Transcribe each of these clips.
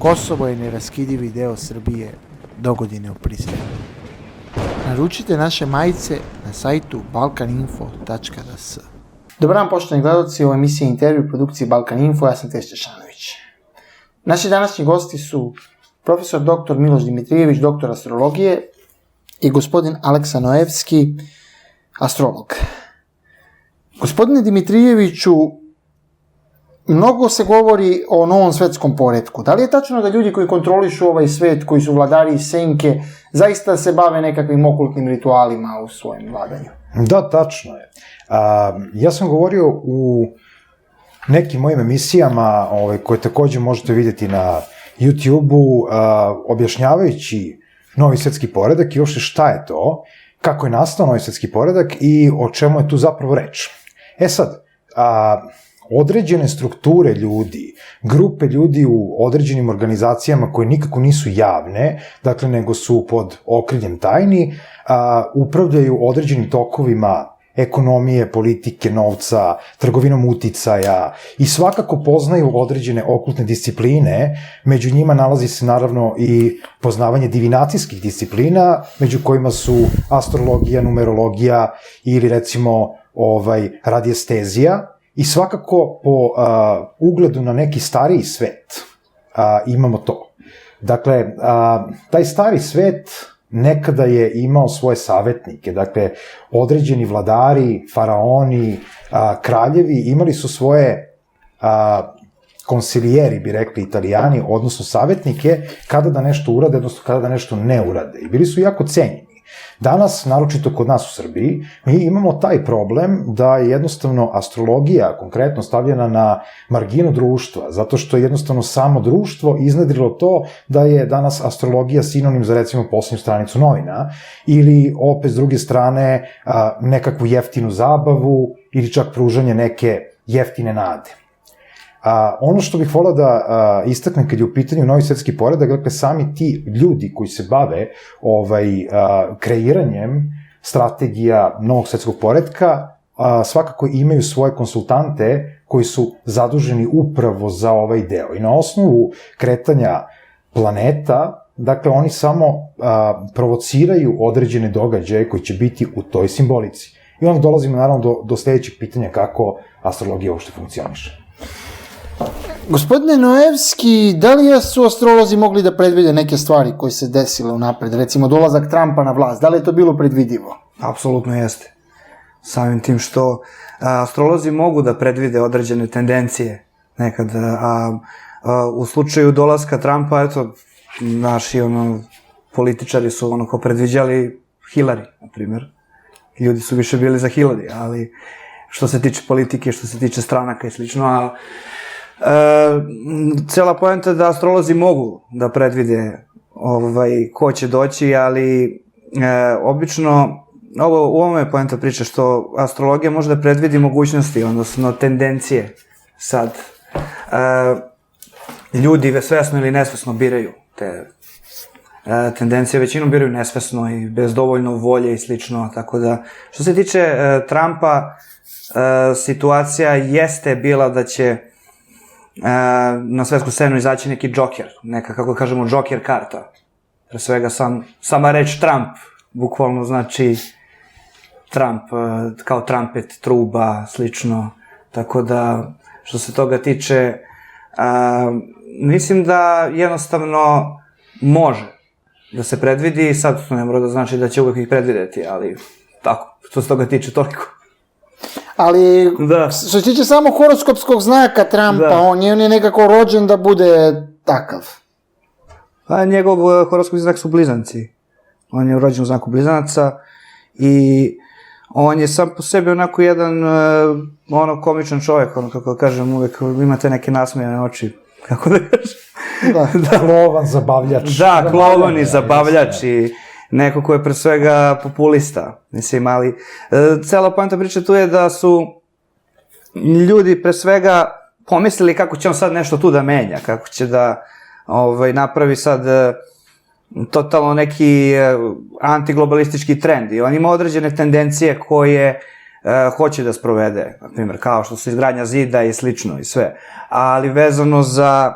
Kosovo je neraskidivi deo Srbije, dogodine u Prizrenu. Naručite naše majice na sajtu balkaninfo.rs. Dobar dan, poštovani gledalci, ovo je emisija Intervju u produkciji Balkan Info, ja sam Tešća Šanović. Naši današnji gosti su profesor dr. Miloš Dimitrijević, doktor astrologije, i gospodin Aleksa Noevski, astrolog. Gospodine Dimitrijeviću, mnogo se govori o novom svetskom poretku. Da li je tačno da ljudi koji kontrolišu ovaj svet, koji su vladari i senke, zaista se bave nekakvim okultnim ritualima u svojem vladanju? Da, tačno je. Ja sam govorio u nekim mojim emisijama, koje takođe možete vidjeti na YouTube-u, objašnjavajući novi svetski poredak i uopšte šta je to, kako je nastao novi svetski poredak i o čemu je tu zapravo reč. Sad, određene strukture ljudi, grupe ljudi u određenim organizacijama koje nikako nisu javne, dakle, nego su pod okriljem tajni, upravljaju određenim tokovima ekonomije, politike, novca, trgovinom uticaja i svakako poznaju određene okultne discipline, među njima nalazi se naravno i poznavanje divinacijskih disciplina, među kojima su astrologija, numerologija ili recimo radiestezija, i svakako po ugledu na neki stariji svet imamo to. Dakle, taj stari svet nekada je imao svoje savetnike, dakle, određeni vladari, faraoni, kraljevi imali su svoje konsilijeri, bi rekli Italijani, odnosno savetnike, kada da nešto urade, odnosno kada da nešto ne urade. I bili su jako cenjeni. Danas, naročito kod nas u Srbiji, mi imamo taj problem da je jednostavno astrologija konkretno stavljena na marginu društva, zato što je jednostavno samo društvo iznedrilo to da je danas astrologija sinonim za, recimo, poslednju stranicu novina, ili opet s druge strane nekakvu jeftinu zabavu ili čak pružanje neke jeftine nade. Ono što bih volao da istaknem kad je u pitanju novi svetski poredak, dakle, sami ti ljudi koji se bave kreiranjem strategija novog svetskog poretka svakako imaju svoje konsultante koji su zaduženi upravo za ovaj deo. I na osnovu kretanja planeta, dakle, oni samo provociraju određene događaje koji će biti u toj simbolici. I onda dolazimo naravno do sledećeg pitanja kako astrologija uopšte funkcioniše. Gospodine Noevski, da li su astrolozi mogli da predvide neke stvari koje se desile unapred, recimo dolazak Trumpa na vlast, da li je to bilo predvidivo? Apsolutno jeste. Samim tim što astrolozi mogu da predvide određene tendencije nekad, a u slučaju dolaska Trumpa, eto, naši političari su kao predviđali Hillary, na primjer. Ljudi su više bili za Hillary, ali što se tiče politike, što se tiče stranaka i slično, cela poenta je da astrolozi mogu da predvide ko će doći, ali obično, u ovome je poenta priče što astrologija može da predvidi mogućnosti, odnosno tendencije. Sad, ljudi svesno ili nesvesno biraju te tendencije, većinom biraju nesvesno i bez dovoljno volje i slično, tako da, što se tiče Trumpa, situacija jeste bila da će na svetsku scenu izaći neki džoker, neka, kako kažemo, džoker karta. Pre svega sama reč Trump, bukvalno znači Trump, kao trumpet, truba, slično. Tako da, što se toga tiče, mislim da jednostavno može da se predvidi, sad to ne mora da znači da će uvek ih predvideti, ali tako, što se toga tiče, toliko. Ali, što se tiče samo horoskopskog znaka Trumpa, on je nekako rođen da bude takav. Pa njegov horoskopski znak su blizanci. On je rođen u znaku blizanaca i on je sam po sebi onako jedan komičan čovjek, kako kažem, uvek imate neke nasmejane oči, kako da kažem. Klovan, zabavljač. Da, klovan i zabavljač i neko ko je pre svega populista, mislim, ali cela poenta priče tu je da su ljudi pre svega pomislili kako će on sad nešto tu da menja, kako će da napravi sad totalno neki antiglobalistički trend i on ima određene tendencije koje hoće da sprovede, na primjer, kao što su izgradnja zida i slično i sve, ali vezano za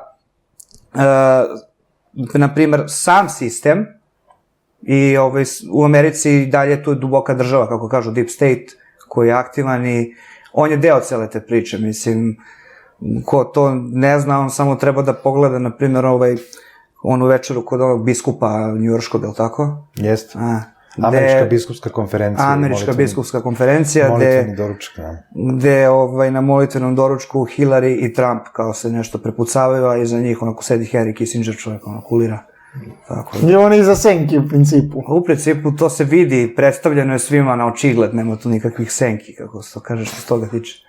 na primer, sam sistem i u Americi dalje tu je duboka država, kako kažu, deep state, koji je aktivan i on je deo cele te priče, mislim, ko to ne zna, on samo treba da pogleda, na primjer, onu večeru kod ovog biskupa njujorškog, je li tako? Jeste. Američka biskupska konferencija. Američka biskupska konferencija, molitveni doručak, gde na molitvenom doručku Hillary i Trump kao se nešto prepucavaju, a iza njih onako sedi Henry Kissinger, čovjek kulira. I on je iza senki u principu. U principu to se vidi, predstavljeno je svima na očigled, nema tu nikakvih senki, kako se to kaže, što se toga tiče.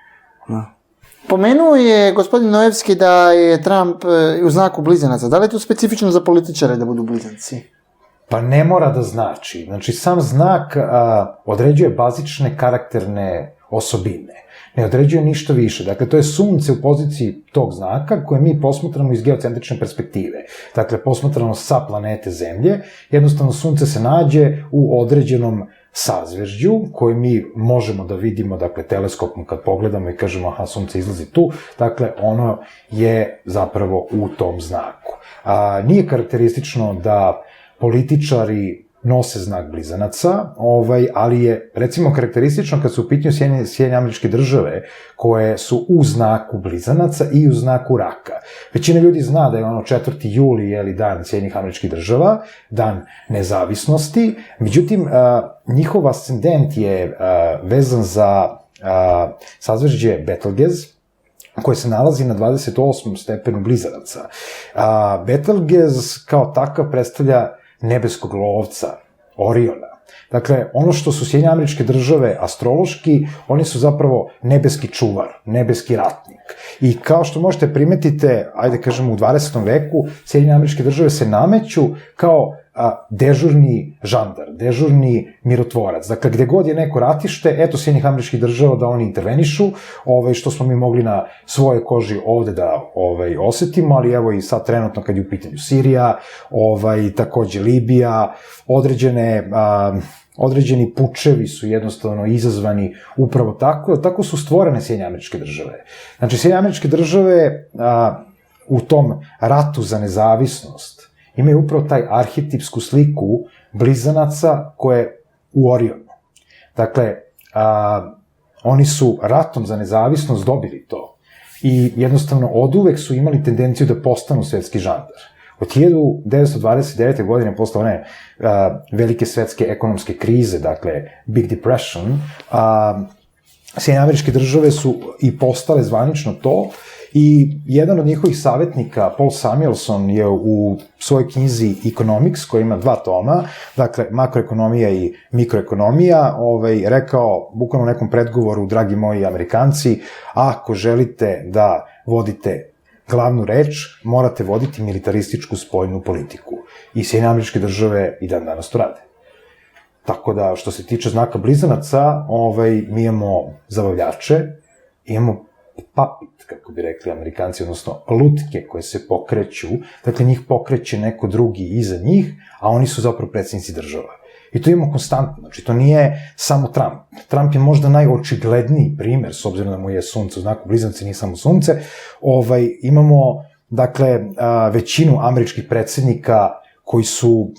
Pomenuo je gospodin Nojevski da je Trump u znaku blizanaca. Da li je to specifično za političare da budu blizanci? Pa ne mora da znači. Znači, sam znak određuje bazične karakterne osobine. Ne određuje ništa više. Dakle, to je sunce u poziciji tog znaka koje mi posmatramo iz geocentrične perspektive. Dakle, posmatramo sa planete Zemlje. Jednostavno, sunce se nađe u određenom sazvežđu koje mi možemo da vidimo, dakle, teleskopom kad pogledamo i kažemo, aha, sunce izlazi tu. Dakle, ono je zapravo u tom znaku. Nije karakteristično da političari nose znak blizanaca, ali je, recimo, karakteristično kad su u pitanju Sjedinjene Američke Države, koje su u znaku blizanaca i u znaku raka. Većina ljudi zna da je 4. juli, dan Sjedinjenih Američkih Država, dan nezavisnosti, međutim, njihov ascendent je vezan za sazvežđe Betelgez, koje se nalazi na 28. stepenu blizanaca. Betelgez kao takav predstavlja nebeskog lovca, Oriona. Dakle, ono što su Sjedinjene Američke Države astrološki, oni su zapravo nebeski čuvar, nebeski ratnik. I kao što možete primetite, ajde kažemo u 20. veku, Sjedinjene Američke Države se nameću kao dežurni žandar, dežurni mirotvorac. Dakle, gde god je neko ratište, eto Sjedinjenih Američkih Država da oni intervenišu, što smo mi mogli na svojoj koži ovde da osetimo, ali evo i sad trenutno kad je u pitanju Sirija, takođe Libija, određeni pučevi su jednostavno izazvani upravo tako su stvorene Sjedinjene Američke Države. Znači, Sjedinjene Američke Države u tom ratu za nezavisnost imaju upravo taj arhetipsku sliku blizanaca koje je u Orionu. Dakle, oni su ratom za nezavisnost dobili to i jednostavno oduvek su imali tendenciju da postanu svetski žandar. Od 1929. godine, posle one velike svetske ekonomske krize, dakle Big Depression, Sjedinjene Američke Države su i postale zvanično to i jedan od njihovih savjetnika, Paul Samuelson, je u svojoj knjizi Economics, koja ima 2 toma, dakle makroekonomija i mikroekonomija, rekao, bukvalno u nekom predgovoru, dragi moji Amerikanci, ako želite da vodite glavnu reč, morate voditi militarističku spoljnu politiku. I Sjedinjene Američke Države i dan danas to rade. Tako da, što se tiče znaka blizanaca, mi imamo zabavljače, imamo papit, kako bi rekli Amerikanci, odnosno lutke koje se pokreću, dakle njih pokreće neko drugi iza njih, a oni su zapravo predsjednici država. I to imamo konstantno, znači to nije samo Trump. Trump je možda najočigledniji primer, s obzirom da mu je sunce u znaku blizanaca, nije samo sunce. Imamo, dakle, većinu američkih predsjednika koji su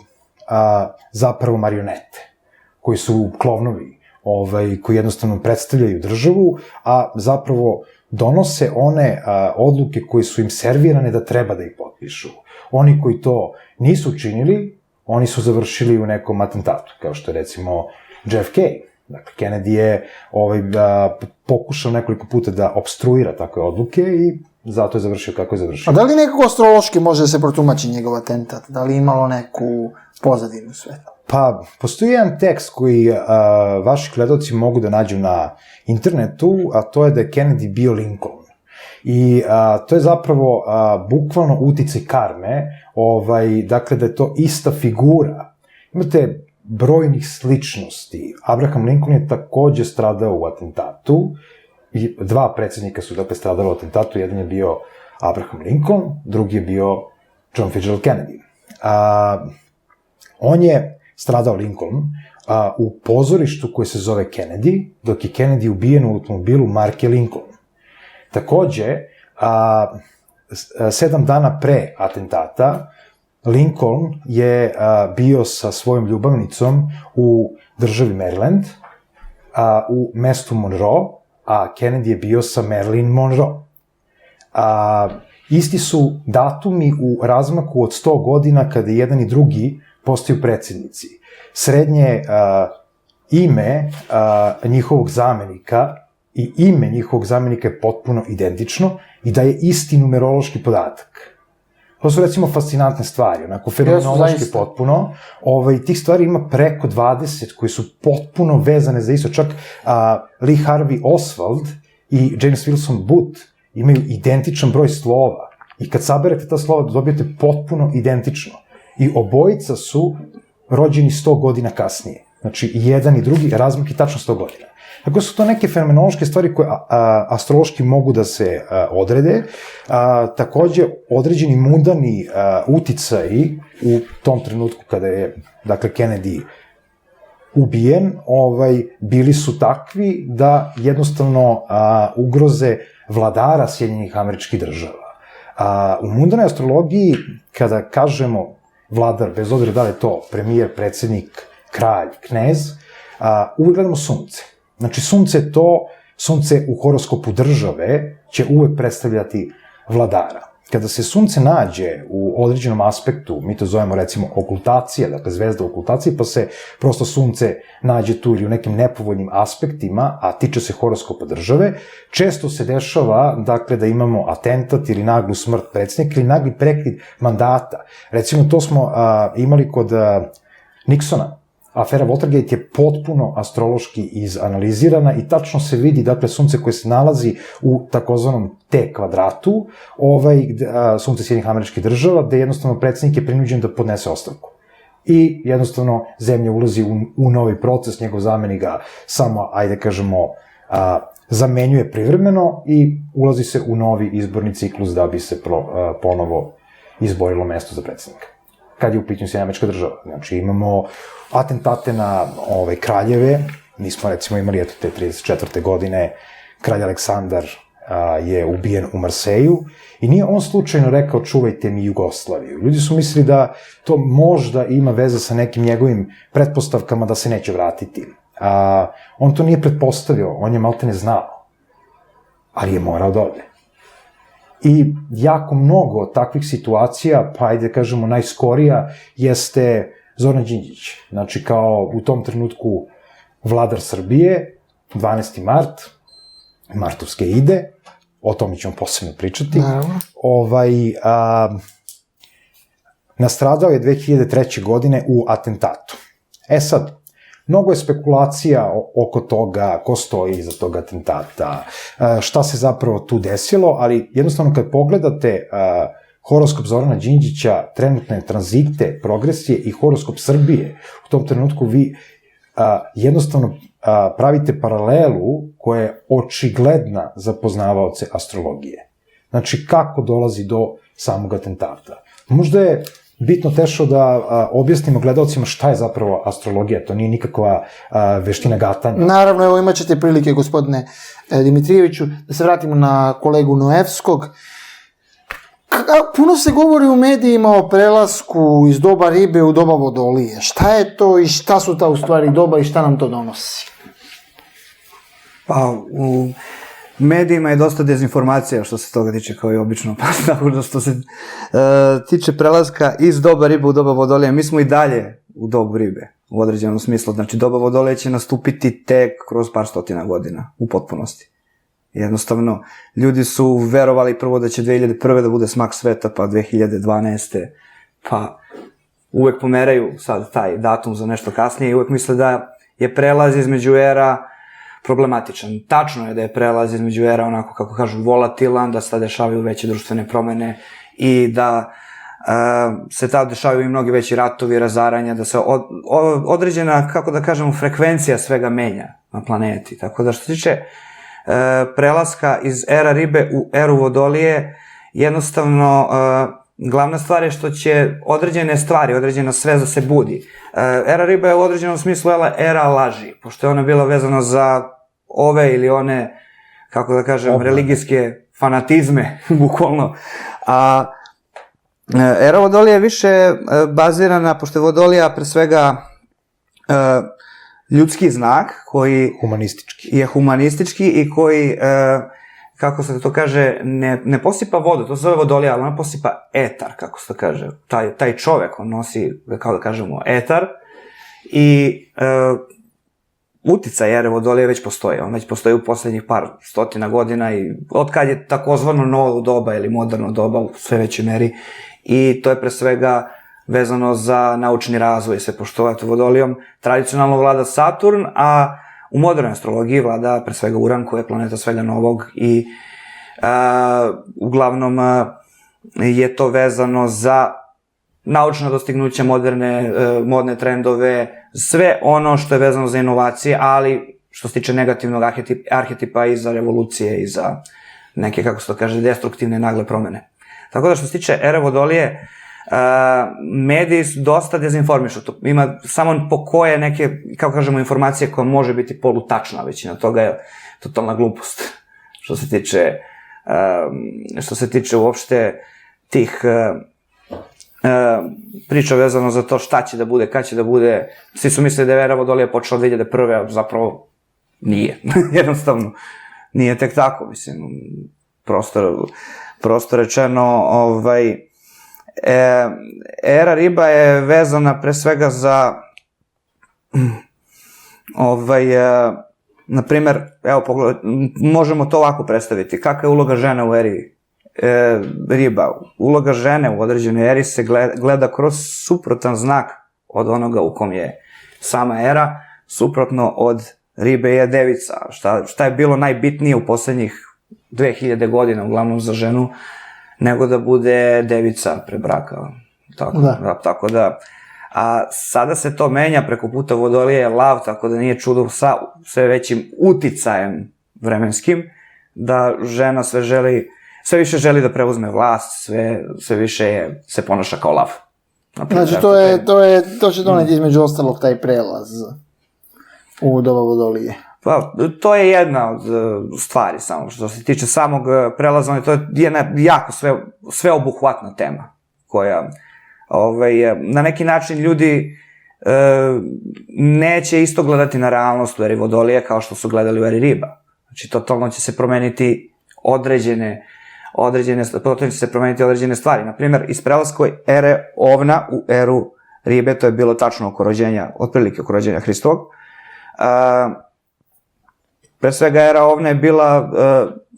zapravo marionete, koji su klovnovi, koji jednostavno predstavljaju državu, a zapravo donose one odluke koje su im servirane da treba da ih potpišu. Oni koji to nisu učinili, oni su završili u nekom atentatu, kao što je recimo JFK. Dakle, Kennedy je pokušao nekoliko puta da obstruira takve odluke i zato je završio kako je završio. A da li nekako astrološki može da se protumači njegov atentat? Da li imalo neku pozadinu sveta? Pa, postoji jedan tekst koji vaši gledaoci mogu da nađu na internetu, a to je da je Kennedy bio Lincoln. I to je zapravo bukvalno uticaj karme, dakle da je to ista figura. Imate brojnih sličnosti. Abraham Lincoln je takođe stradao u atentatu, i 2 predsjednika su dakle stradali u atentatu, jedan je bio Abraham Lincoln, drugi je bio John Fitzgerald Kennedy. On je stradao Lincoln u pozorištu koje se zove Kennedy, dok je Kennedy ubijen u automobilu marke Lincoln. Takođe, 7 dana pre atentata, Lincoln je bio sa svojom ljubavnicom u državi Maryland, u mestu Monroe, a Kennedy je bio sa Marilyn Monroe. Isti su datumi u razmaku od 100 godina kada jedan i drugi postaju predsjednici. Srednje ime njihovog zamenika i ime njihovog zamenika je potpuno identično i daje isti numerološki podatak. To su recimo fascinantne stvari, onako fenomenološki potpuno. Tih stvari ima preko 20 koji su potpuno vezane za isto. Čak Lee Harvey Oswald i James Wilson Booth imaju identičan broj slova. I kad saberete ta slova, dobijete potpuno identično. I obojica su rođeni 100 godina kasnije. Znači, i jedan i drugi razmak i tačno 100 godina. Tako su to neke fenomenološke stvari koje astrološki mogu da se odrede. Takođe, određeni mudani uticaji u tom trenutku kada je, dakle, Kennedy ubijen, bili su takvi da jednostavno ugroze vladara Sjedinjenih Američkih Država. U mundanoj astrologiji, kada kažemo vladar, bez obzira da li je to premijer, predsjednik, kralj, knez, uvijek gledamo sunce. Znači, sunce u horoskopu države će uvek predstavljati vladara. Kada se sunce nađe u određenom aspektu, mi to zovemo recimo okultacija, dakle zvezda u okultaciji, pa se prosto sunce nađe tu ili u nekim nepovoljnim aspektima, a tiče se horoskopa države, često se dešava, dakle, da imamo atentat ili naglu smrt predsjednika ili nagli prekid mandata. Recimo, to smo imali kod Nixona. Afera Watergate je potpuno astrološki izanalizirana i tačno se vidi, dakle, sunce koje se nalazi u takozvanom T kvadratu, sunce Sjedinjenih Američkih Država, gde jednostavno predsjednik je prinuđen da podnese ostavku. I jednostavno zemlja ulazi u novi proces, njegov zamenik ga samo, ajde kažemo, zamenjuje privremeno i ulazi se u novi izborni ciklus da bi se ponovo izborilo mesto za predsjednika. Kad je u pitanju Sjedinjena Američka Država. Znači, imamo atentate na kraljeve, mi smo recimo imali te 34. godine, kralj Aleksandar je ubijen u Marseju i nije on slučajno rekao čuvajte mi Jugoslaviju. Ljudi su mislili da to možda ima veze sa nekim njegovim pretpostavkama da se neće vratiti. On to nije pretpostavio, on je maltene znao, ali je morao da ode. I jako mnogo takvih situacija, pa ajde kažemo najskorija, jeste Zoran Đinđić. Znači, kao u tom trenutku vladar Srbije, 12. mart, martovske ide, o tome ćemo posebno pričati. Nastradao je 2003. godine u atentatu. Sad, mnogo je spekulacija oko toga, ko stoji iza tog atentata, šta se zapravo tu desilo, ali jednostavno kad pogledate horoskop Zorana Đinđića, trenutne tranzite, progresije i horoskop Srbije, u tom trenutku vi jednostavno pravite paralelu koja je očigledna za poznavaoce astrologije. Znači, kako dolazi do samog atentata. Možda je bitno teško da objasnimo gledalcima šta je zapravo astrologija, to nije nikakva veština gatanja. Naravno, evo imat ćete prilike, gospodine Dimitrijeviću, da se vratimo na kolegu Noevskog. Puno se govori u medijima o prelasku iz doba ribe u doba vodolije. Šta je to i šta su ta u stvari doba i šta nam to donosi? Pa, u medijima je dosta dezinformacija što se toga tiče, kao i obično, pa tako da što se tiče prelaska iz doba ribe u doba vodolije, mi smo i dalje u dobu ribe, u određenom smislu. Znači, doba vodolije će nastupiti tek kroz par stotina godina, u potpunosti. Jednostavno, ljudi su verovali prvo da će 2001. da bude smak sveta, pa 2012. Pa uvek pomeraju sad taj datum za nešto kasnije i uvek misle da je prelaz između era problematičan. Tačno je da je prelaz između era onako, kako kažu, volatilan, da se dešavaju veće društvene promene i da se tada dešavaju i mnogi veći ratovi, razaranja, da se određena, kako da kažemo, frekvencija svega menja na planeti. Tako da što se tiče prelaska iz era ribe u eru vodolije, jednostavno glavna stvar je što će određene stvari, određena sveza se budi. Era ribe je u određenom smislu era laži, pošto je ona bila vezana za ove ili one, kako da kažem, religijske fanatizme, bukvalno. A era Vodolije je više bazirana, pošto je Vodolija pre svega ljudski znak koji je humanistički i koji, kako se to kaže, ne posipa vodu, to se zove Vodolija, ali ona posipa etar, kako se to kaže. Taj čovek, on nosi, kao da kažemo, etar i uticaj ere Vodolije već postoji. On već postoji u poslednjih par stotina godina i od kad je takozvano novo doba ili moderno doba u sve većoj meri. I to je pre svega vezano za naučni razvoj, se pošto Vodolijom tradicionalno vlada Saturn, a u modernoj astrologiji vlada pre svega Uran, koja je planeta svega novog i uglavnom je to vezano za naučna dostignuća, modne trendove, sve ono što je vezano za inovacije, ali što se tiče negativnog arhetipa i za revolucije i za neke, kako se to kaže, destruktivne nagle promene. Tako da što se tiče ere Vodolije, mediji dosta dezinformišu. Ima samo po koje neke, kako kažemo, informacije koja može biti polutačna, većina toga je totalna glupost. Što se tiče uopšte tih priča vezano za to šta će da bude, kad će da bude. Svi su mislili da je era Vodolije počela 2001. a zapravo nije. Jednostavno, nije tek tako, mislim. Prosto rečeno, era riba je vezana pre svega za na primer, evo, možemo to ovako predstaviti. Kakva je uloga žene u eri riba? Uloga žene u određenoj eri se gleda kroz suprotan znak od onoga u kom je sama era, suprotno od ribe je devica. Šta je bilo najbitnije u poslednjih 2000 godina, uglavnom za ženu, nego da bude devica pre braka. Tako da, a sada se to menja preko puta Vodolije je lav, tako da nije čudo sa sve većim uticajem vremenskim, da žena sve više želi da preuzme vlast, sve više se ponaša kao lav. Znači, to će doneti između ostalog taj prelaz u doba Vodolije. Pa, to je jedna od stvari samo, što se tiče samog prelaza, to je jedna jako sveobuhvatna tema, koja na neki način ljudi neće isto gledati na realnost u eri Vodolije kao što su gledali u eri riba. Znači, totalno će se promeniti određene stvari. Naprimjer, iz prelaska ere Ovna u eru ribe, to je bilo tačno otprilike oko rođenja Hristovog. Pre svega era Ovna je bila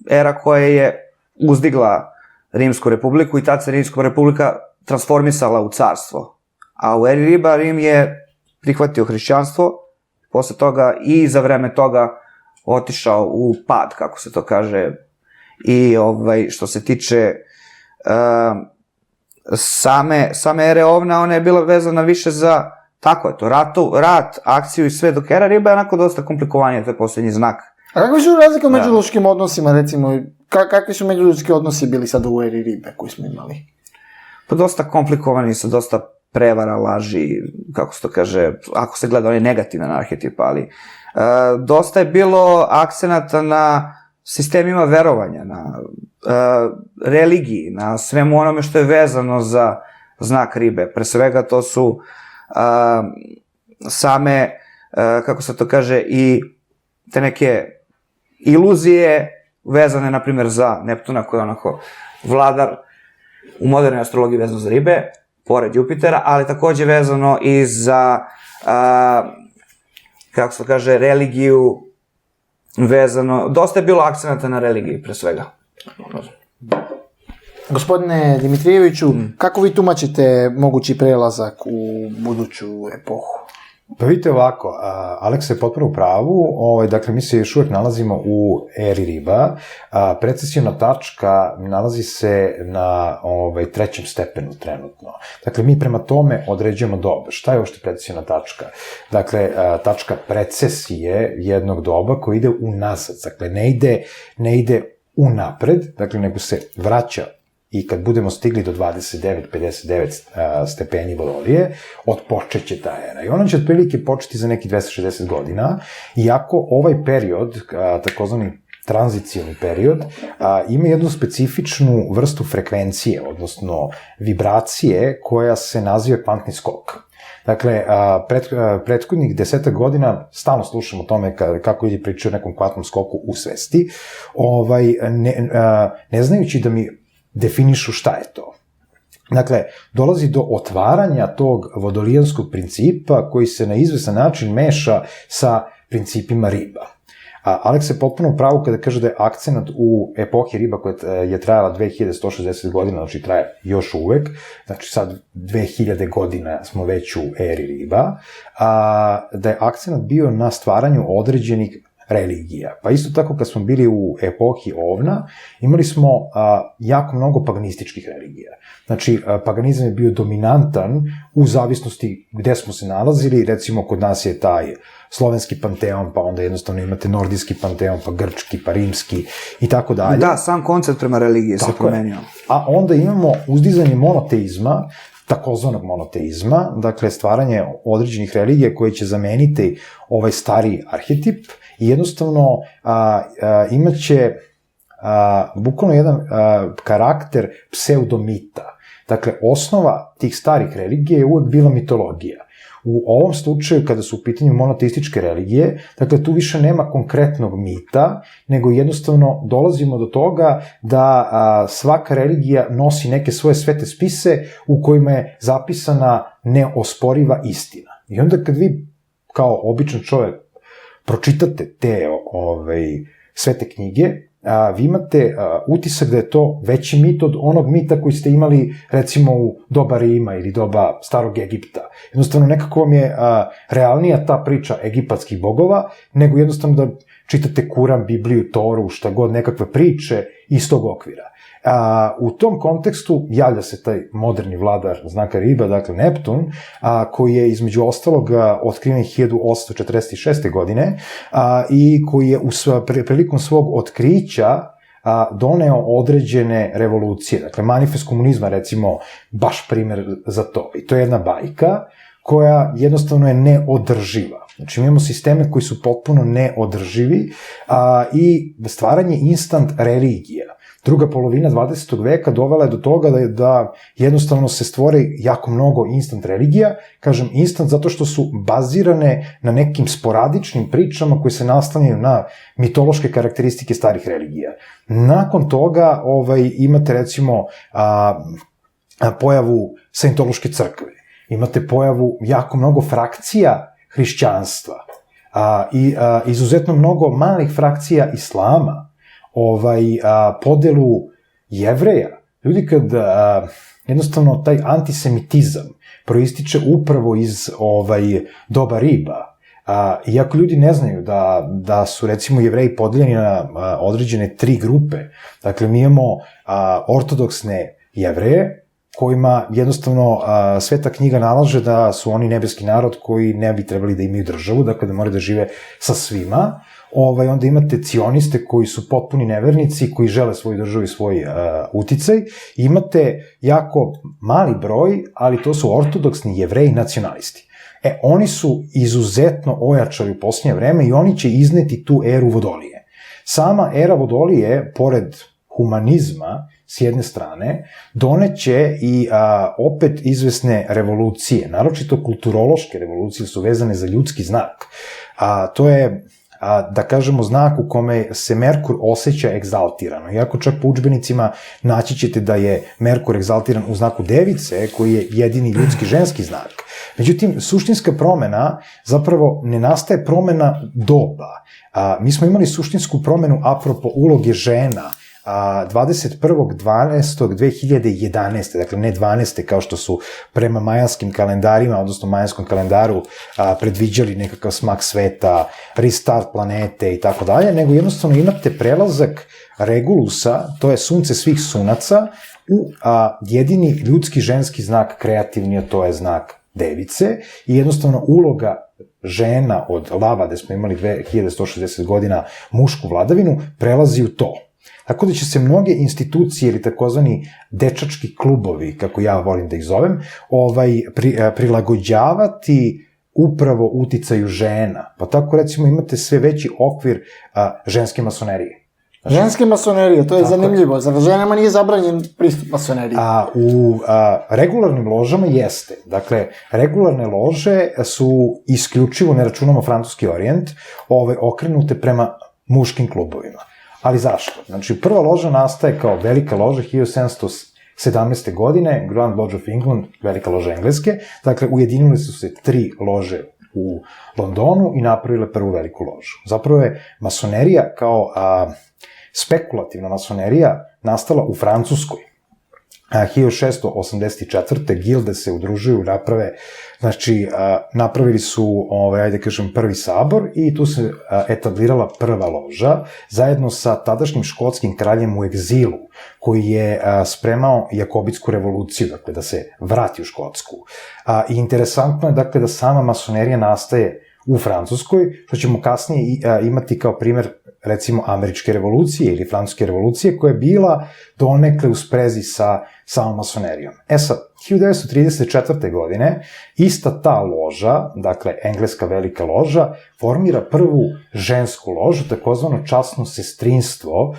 era koja je uzdigla Rimsku republiku i tad se Rimska republika transformisala u carstvo. A u eri riba Rim je prihvatio hrišćanstvo, posle toga i za vreme toga otišao u pad, kako se to kaže. I što se tiče same ere Ovna, ona je bila vezana više za, tako je to, rat, akciju i sve, dok era riba je onako dosta komplikovanije, to je posljednji znak. A kakve su razlike u međuljudskim odnosima, recimo, kakvi su međuljudski odnosi bili sad u eri ribe koji smo imali? Pa dosta komplikovani su, dosta prevara, laži, kako se to kaže, ako se gleda onaj negativan arhetip, ali dosta je bilo akcenata na sistemima verovanja, na religiji, na svemu onome što je vezano za znak ribe. Pre svega to su same, kako se to kaže, i te neke iluzije vezane, na primjer, za Neptuna, koji je onako vladar u modernoj astrologiji vezano za ribe, pored Jupitera, ali takođe vezano i za, kako se to kaže, religiju, vezano, dosta je bilo akcenata na religiji, pre svega. Gospodine Dimitrijeviću, kako vi tumačite mogući prelazak u buduću epohu? Pa vidite ovako, Aleksa je potpuno u pravu, dakle mi se još uvijek nalazimo u eri riba, precesijona tačka nalazi se na trećem stepenu trenutno. Dakle, mi prema tome određujemo doba. Šta je uopšte precesijona tačka? Dakle, tačka precesije jednog doba koji ide unazad, dakle ne ide unapred, dakle nego se vraća. I kad budemo stigli do 29-59 stepeni Vodolije, otpočeće ta era. I ona će otprilike početi za neki 260 godina, iako ovaj period, takozvani tranzicioni period, ima jednu specifičnu vrstu frekvencije, odnosno vibracije koja se naziva kvantni skok. Dakle, prethodnih 10 godina stalno slušamo o tome kako ljudi pričaju o nekom kvantnom skoku u svesti, ne znajući da mi definišu šta je to. Dakle, dolazi do otvaranja tog vodolijanskog principa koji se na izvesan način meša sa principima riba. Aleks je potpuno u pravu kada kaže da je akcenat u epohi riba koja je trajala 2160 godina, znači traje još uvek, znači sad 2000 godina smo već u eri riba, da je akcenat bio na stvaranju određenih religija. Pa isto tako kad smo bili u epohi ovna, imali smo jako mnogo paganističkih religija. Znači, paganizam je bio dominantan u zavisnosti gde smo se nalazili, recimo kod nas je taj slovenski panteon, pa onda jednostavno imate nordijski panteon, pa grčki, pa rimski i tako dalje. Da, sam koncept prema religiji se promenio. A onda imamo uzdizanje monoteizma, takozvanog monoteizma, dakle stvaranje određenih religija koje će zameniti ovaj stari arhetip i jednostavno imaće bukvalno jedan karakter pseudomita. Dakle, osnova tih starih religija je uvek bila mitologija. U ovom slučaju, kada su u pitanju monoteističke religije, dakle, tu više nema konkretnog mita, nego jednostavno dolazimo do toga da svaka religija nosi neke svoje svete spise u kojima je zapisana neosporiva istina. I onda kad vi, kao običan čovek, pročitate te svete knjige, vi imate utisak da je to veći mit od onog mita koji ste imali recimo u doba Rima ili doba Starog Egipta. Jednostavno nekako vam je realnija ta priča egipatskih bogova, nego jednostavno da čitate Kuran, Bibliju, Toru, šta god, nekakve priče iz tog okvira. U tom kontekstu javlja se taj moderni vladar znaka riba, dakle Neptun, koji je između ostalog otkriven 1846. godine i koji je prilikom svog otkrića doneo određene revolucije. Dakle, manifest komunizma, recimo, baš primer za to. I to je jedna bajka koja jednostavno je neodrživa. Znači, imamo sisteme koji su potpuno neodrživi i stvaranje instant religija. Druga polovina 20. veka dovela je do toga da jednostavno se stvori jako mnogo instant religija. Kažem instant zato što su bazirane na nekim sporadičnim pričama koje se nastavljaju na mitološke karakteristike starih religija. Nakon toga imate recimo pojavu Sajentološke crkve. Imate pojavu jako mnogo frakcija hrišćanstva i izuzetno mnogo malih frakcija islama, podelu Jevreja. Ljudi kad jednostavno taj antisemitizam proističe upravo iz doba riba, iako ljudi ne znaju da su recimo Jevreji podeljeni na određene 3 grupe. Dakle, mi imamo ortodoksne Jevreje, kojima jednostavno Sveta knjiga nalaže da su oni nebeski narod koji ne bi trebali da imaju državu, dakle da moraju da žive sa svima. Onda imate cioniste koji su potpuni nevernici, koji žele svoju državu i svoj uticaj. Imate jako mali broj, ali to su ortodoksni Jevreji nacionalisti. Oni su izuzetno ojačali u posljednje vreme i oni će izneti tu eru Vodolije. Sama era Vodolije, pored humanizma, s jedne strane, doneće i opet izvesne revolucije, naročito kulturološke revolucije su vezane za ljudski znak. To je, da kažemo, znak u kome se Merkur osjeća egzaltirano. Iako čak po udžbenicima naći ćete da je Merkur egzaltiran u znaku Device, koji je jedini ljudski ženski znak. Međutim, suštinska promena zapravo ne nastaje promena doba. Mi smo imali suštinsku promenu apropo uloge žena 21.12.2011. Dakle, ne 12. kao što su prema majanskim kalendarima, odnosno majanskom kalendaru predviđali nekakav smak sveta, restart planete i tako dalje, nego jednostavno imate prelazak Regulusa, to je sunce svih sunaca, u jedini ljudski ženski znak kreativni, a to je znak Device i jednostavno uloga žena od lava, gde smo imali 2160 godina mušku vladavinu, prelazi u to. Tako da će se mnoge institucije ili takozvani dečački klubovi, kako ja volim da ih zovem, prilagođavati upravo uticaju žena. Pa tako recimo imate sve veći okvir ženske masonerije. Ženske masonerije, to je zanimljivo. Za ženama nije zabranjen pristup masoneriji. U regularnim ložama jeste. Dakle, regularne lože su isključivo, ne računamo francuski orijent, okrenute prema muškim klubovima. Ali zašto? Znači, prva loža nastaje kao velika loža 1717. godine, Grand Lodge of England, velika loža engleske. Dakle, ujedinile su se 3 lože u Londonu i napravile prvu veliku ložu. Zapravo je masonerija kao spekulativna masonerija nastala u Francuskoj. 1684. gilde se udružuju, napravili su, prvi sabor i tu se etablirala prva loža, zajedno sa tadašnjim škotskim kraljem u egzilu, koji je spremao jakobitsku revoluciju, dakle, da se vrati u Škotsku. I interesantno je, dakle, da sama masonerija nastaje u Francuskoj, što ćemo kasnije imati kao primer, recimo, američke revolucije ili francuske revolucije, koja je bila donekle u sprezi sa samom masonerijom. Sad, 1934. godine, ista ta loža, dakle, engleska velika loža, formira prvu žensku ložu, takozvano časno sestrinstvo,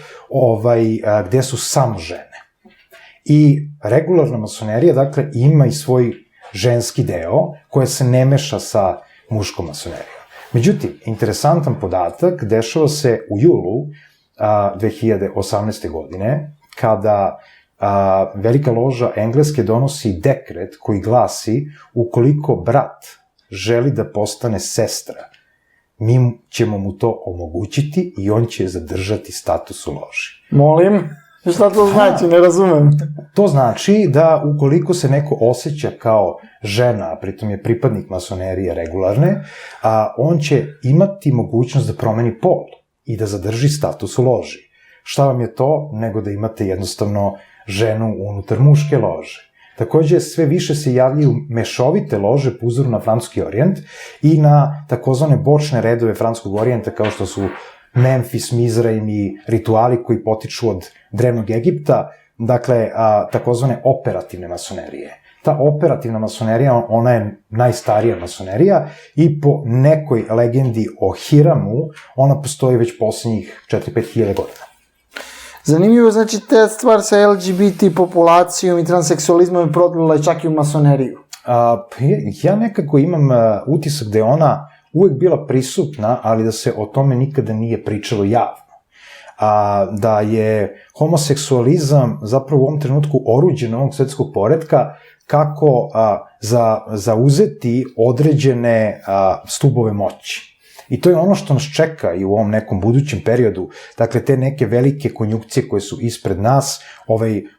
gde su samo žene. I regularna masonerija, dakle, ima i svoj ženski deo, koja se ne meša sa muškom masonerijom. Međutim, interesantan podatak dešava se u julu 2018. godine, kada velika loža engleske donosi dekret koji glasi: ukoliko brat želi da postane sestra, mi ćemo mu to omogućiti i on će zadržati status u loži. Molim? Šta to znači? Ne razumem. To znači da ukoliko se neko osjeća kao žena, a pritom je pripadnik masonerije regularne, on će imati mogućnost da promeni pol i da zadrži status u loži. Šta vam je to nego da imate jednostavno ženu unutar muške lože? Takođe, sve više se javljaju mešovite lože po uzoru na francuski orijent i na takozvane bočne redove francuskog orijenta, kao što su Memfis, Mizraim i rituali koji potiču od drevnog Egipta, dakle, takozvane operativne masonerije. Ta operativna masonerija, ona je najstarija masonerija i po nekoj legendi o Hiramu, ona postoji već poslednjih 4-5 hiljada godina. Zanimljivo, znači, te stvar sa LGBT populacijom i transseksualizmom je prodlila i čak i u masoneriju. Ja nekako imam utisak da je ona uvek bila prisutna, ali da se o tome nikada nije pričalo javno. Da je homoseksualizam zapravo u ovom trenutku oruđe novog svetskog poretka kako zauzeti određene stubove moći. I to je ono što nas čeka i u ovom nekom budućem periodu. Dakle, te neke velike konjunkcije koje su ispred nas,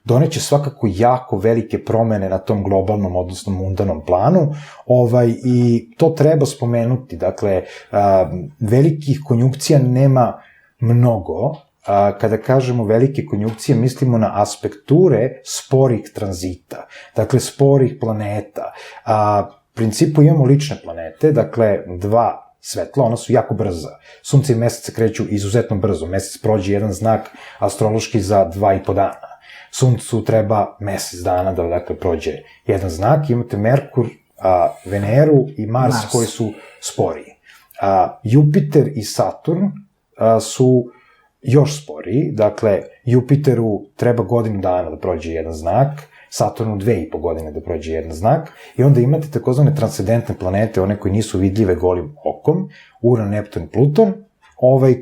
doneće svakako jako velike promene na tom globalnom, odnosno mundanom planu, i to treba spomenuti. Dakle, velikih konjunkcija nema mnogo. Kada kažemo velike konjunkcije, mislimo na aspekture sporih tranzita, dakle, sporih planeta. U principu imamo lične planete, dakle, 2 svetla, ona su jako brza. Sunce i mesec se kreću izuzetno brzo. Mesec prođe jedan znak astrološki za 2,5 dana. Suncu treba mesec dana da, dakle, prođe jedan znak. Imate Merkur, Veneru i Mars koji su sporiji. Jupiter i Saturn su još sporiji. Dakle, Jupiteru treba godinu dana da prođe jedan znak, Saturnu 2,5 godine da prođe jedan znak, i onda imate takozvane transcendentne planete, one koje nisu vidljive golim okom, Uran, Neptun i Pluton,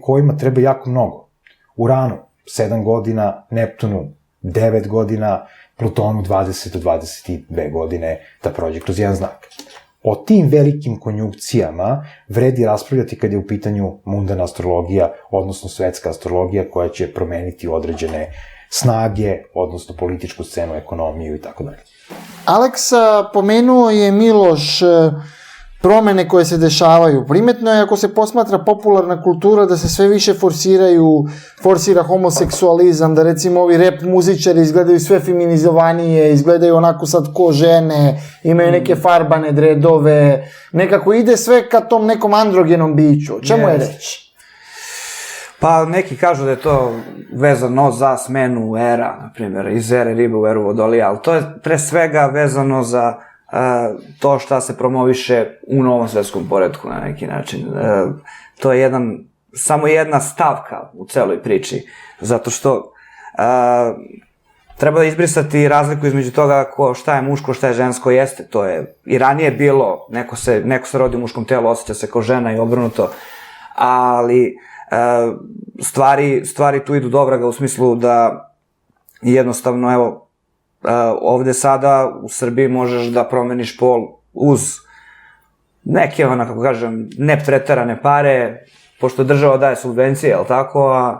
kojima treba jako mnogo. Uranu 7 godina, Neptunu 9 godina, Plutonu 20 do 22 godine da prođe kroz jedan znak. O tim velikim konjunkcijama vredi raspravljati kad je u pitanju mundana astrologija, odnosno svetska astrologija koja će promeniti određene snage, odnosno političku scenu, ekonomiju i tako dalje. Aleksa, pomenuo je Miloš promene koje se dešavaju. Primetno je, ako se posmatra popularna kultura, da se sve više forsira homoseksualizam, da recimo ovi rap muzičari izgledaju sve feminizovanije, izgledaju onako sad ko žene, imaju neke farbane dredove, nekako ide sve ka tom nekom androgenom biću. O čemu je reč? Pa neki kažu da je to vezano za smenu era, na primjer, iz ere ribe u eru vodolija, ali to je pre svega vezano za to šta se promoviše u novom svetskom poretku na neki način. To je jedan samo jedna stavka u celoj priči, zato što treba da izbrisati razliku između toga šta je muško, šta je žensko, jeste, to je i ranije bilo, neko se rodi u muškom telu, osjeća se kao žena i obrnuto, ali stvari tu idu dobraga u smislu da jednostavno, evo, ovde sada u Srbiji možeš da promeniš pol uz neke, kako kažem, nepreterane pare, pošto država daje subvencije, jel tako,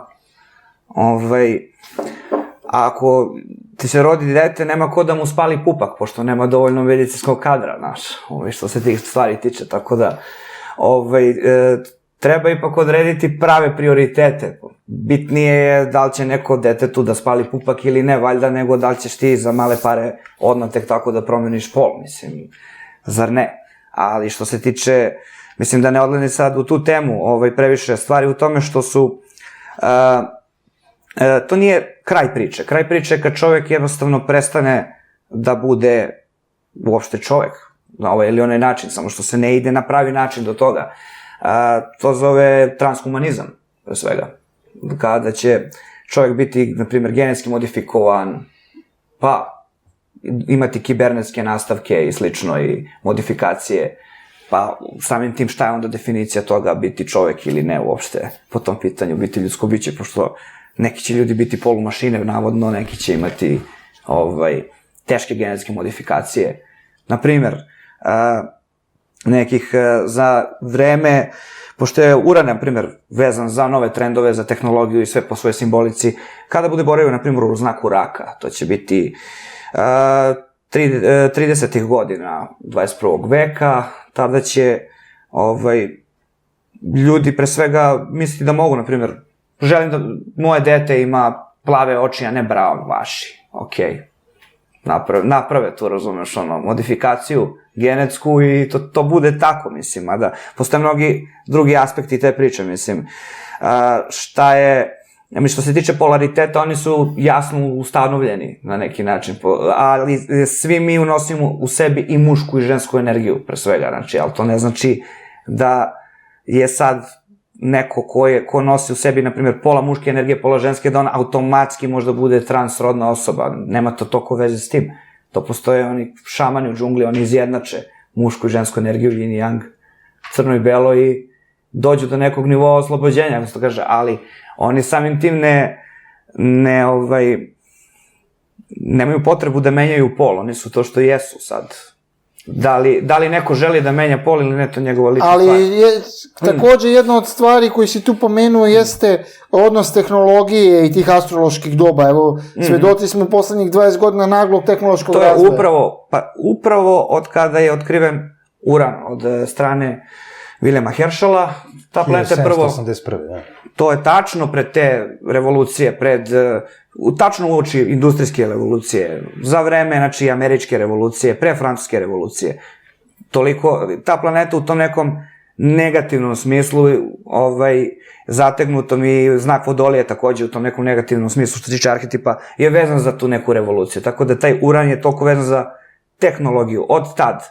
ako ti se rodi dete, nema ko da mu spali pupak, pošto nema dovoljno medicinskog kadra, znaš, što se tih stvari tiče, tako da, treba ipak odrediti prave prioritete. Bitnije je da li će neko detetu da spali pupak ili ne, valjda, nego da li ćeš ti za male pare odmah tek tako da promeniš pol, mislim, zar ne? Ali što se tiče, mislim da ne odlazim sad u tu temu, previše stvari u tome što su, to nije kraj priče. Kraj priče je kad čovek jednostavno prestane da bude uopšte čovek, na ovaj ili onaj način, samo što se ne ide na pravi način do toga. To zove transhumanizam, pre svega. Kada će čovjek biti, na primjer, genetski modifikovan, pa imati kibernetske nastavke i slično i modifikacije, pa samim tim šta je onda definicija toga biti čovjek ili ne uopšte po tom pitanju, biti ljudsko biće, pošto neki će ljudi biti polumašine, navodno, neki će imati teške genetske modifikacije. Na primjer, nekih za vreme, pošto je uran, na primjer, vezan za nove trendove, za tehnologiju i sve po svojoj simbolici, kada bude boravio, na primjer, u znaku raka, to će biti 30. godina 21. veka, tada će ljudi pre svega misliti da mogu, na primjer, želim da moje dete ima plave oči, a ne brown vaši, okej. Naprave tu, razumeš, modifikaciju genetsku i to bude tako, mislim, a da postoje mnogi drugi aspekti te priče, mislim, što se tiče polariteta, oni su jasno ustanovljeni na neki način, ali svi mi unosimo u sebi i mušku i žensku energiju, pre svega, znači, ali to ne znači da je sad neko ko nosi u sebi, na primjer, pola muške energije, pola ženske, da on automatski možda bude transrodna osoba. Nema to toliko veze s tim. To postoje oni šamani u džungli, oni izjednače mušku i žensku energiju, yin i yang, crno i belo i dođu do nekog nivoa oslobođenja, kako se to kaže, ali oni samim tim nemaju potrebu da menjaju pol, oni su to što jesu sad. Da li neko želi da menja pol ili ne, to njegova lična stvar. Ali takođe jedna od stvari koju si tu pomenuo jeste odnos tehnologije i tih astroloških doba. Evo, svedoci smo u poslednjih 20 godina naglog tehnološkog razvoja. To je upravo od kada je otkriven uran od strane Viljama Herschela, ta planeta je prvo... 1781. da. To je tačno pred te revolucije, tačno uoči industrijske revolucije, za vreme, znači, američke revolucije, pre francuske revolucije. Toliko, ta planeta u tom nekom negativnom smislu, zategnutom i znak Vodolije takođe u tom nekom negativnom smislu, što se tiče arhetipa, je vezan za tu neku revoluciju. Tako da taj uran je toliko vezan za tehnologiju. Od tad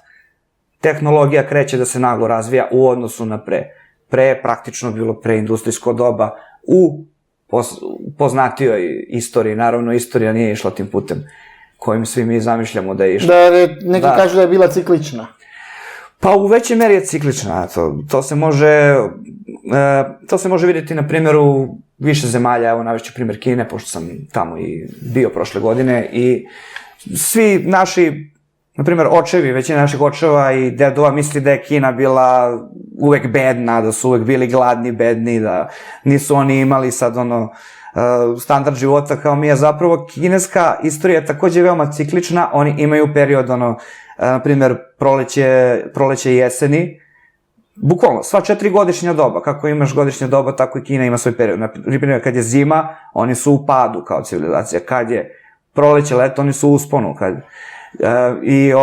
tehnologija kreće da se naglo razvija u odnosu na pre. Pre je praktično bilo preindustrijsko doba u poznatijoj istoriji. Naravno, istorija nije išla tim putem kojim svi mi zamišljamo da je išla. Neki kažu da je bila ciklična. Pa u većoj meri je ciklična. To se može vidjeti na primjeru više zemalja. Evo, navešću primjer Kine, pošto sam tamo i bio prošle godine i svi naši, na primjer, očevi, većina naših očeva i dedova misli da je Kina bila uvek bedna, da su uvek bili gladni, bedni, da nisu oni imali sad standard života kao mi, a zapravo kineska istorija je takođe veoma ciklična, oni imaju period, na primjer, proleće i jeseni, bukvalno, sva 4 godišnja doba, kako imaš godišnja doba, tako i Kina ima svoj period. Na primjer, kad je zima, oni su u padu kao civilizacija, kad je proleće, leto, oni su u usponu, i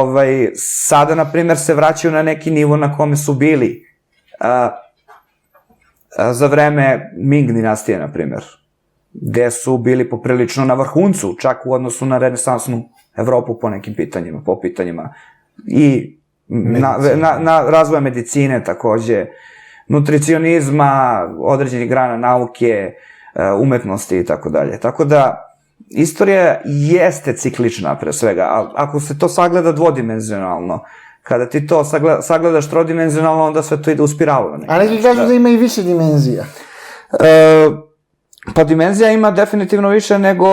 sada, na primjer, se vraćaju na neki nivo na kome su bili za vreme Ming dinastije, na primjer, gde su bili poprilično na vrhuncu, čak u odnosu na renesansnu Evropu po pitanjima i na razvoja medicine takođe, nutricionizma, određenih grana nauke, umetnosti i tako dalje. Tako da, istorija jeste ciklična pre svega, a ako se to sagleda dvodimenzionalno, kada ti to sagledaš trodimenzionalno, onda sve to ide u spiralu. A neki kažu da ima i više dimenzija. Pa dimenzija ima definitivno više nego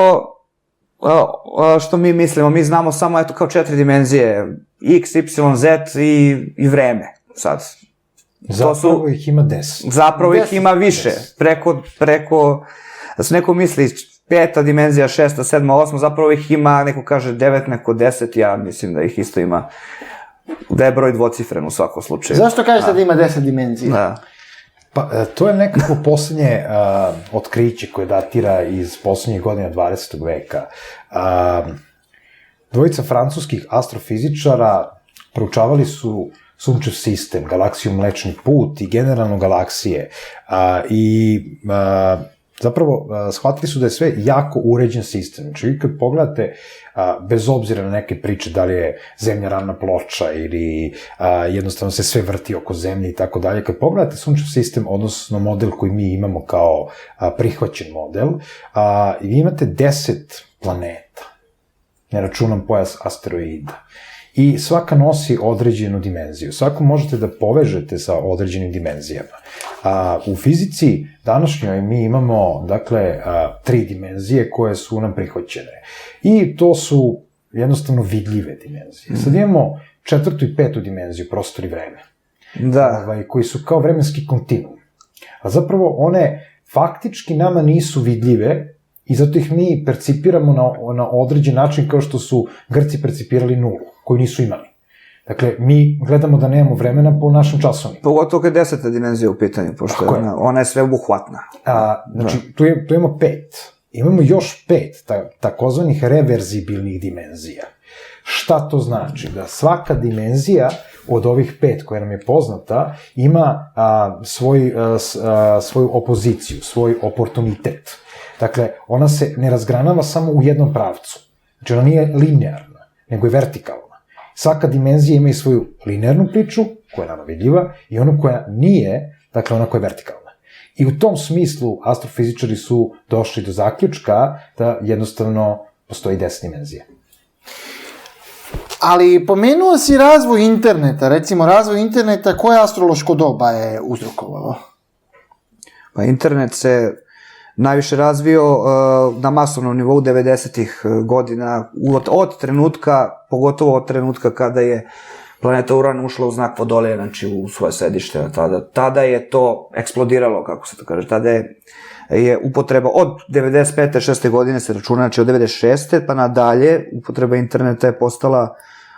što mi mislimo. Mi znamo samo eto kao 4 dimenzije, x, y, z i vreme. Sad. Zapravo ih ima 10. Zapravo ih ima više. Preko, da se neko misli 5. dimenzija, 6., 7., 8., zapravo ih ima, neko kaže 9, neko 10, ja mislim da ih isto ima, da je broj dvocifren u svakom slučaju. Zašto kažete da ima 10 dimenzija? Da. Pa, to je nekako poslednje otkriće koje datira iz poslednjih godina 20. veka. Dvojica francuskih astrofizičara proučavali su Sunčev sistem, galaksiju Mlečni put i generalno galaksije. Zapravo, shvatili su da je sve jako uređen sistem. Znači, vi kad pogledate, bez obzira na neke priče, da li je Zemlja ravna ploča ili jednostavno se sve vrti oko Zemlje i tako dalje, kad pogledate Sunčev sistem, odnosno model koji mi imamo kao prihvaćen model, vi imate 10 planeta, ne računam pojas asteroida. I svaka nosi određenu dimenziju. Svaku možete da povežete sa određenim dimenzijama. U fizici današnjoj mi imamo, dakle, 3 dimenzije koje su nam prihvaćene. I to su jednostavno vidljive dimenzije. Sad imamo 4. i 5. dimenziju, prostor i vreme. Da. Koji su kao vremenski kontinuum. A zapravo one faktički nama nisu vidljive i zato ih mi percipiramo na određen način kao što su Grci percipirali nulu, koju nisu imali. Dakle, mi gledamo da nemamo vremena po našem časovniku. Pogotovo kad je 10. dimenzija u pitanju, pošto ona je sveobuhvatna. Znači, tu imamo 5. Imamo još 5 takozvanih reverzibilnih dimenzija. Šta to znači? Da svaka dimenzija od ovih 5 koja nam je poznata ima svoju opoziciju, svoj oportunitet. Dakle, ona se ne razgranava samo u jednom pravcu. Znači, ona nije linearna, nego je vertikalna. Svaka dimenzija ima i svoju linearnu priču, koja je nama vidljiva, i onu koja nije, dakle, ona koja je vertikalna. I u tom smislu astrofizičari su došli do zaključka da jednostavno postoji 10 dimenzija. Ali pomenuo si razvoj interneta, recimo razvoj interneta, koje astrološko doba je uzrokovalo? Pa internet se najviše razvio na masovnom nivou 90-ih godina, od trenutka, pogotovo od trenutka kada je planeta Uran ušla u znak Vodolija, znači u svoje sedište. Tada je to eksplodiralo, kako se to kaže. Tada je upotreba od 95. 6. godine se računa, znači od 96. pa nadalje, upotreba interneta je postala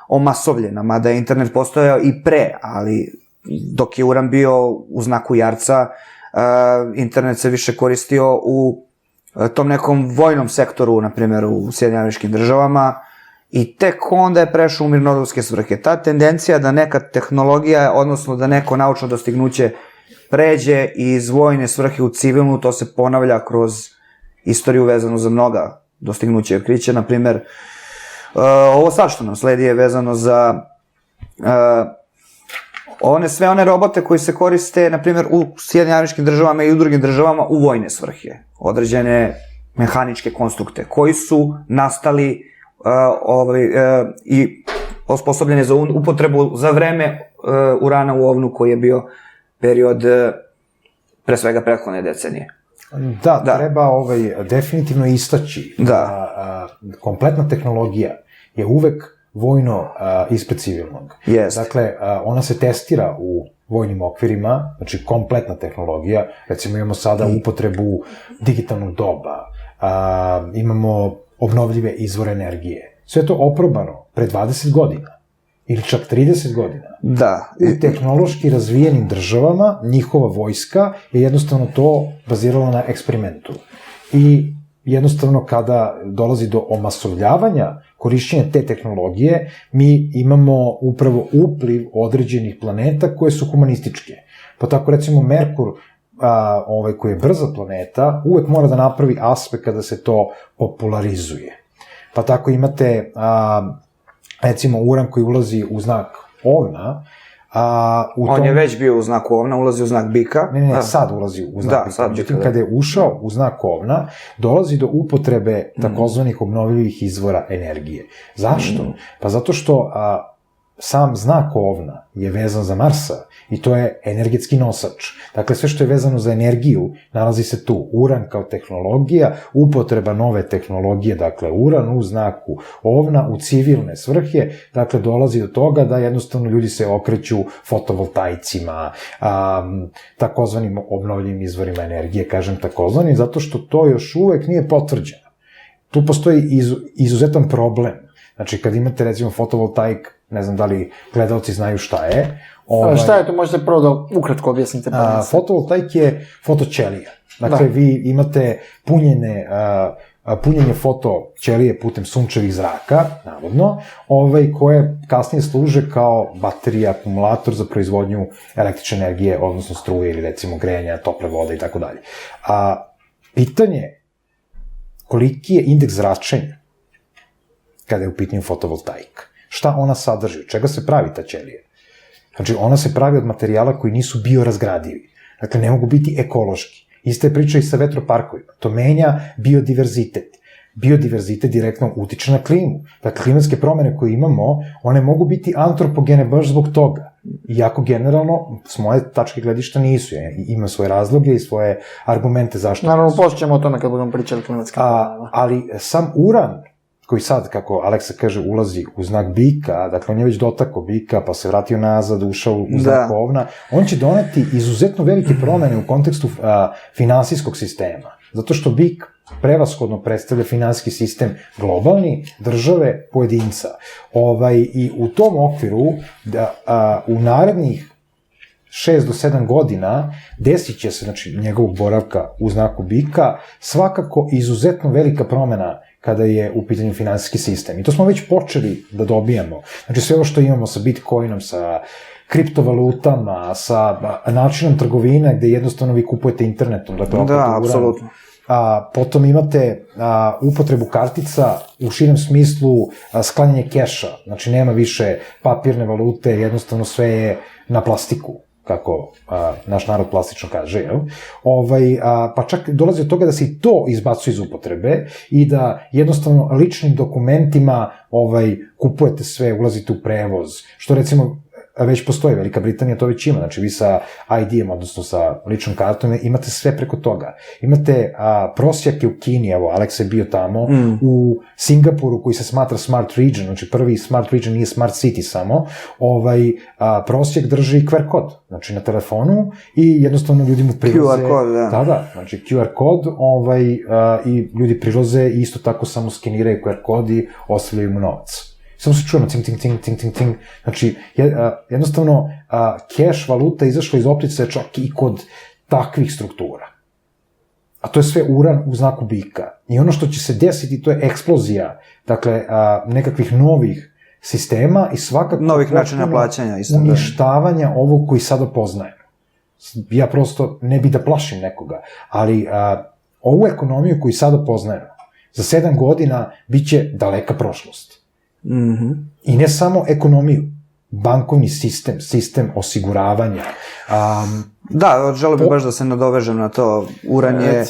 omasovljena, mada je internet postojao i pre, ali dok je Uran bio u znaku Jarca, internet se više koristio u tom nekom vojnom sektoru, na primjer u Sjedinjenim Američkim Državama, i tek onda je prešao u mirnodopske svrhe. Ta tendencija da neka tehnologija, odnosno da neko naučno dostignuće pređe iz vojne svrhe u civilnu, to se ponavlja kroz istoriju vezanu za mnoga dostignuća i otkrića. Na primjer, ovo sad što nam sledi je vezano za sve one robote koji se koriste, na primjer, u Sjedinjenim Američkim Državama i u drugim državama u vojne svrhe. Određene mehaničke konstrukte koji su nastali i osposobljene za upotrebu za vreme Urana u ovnu, koji je bio period pre svega prethodne decenije. Da, treba definitivno istaći da kompletna tehnologija je uvek vojno ispred civilnog. Dakle, ona se testira u vojnim okvirima, znači kompletna tehnologija. Recimo imamo sada upotrebu digitalnog doba, imamo obnovljive izvore energije. Sve to oprobano pre 20 godina ili čak 30 godina. Da. U tehnološki razvijenim državama njihova vojska je jednostavno to bazirala na eksperimentu. I jednostavno kada dolazi do omasovljavanja korišćenja te tehnologije, mi imamo upravo upliv određenih planeta koje su humanističke. Pa tako recimo Merkur, koji je brza planeta, uvek mora da napravi aspekt kada se to popularizuje. Pa tako imate recimo Uran koji ulazi u znak Ovna, On je već bio u znaku ovna, ulazi u znak bika. Ne, sad ulazi u znak bika. Međutim, kada je ušao u znak ovna, dolazi do upotrebe takozvanih obnovljivih izvora energije. Zašto? Pa zato što sam znak ovna je vezan za Marsa i to je energetski nosač. Dakle, sve što je vezano za energiju nalazi se tu. Uran kao tehnologija, upotreba nove tehnologije, dakle uran u znaku ovna, u civilne svrhe, dakle dolazi do toga da jednostavno ljudi se okreću fotovoltaicima, takozvanim obnovljivim izvorima energije, kažem takozvani, zato što to još uvek nije potvrđeno. Tu postoji izuzetan problem. Znači, kad imate, recimo, fotovoltaik, ne znam da li gledalci znaju šta je. Šta je to? Možete prvo da ukratko objasnite. Fotovoltaik je fotoćelija. Dakle, vi imate punjenje fotoćelije putem sunčevih zraka, navodno, koje kasnije služe kao baterija, akumulator za proizvodnju električne energije, odnosno struje ili, recimo, grejanja, tople vode i tako dalje. Pitanje je koliki je indeks zračenja kada je u pitanju fotovoltaika. Šta ona sadrži? Od čega se pravi ta ćelija? Znači, ona se pravi od materijala koji nisu biorazgradivi. Dakle, ne mogu biti ekološki. Ista je priča i sa vetroparkovima. To menja biodiverzitet. Biodiverzitet direktno utiče na klimu. Dakle, klimatske promene koje imamo, one mogu biti antropogene baš zbog toga. Iako generalno, s moje tačke gledišta nisu. Ima svoje razloge i svoje argumente zašto. Naravno, pošćemo o tome kad budemo pričali klimatske promene. Ali sam uran, koji sad, kako Aleksa kaže, ulazi u znak bika, dakle on je već dotakao bika, pa se vratio nazad, ušao u znak ovna, on će doneti izuzetno velike promene u kontekstu finansijskog sistema. Zato što bik prevashodno predstavlja finansijski sistem globalni, države, pojedinca. I u tom okviru, u narednih 6 do 7 godina desit će se, znači, njegovog boravka u znaku bika, svakako izuzetno velika promena kada je u pitanju finansijski sistem. I to smo već počeli da dobijamo. Znači, sve ovo što imamo sa Bitcoinom, sa kriptovalutama, sa načinom trgovine gde jednostavno vi kupujete internetom. Dakle, da, apsolutno. Potom imate upotrebu kartica u širem smislu sklanjanje keša. Znači, nema više papirne valute, jednostavno sve je na plastiku, kako naš narod plastično kaže, jel? Pa čak dolazi od toga da se i to izbacuje iz upotrebe i da jednostavno ličnim dokumentima kupujete sve, ulazite u prevoz, što recimo već postoji, Velika Britanija to već ima, znači vi sa ID-em, odnosno sa ličnom kartom, imate sve preko toga. Imate prosjake u Kini, evo, Aleksa je bio tamo, u Singapuru koji se smatra Smart Region, znači prvi Smart Region nije Smart City samo, prosjek drži QR kod, znači na telefonu i jednostavno ljudi mu prilaze... QR kod, da. Da, znači QR kod i ljudi prilaze i isto tako samo skeniraju QR kod i ostavljaju mu novac. Samo se čujemo ting, ting, ting, ting, ting, ting. Znači, jednostavno, cash valuta izašla iz optice čak i kod takvih struktura. A to je sve uran u znaku bika. I ono što će se desiti, to je eksplozija, dakle, nekakvih novih sistema i svakako... Novih načina plaćanja, isto. Uništavanja ovog koji sada poznajemo. Ja prosto ne bi da plašim nekoga, ali ovu ekonomiju koju sada poznajemo, za 7 godina bit će daleka prošlost. I ne samo ekonomiju, bankovni sistem, sistem osiguravanja. Da, želeo bih baš da se nadovežem na to. Uran je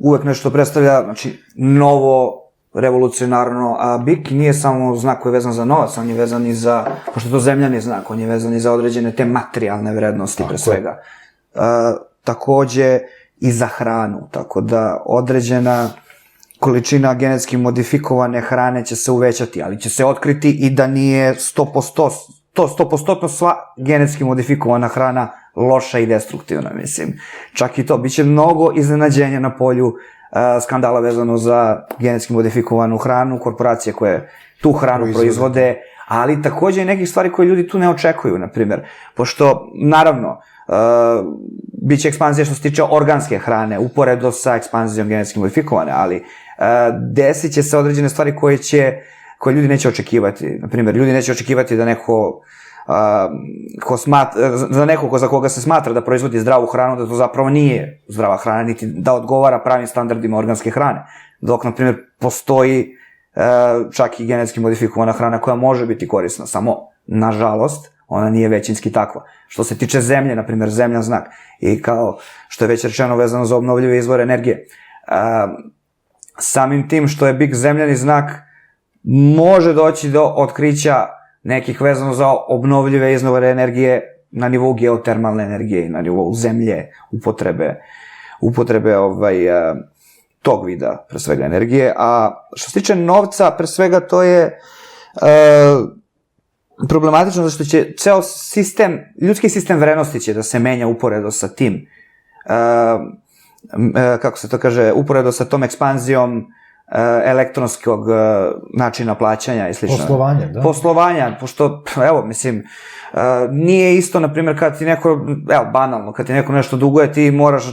uvek nešto predstavlja, znači, novo, revolucionarno, a bik nije samo znak koji je vezan za novac, on je vezan i za, pošto je to zemljani znak, on je vezan i za određene te materijalne vrednosti, pre svega. Takođe i za hranu, tako da određena količina genetski modifikovane hrane će se uvećati, ali će se otkriti i da nije 100% sva genetski modifikovana hrana loša i destruktivna, mislim. Čak i to, bit će mnogo iznenađenja na polju skandala vezano za genetski modifikovanu hranu, korporacije koje tu hranu proizvode, ali takođe i nekih stvari koje ljudi tu ne očekuju, na primjer. Pošto, naravno, biće ekspanzija što se tiče organske hrane, uporedo sa ekspanzijom genetski modifikovane, ali desit će se određene stvari koje ljudi neće očekivati. Naprimjer, ljudi neće očekivati da neko za nekog za koga se smatra da proizvodi zdravu hranu, da to zapravo nije zdrava hrana, niti da odgovara pravim standardima organske hrane. Dok, na primjer, postoji čak i genetski modifikovana hrana koja može biti korisna, samo, nažalost, ona nije većinski takva. Što se tiče zemlje, na primjer, zemlja znak, i kao što je već rečeno vezano za obnovljive izvore energije, samim tim što je big zemljani znak, može doći do otkrića nekih vezano za obnovljive izvore energije na nivou geotermalne energije i na nivou zemlje, upotrebe tog vida, pre svega, energije. A što se tiče novca, pre svega, to je problematično, zato što će ceo sistem, ljudski sistem vrednosti će da se menja uporedo sa tim, kako se to kaže, uporedo sa tom ekspanzijom elektronskog načina plaćanja i slično. Poslovanja, da. Poslovanja, pošto, evo, mislim, nije isto, na primjer, kad ti neko, evo, banalno, kad ti neko nešto duguje, ti moraš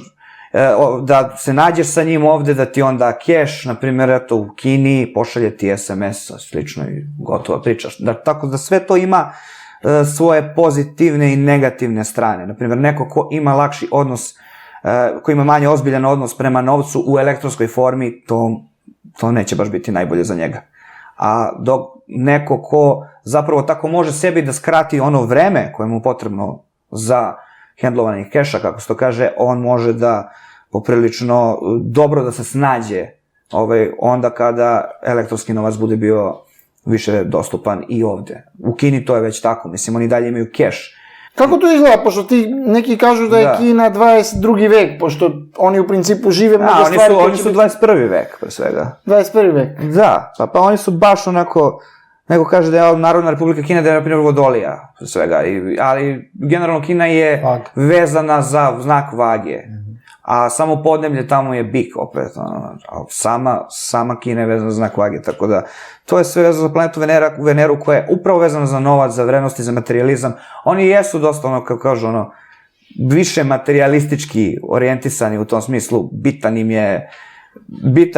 da se nađeš sa njim ovde, da ti onda keš, na primjer, eto, u Kini, pošalje ti SMS, slično i gotova priča. Tako da sve to ima svoje pozitivne i negativne strane. Na primjer, neko ko ima lakši odnos, ko ima manje ozbiljan odnos prema novcu u elektronskoj formi, to neće baš biti najbolje za njega. A dok neko ko zapravo tako može sebi da skrati ono vreme koje mu je potrebno za hendlovanje keša, kako se to kaže, on može da poprilično dobro da se snađe onda kada elektronski novac bude bio više dostupan i ovde. U Kini to je već tako, mislim, oni dalje imaju keš. Kako to izgleda, pošto ti neki kažu da je Kina 22. vek, pošto oni u principu žive mnogo stvari... Oni su 21. vek, pre svega. 21. vek. Da, pa oni su baš onako, neko kaže da je Narodna Republika Kina, da je, na primjer, vodolija, pre svega, ali generalno Kina je vezana za znak vage, a samo podneblje tamo je bik opet, a sama Kina je vezana za znak vage, tako da to je sve vezano za planetu Veneru koja je upravo vezana za novac, za vrednosti, za materializam. Oni jesu dosta, kako kažu, više materialistički orijentisani u tom smislu, bitan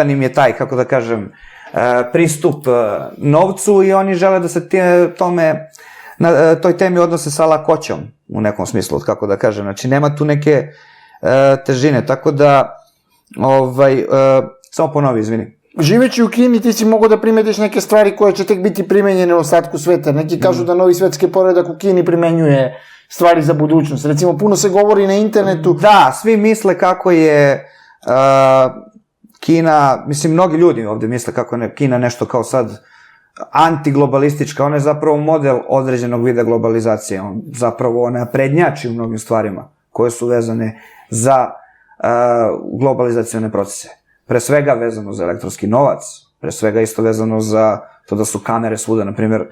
im je taj, kako da kažem, pristup novcu i oni žele da se toj temi odnose sa lakoćom u nekom smislu, kako da kažem, znači nema tu neke težine, tako da samo ponovi, izvini. Živeći u Kini ti si mogao da primetiš neke stvari koje će tek biti primenjene u ostatku sveta. Neki kažu da novi svetski poredak u Kini primenjuje stvari za budućnost. Recimo, puno se govori na internetu. Da, svi misle kako je Kina, mislim, mnogi ljudi ovde misle kako je Kina nešto kao sad antiglobalistička, ona je zapravo model određenog vida globalizacije, zapravo ona prednjači u mnogim stvarima koje su vezane za globalizacione procese. Pre svega vezano za elektronski novac, pre svega isto vezano za to da su kamere svuda, na primjer,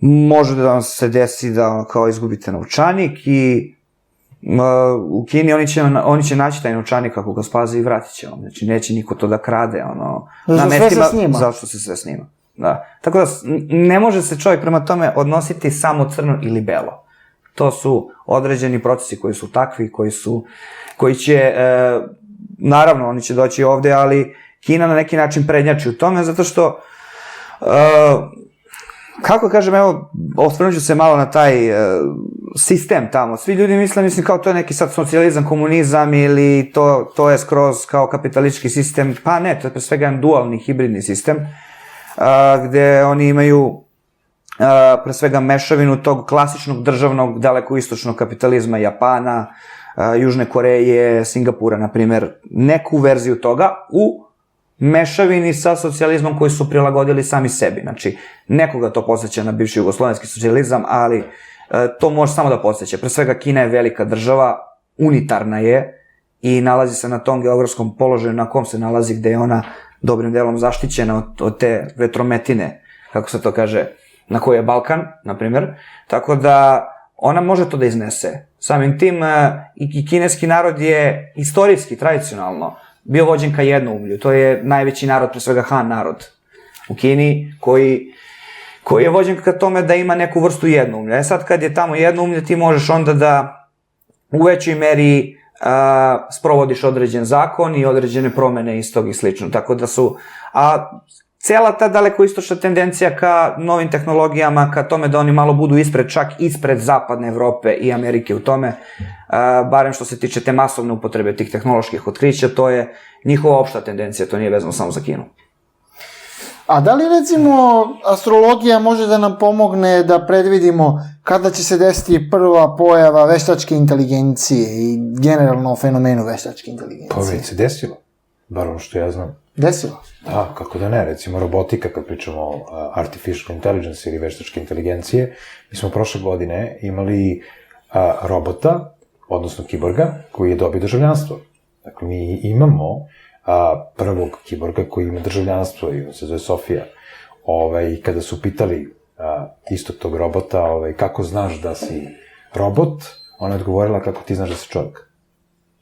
može da vam se desi da kao izgubite novčanik i u Kini oni će naći taj novčanik ako ga spaze i vratit će vam, znači neće niko to da krade, na mestima, zašto se sve snima. Da. Tako da ne može se čovjek prema tome odnositi samo crno ili belo. To su određeni procesi koji su takvi, koji će, naravno, oni će doći ovde, ali Kina na neki način prednjači u tome, zato što, kako kažem, evo, osvrnut ću se malo na taj sistem tamo. Svi ljudi misle, mislim, kao to je neki sad socijalizam, komunizam ili to je skroz kao kapitalistički sistem. Pa ne, to je pre svega jedan dualni, hibridni sistem, gde oni imaju pre svega mešavinu tog klasičnog državnog dalekoistočnog kapitalizma Japana, Južne Koreje, Singapura, na primer, neku verziju toga u mešavini sa socijalizmom koji su prilagodili sami sebi. Znači, nekoga to podsjeća na bivši jugoslovenski socijalizam, ali to može samo da podsjeća. Pre svega, Kina je velika država, unitarna je i nalazi se na tom geografskom položaju na kom se nalazi, gde je ona dobrim delom zaštićena od te vetrometine, kako se to kaže, na kojoj je Balkan, na primer, tako da ona može to da iznese. Samim tim i kineski narod je istorijski, tradicionalno bio vođen ka jednoumlju. To je najveći narod, pre svega Han narod u Kini, koji je vođen ka tome da ima neku vrstu jednoumlja. Sad kad je tamo jednoumlje, ti možeš onda da u većoj meri sprovodiš određen zakon i određene promene istog i slično. Tako da su... Cela ta dalekoistočna tendencija ka novim tehnologijama, ka tome da oni malo budu čak ispred zapadne Evrope i Amerike u tome, barem što se tiče te masovne upotrebe tih tehnoloških otkrića, to je njihova opšta tendencija, to nije vezano samo za Kinu. A da li recimo astrologija može da nam pomogne da predvidimo kada će se desiti prva pojava veštačke inteligencije i generalno fenomenu veštačke inteligencije? Pa već se desilo, bar ono što ja znam. Desilo? Da, kako da ne, recimo robotika, kad pričamo o artificial intelligence ili veštačke inteligencije, mi smo prošle godine imali robota, odnosno kiborga, koji je dobio državljanstvo. Dakle, mi imamo prvog kiborga koji ima državljanstvo i on se zove Sofija. Kada su pitali istog tog robota kako znaš da si robot, ona je odgovorila kako ti znaš da si čovjek.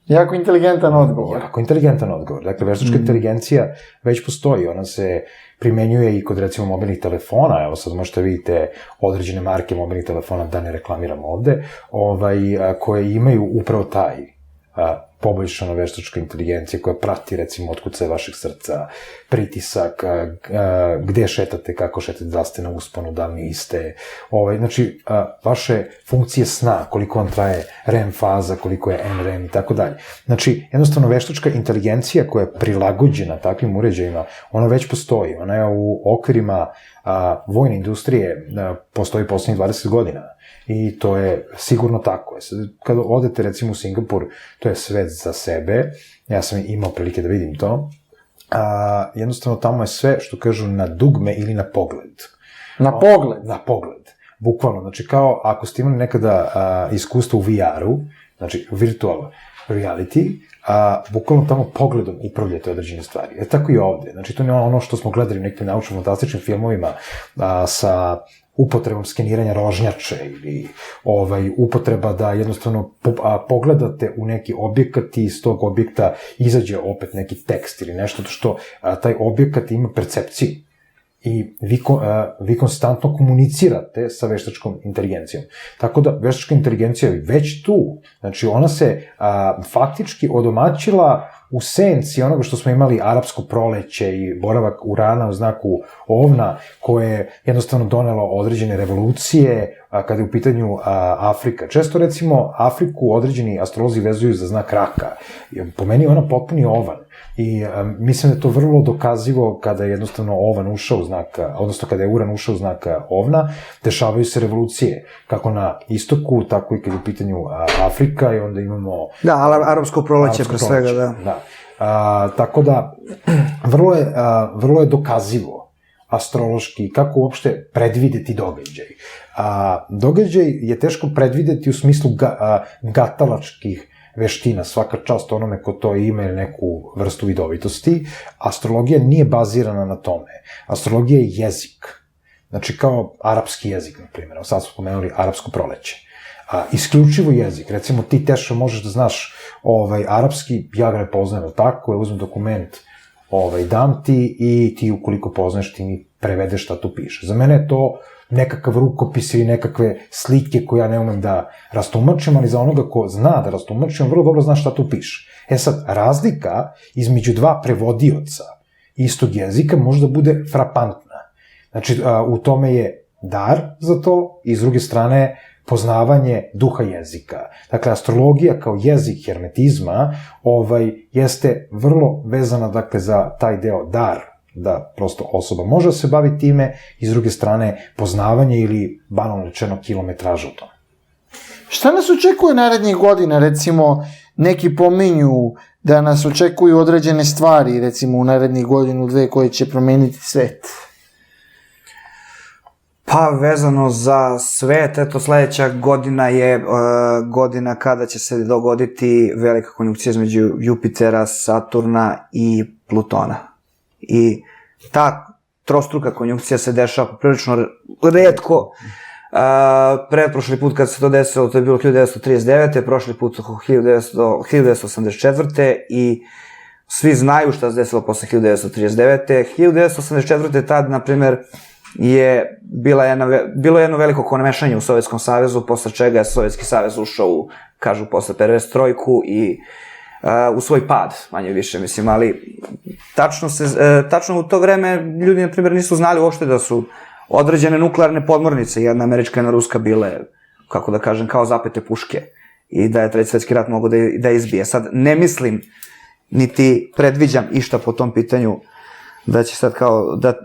Jako inteligentan odgovor. Jako inteligentan odgovor. Dakle, veštačka inteligencija već postoji. Ona se primenjuje i kod, recimo, mobilnih telefona. Evo sad možete vidite određene marke mobilnih telefona, da ne reklamiram ovde, koje imaju upravo taj poboljšana veštačka inteligencija koja prati, recimo, otkucaje vašeg srca, pritisak, gde šetate, kako šetate, da ste na usponu, da li niste, znači, vaše funkcije sna, koliko vam traje REM faza, koliko je NREM i tako dalje. Znači, jednostavno, veštačka inteligencija koja je prilagođena takvim uređajima, ona već postoji, ona je u okvirima vojne industrije, postoji poslednjih 20 godina. I to je sigurno tako. Kada odete, recimo, u Singapur, to je svet za sebe, ja sam imao prilike da vidim to, jednostavno tamo je sve, što kažu, na dugme ili na pogled. Na pogled? Na pogled. Bukvalno, znači kao ako ste imali nekada iskustvo u VR-u, znači virtual reality, bukvalno tamo pogledom upravljate određene stvari. Tako i ovde. Znači, to je ono što smo gledali u nekim naučno-fantastičnim filmovima sa upotrebom skeniranja rožnjače ili upotreba da jednostavno pogledate u neki objekat i iz tog objekta izađe opet neki tekst ili nešto što taj objekat ima percepciju. I vi konstantno komunicirate sa veštačkom inteligencijom. Tako da, veštačka inteligencija je već tu. Znači, ona se faktički odomaćila u senci onoga što smo imali arapsko proleće i boravak Urana u znaku ovna, koje je jednostavno donelo određene revolucije kada je u pitanju Afrika. Često, recimo, Afriku određeni astrolozi vezuju za znak raka. Po meni je ona potpuni ovan. I mislim da je to vrlo dokazivo kada je jednostavno ovan ušao u znak, odnosno kada je Uran ušao u znak ovna, dešavaju se revolucije, kako na istoku, tako i kada je u pitanju Afrika i onda imamo... Da, arapsko proleće pre svega, da. Tako da, vrlo je dokazivo astrološki, kako uopšte predvideti događaj. Događaj je teško predvideti u smislu gatalačkih veština, svaka čast onome ko to ima ili neku vrstu vidovitosti. Astrologija nije bazirana na tome. Astrologija je jezik. Znači kao arapski jezik, na primjer. Sad smo pomenuli arapsko proleće. Isključivo jezik. Recimo ti, Tešo, možeš da znaš arapski, ja ga ne poznajem, tako, ja uzmem dokument, dam ti i ti ukoliko poznaš ti mi prevedeš šta tu piše. Za mene je to nekakav rukopis ili nekakve slike koje ja ne umem da rastumačim, ali za onoga ko zna da rastumačim, on vrlo dobro zna šta tu piše. Sad, razlika između dva prevodioca istog jezika može da bude frapantna. Znači, u tome je dar za to i s druge strane poznavanje duha jezika. Dakle, astrologija kao jezik hermetizma jeste vrlo vezana, dakle, za taj deo dar, da prosto osoba može da se bavi time i s druge strane poznavanje ili banalno rečeno kilometraža u tome. Šta nas očekuje narednih godina? Recimo, neki pominju da nas očekuju određene stvari, recimo u narednih godinu, dve, koje će promeniti svet. Pa, vezano za svet, eto, sledeća godina je godina kada će se dogoditi velika konjunkcija između Jupitera, Saturna i Plutona. I ta trostruka konjunkcija se dešava prilično retko. Pretprošli put kad se to desilo, to je bilo 1939. Prošli put 1984. I svi znaju šta se desilo posle 1939. 1984. tad, na primer, je bilo jedno veliko komešanje u Sovjetskom savezu, posle čega je Sovjetski savez ušao u, kažu, posle perestrojku i u svoj pad, manje više, mislim, ali tačno u to vreme ljudi, na primjer, nisu znali uopšte da su određene nuklearne podmornice, jedna američka i jedna ruska, bile, kako da kažem, kao zapete puške i da je Treći svetski rat mogao da izbije. Sad, ne mislim, niti predviđam išta po tom pitanju da će sad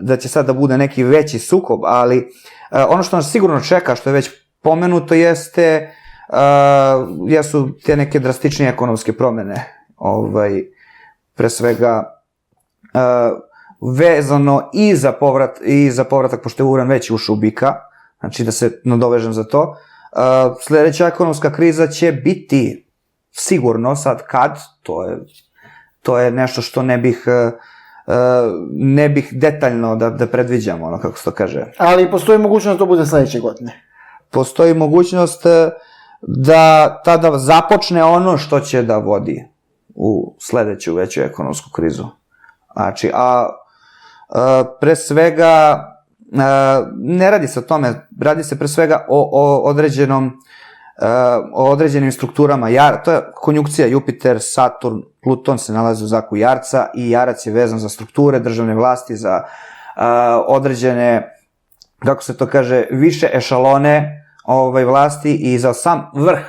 da će sad da bude neki veći sukob, ali ono što nas sigurno čeka, što je već pomenuto, jesu te neke drastičnije ekonomske promene, pre svega vezano i za povratak, pošto je uran već ušao u bika, znači da se nadovežem za to. Sledeća ekonomska kriza će biti sigurno, sad kad, to je nešto što ne bih detaljno da predviđam, ono kako se to kaže. Ali postoji mogućnost da to bude sledeće godine. Postoji mogućnost da tada započne ono što će da vodi u sledeću veću ekonomsku krizu. Znači, pre svega, ne radi se o tome, radi se pre svega o određenim strukturama. To je konjunkcija Jupiter, Saturn, Pluton se nalazi u znaku Jarca i Jarac je vezan za strukture državne vlasti, za određene, kako se to kaže, više ešalone vlasti i za sam vrh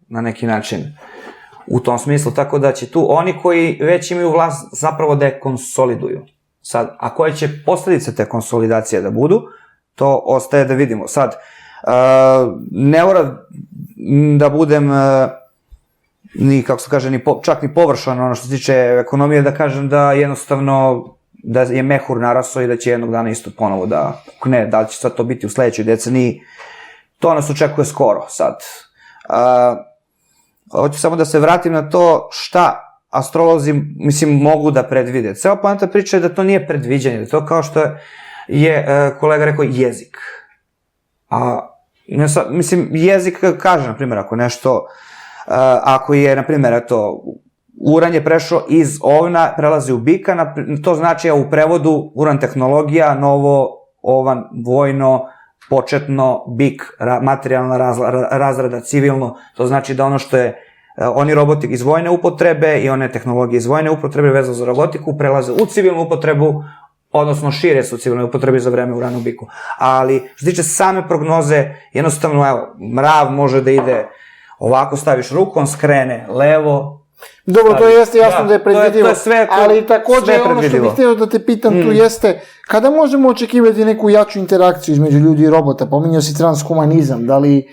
na neki način u tom smislu, tako da će tu oni koji već imaju vlast zapravo da je konsoliduju. Sad, a koje će posledice te konsolidacije da budu, to ostaje da vidimo. Sad, ne mora da budem ni, kako se kaže, čak ni površan ono što se tiče ekonomije, da kažem da jednostavno da je mehur narasao i da će jednog dana isto ponovo da li će sad to biti u sledećoj deceniji, to nas očekuje skoro sad. Hoću samo da se vratim na to šta astrolozi, mogu da predvide. Cela poenta priča je da to nije predviđanje, da to kao što je kolega rekao jezik. Jezik kaže, na primjer, ako je, na primjer, uran je prešao iz ovna, prelazi u bika, to znači u prevodu uran tehnologija, novo, ovan, vojno, početno, bik, materijalna razrada, civilno, to znači da ono što je oni roboti iz vojne upotrebe i one tehnologije iz vojne upotrebe vezano za robotiku prelaze u civilnu upotrebu, odnosno šire su u civilnoj upotrebi za vreme urana u biku. Ali, što se tiče same prognoze, jednostavno, mrav može da ide ovako, staviš ruku, on skrene levo. Dobro, to jeste jasno da je predvidivo, ali takođe ono što bih htio da te pitam tu jeste, kada možemo očekivati neku jaču interakciju između ljudi i robota? Pominjao si transhumanizam, da li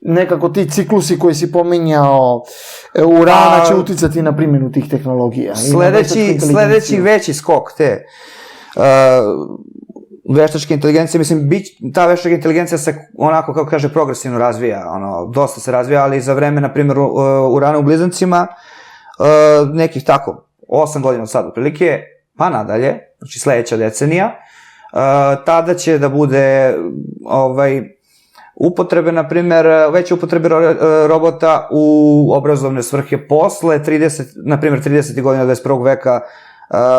nekako ti ciklusi koji si pominjao urana će uticati na primjenu tih tehnologija? Sledeći veći skok te veštačke inteligencije, ta veštačka inteligencija se onako, kako kaže, progresivno razvija, dosta se razvija, ali za vreme, na primjer, urana u blizancima, nekih tako 8 godina od sada otprilike, pa nadalje, znači sledeća decenija, tada će da bude upotrebe, na primjer, veće upotrebe robota u obrazovne svrhe posle 30. godina 21. veka,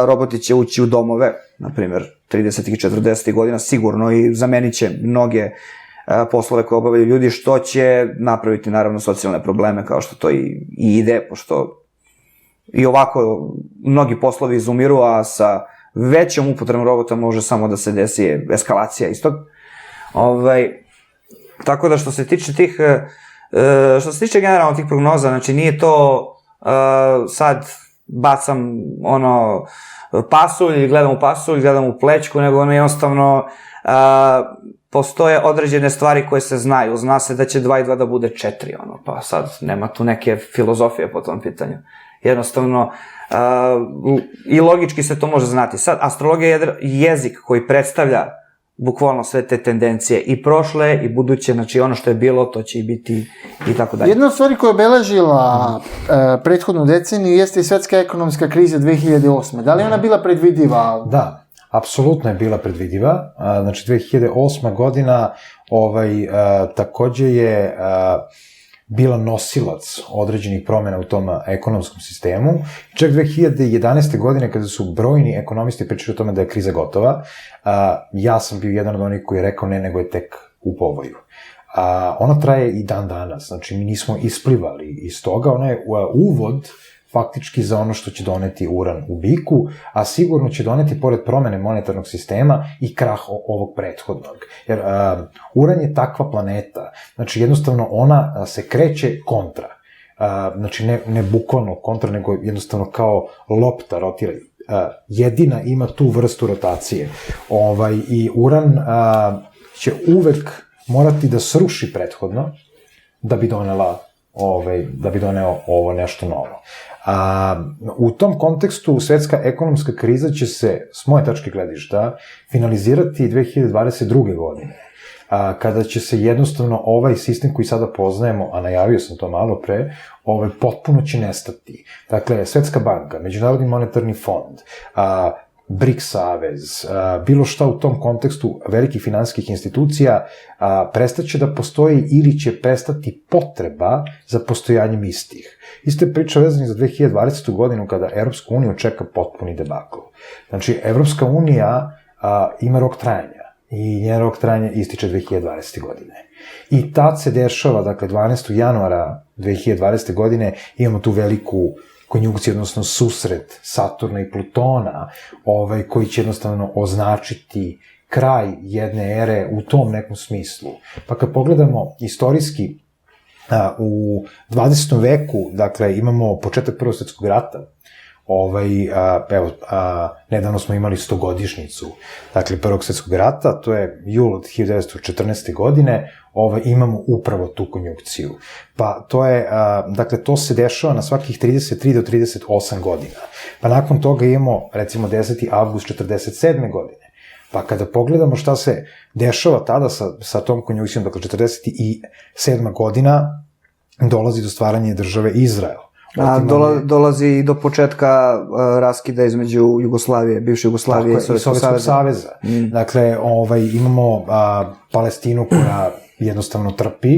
roboti će ući u domove, na primjer, 30. i 40. godina sigurno i zamenit će mnoge poslove koje obavljaju ljudi, što će napraviti, naravno, socijalne probleme, kao što to i ide, pošto i ovako mnogi poslovi izumiru, a sa većom upotrebom robota može samo da se desi eskalacija istog. Tako da što se tiče generalno tih prognoza, znači nije to sad bacam pasulj, gledam u pasulj, gledam u plećku, nego jednostavno postoje određene stvari koje se znaju. Zna se da će 2 i 2 da bude 4, pa sad nema tu neke filozofije po tom pitanju. Jednostavno, i logički se to može znati. Sad, astrologija je jezik koji predstavlja bukvalno sve te tendencije, i prošle i buduće, znači ono što je bilo, to će i biti i tako dalje. Jedna od stvari koja je obeležila prethodnu deceniju jeste i svetska ekonomska kriza 2008. Da li je ona bila predvidiva? Da, apsolutno je bila predvidiva. Znači, 2008. godina takođe je bila nosilac određenih promjena u tom ekonomskom sistemu. Čak 2011. godine, kada su brojni ekonomisti pričali o tome da je kriza gotova, ja sam bio jedan od onih koji je rekao ne, nego je tek u povoju. Ona traje i dan danas, znači mi nismo isplivali iz toga, ona je uvod faktički za ono što će doneti uran u biku, a sigurno će doneti, pored promene monetarnog sistema, i krah ovog prethodnog. Jer uran je takva planeta, znači jednostavno ona se kreće kontra. Znači ne bukvalno kontra, nego jednostavno kao lopta rotira. jedina ima tu vrstu rotacije. I uran će uvek morati da sruši prethodno da bi doneo ovo nešto novo. U tom kontekstu svetska ekonomska kriza će se, s moje tačke gledišta, finalizirati 2022. godine, kada će se jednostavno ovaj sistem koji sada poznajemo, a najavio sam to malo pre, potpuno će nestati. Dakle, Svetska banka, Međunarodni monetarni fond, BRICS savez, bilo šta u tom kontekstu velikih finansijskih institucija prestaće da postoji ili će prestati potreba za postojanjem istih. Isto je priča vezana za 2020. godinu kada Evropska unija čeka potpuni debakl. Znači, Evropska unija ima rok trajanja i njen rok trajanja ističe 2020. godine. I tad se dešava, dakle, 12. januara 2020. godine imamo tu veliku konjunkciju, odnosno susret Saturna i Plutona, koji će jednostavno označiti kraj jedne ere u tom nekom smislu. Pa kad pogledamo istorijski, u 20. veku, dakle, imamo početak Prvog svetskog rata, nedavno smo imali 100-godišnjicu, dakle, Prvog svetskog rata, to je jul od 1914. godine, imamo upravo tu konjunkciju. Pa to je, dakle, to se dešava na svakih 33 do 38 godina. Pa nakon toga imamo, recimo, 10. avgust 47. godine. Pa kada pogledamo šta se dešava tada sa tom konjunkcijom, dakle, 47. godina, dolazi do stvaranja države Izrael. Dolazi i do početka raskida između Jugoslavije, bivše Jugoslavije i Sovjetskog saveza. Dakle, imamo Palestinu koja jednostavno trpi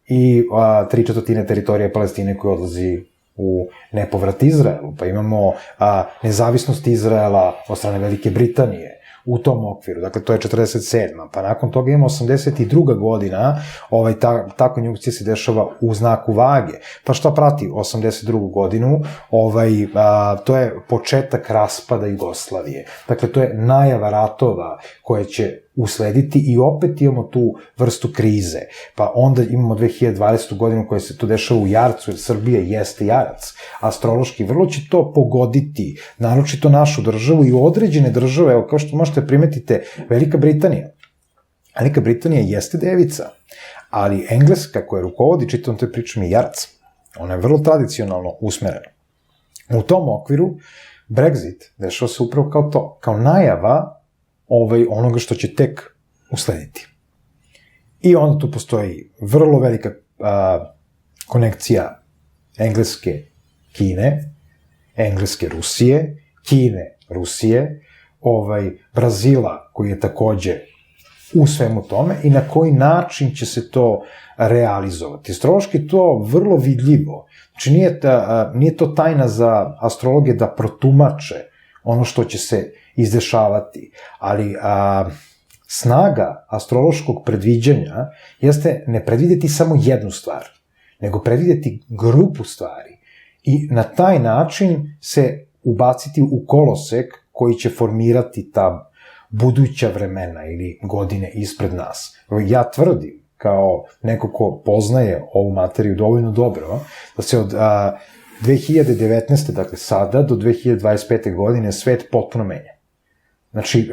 i 3/4 teritorije Palestine koja odlazi u nepovrat Izraelu. Pa imamo nezavisnost Izraela od strane Velike Britanije u tom okviru, dakle to je 47. Pa nakon toga imamo 82. godina, ta konjunkcija se dešava u znaku vage. Pa šta prati 82. godinu? To je početak raspada Jugoslavije. Dakle, to je najava ratova koje će uslediti i opet imamo tu vrstu krize. Pa onda imamo 2020. godinu koja se tu dešava u Jarcu, jer Srbija jeste Jarac. Astrološki vrlo će to pogoditi, naročito našu državu i određene države, evo kao što možete primetite, Velika Britanija. Velika Britanija jeste devica, ali Engleska koja rukovodi čitom toj pričom je Jarac. Ona je vrlo tradicionalno usmerena. U tom okviru Brexit dešava se upravo kao to, kao najava onoga što će tek uslediti. I onda tu postoji vrlo velika konekcija engleske Kine, engleske Rusije, Kine Rusije, Brazila koji je takođe u svemu tome i na koji način će se to realizovati. Astrološki je to vrlo vidljivo. Znači nije to tajna za astrologe da protumače ono što će se izdešavati, ali snaga astrološkog predviđanja jeste ne predvideti samo jednu stvar, nego predvideti grupu stvari i na taj način se ubaciti u kolosek koji će formirati ta buduća vremena ili godine ispred nas. Ja tvrdim, kao neko ko poznaje ovu materiju dovoljno dobro, da se od 2019. dakle sada, do 2025. godine svet potpuno menja. Znači,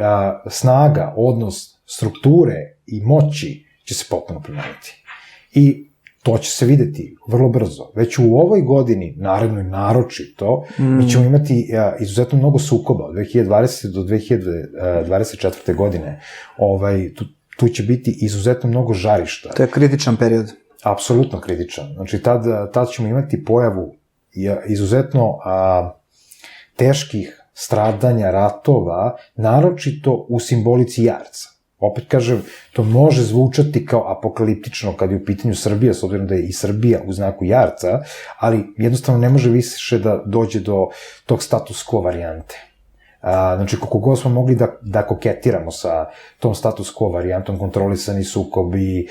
snaga, odnos, strukture i moći će se potpuno promeniti. I to će se videti vrlo brzo. Već u ovoj godini, naravno i naročito, mi ćemo imati izuzetno mnogo sukoba od 2020. do 2024. godine. Tu će biti izuzetno mnogo žarišta. To je kritičan period. Apsolutno kritičan. Znači, tad ćemo imati pojavu izuzetno teških stradanja, ratova, naročito u simbolici Jarca. Opet kažem, to može zvučati kao apokaliptično kad je u pitanju Srbija, s obzirom da je i Srbija u znaku Jarca, ali jednostavno ne može više da dođe do tog status quo varijante. Znači, koliko god smo mogli da koketiramo sa tom status quo varijantom, kontrolisani sukobi,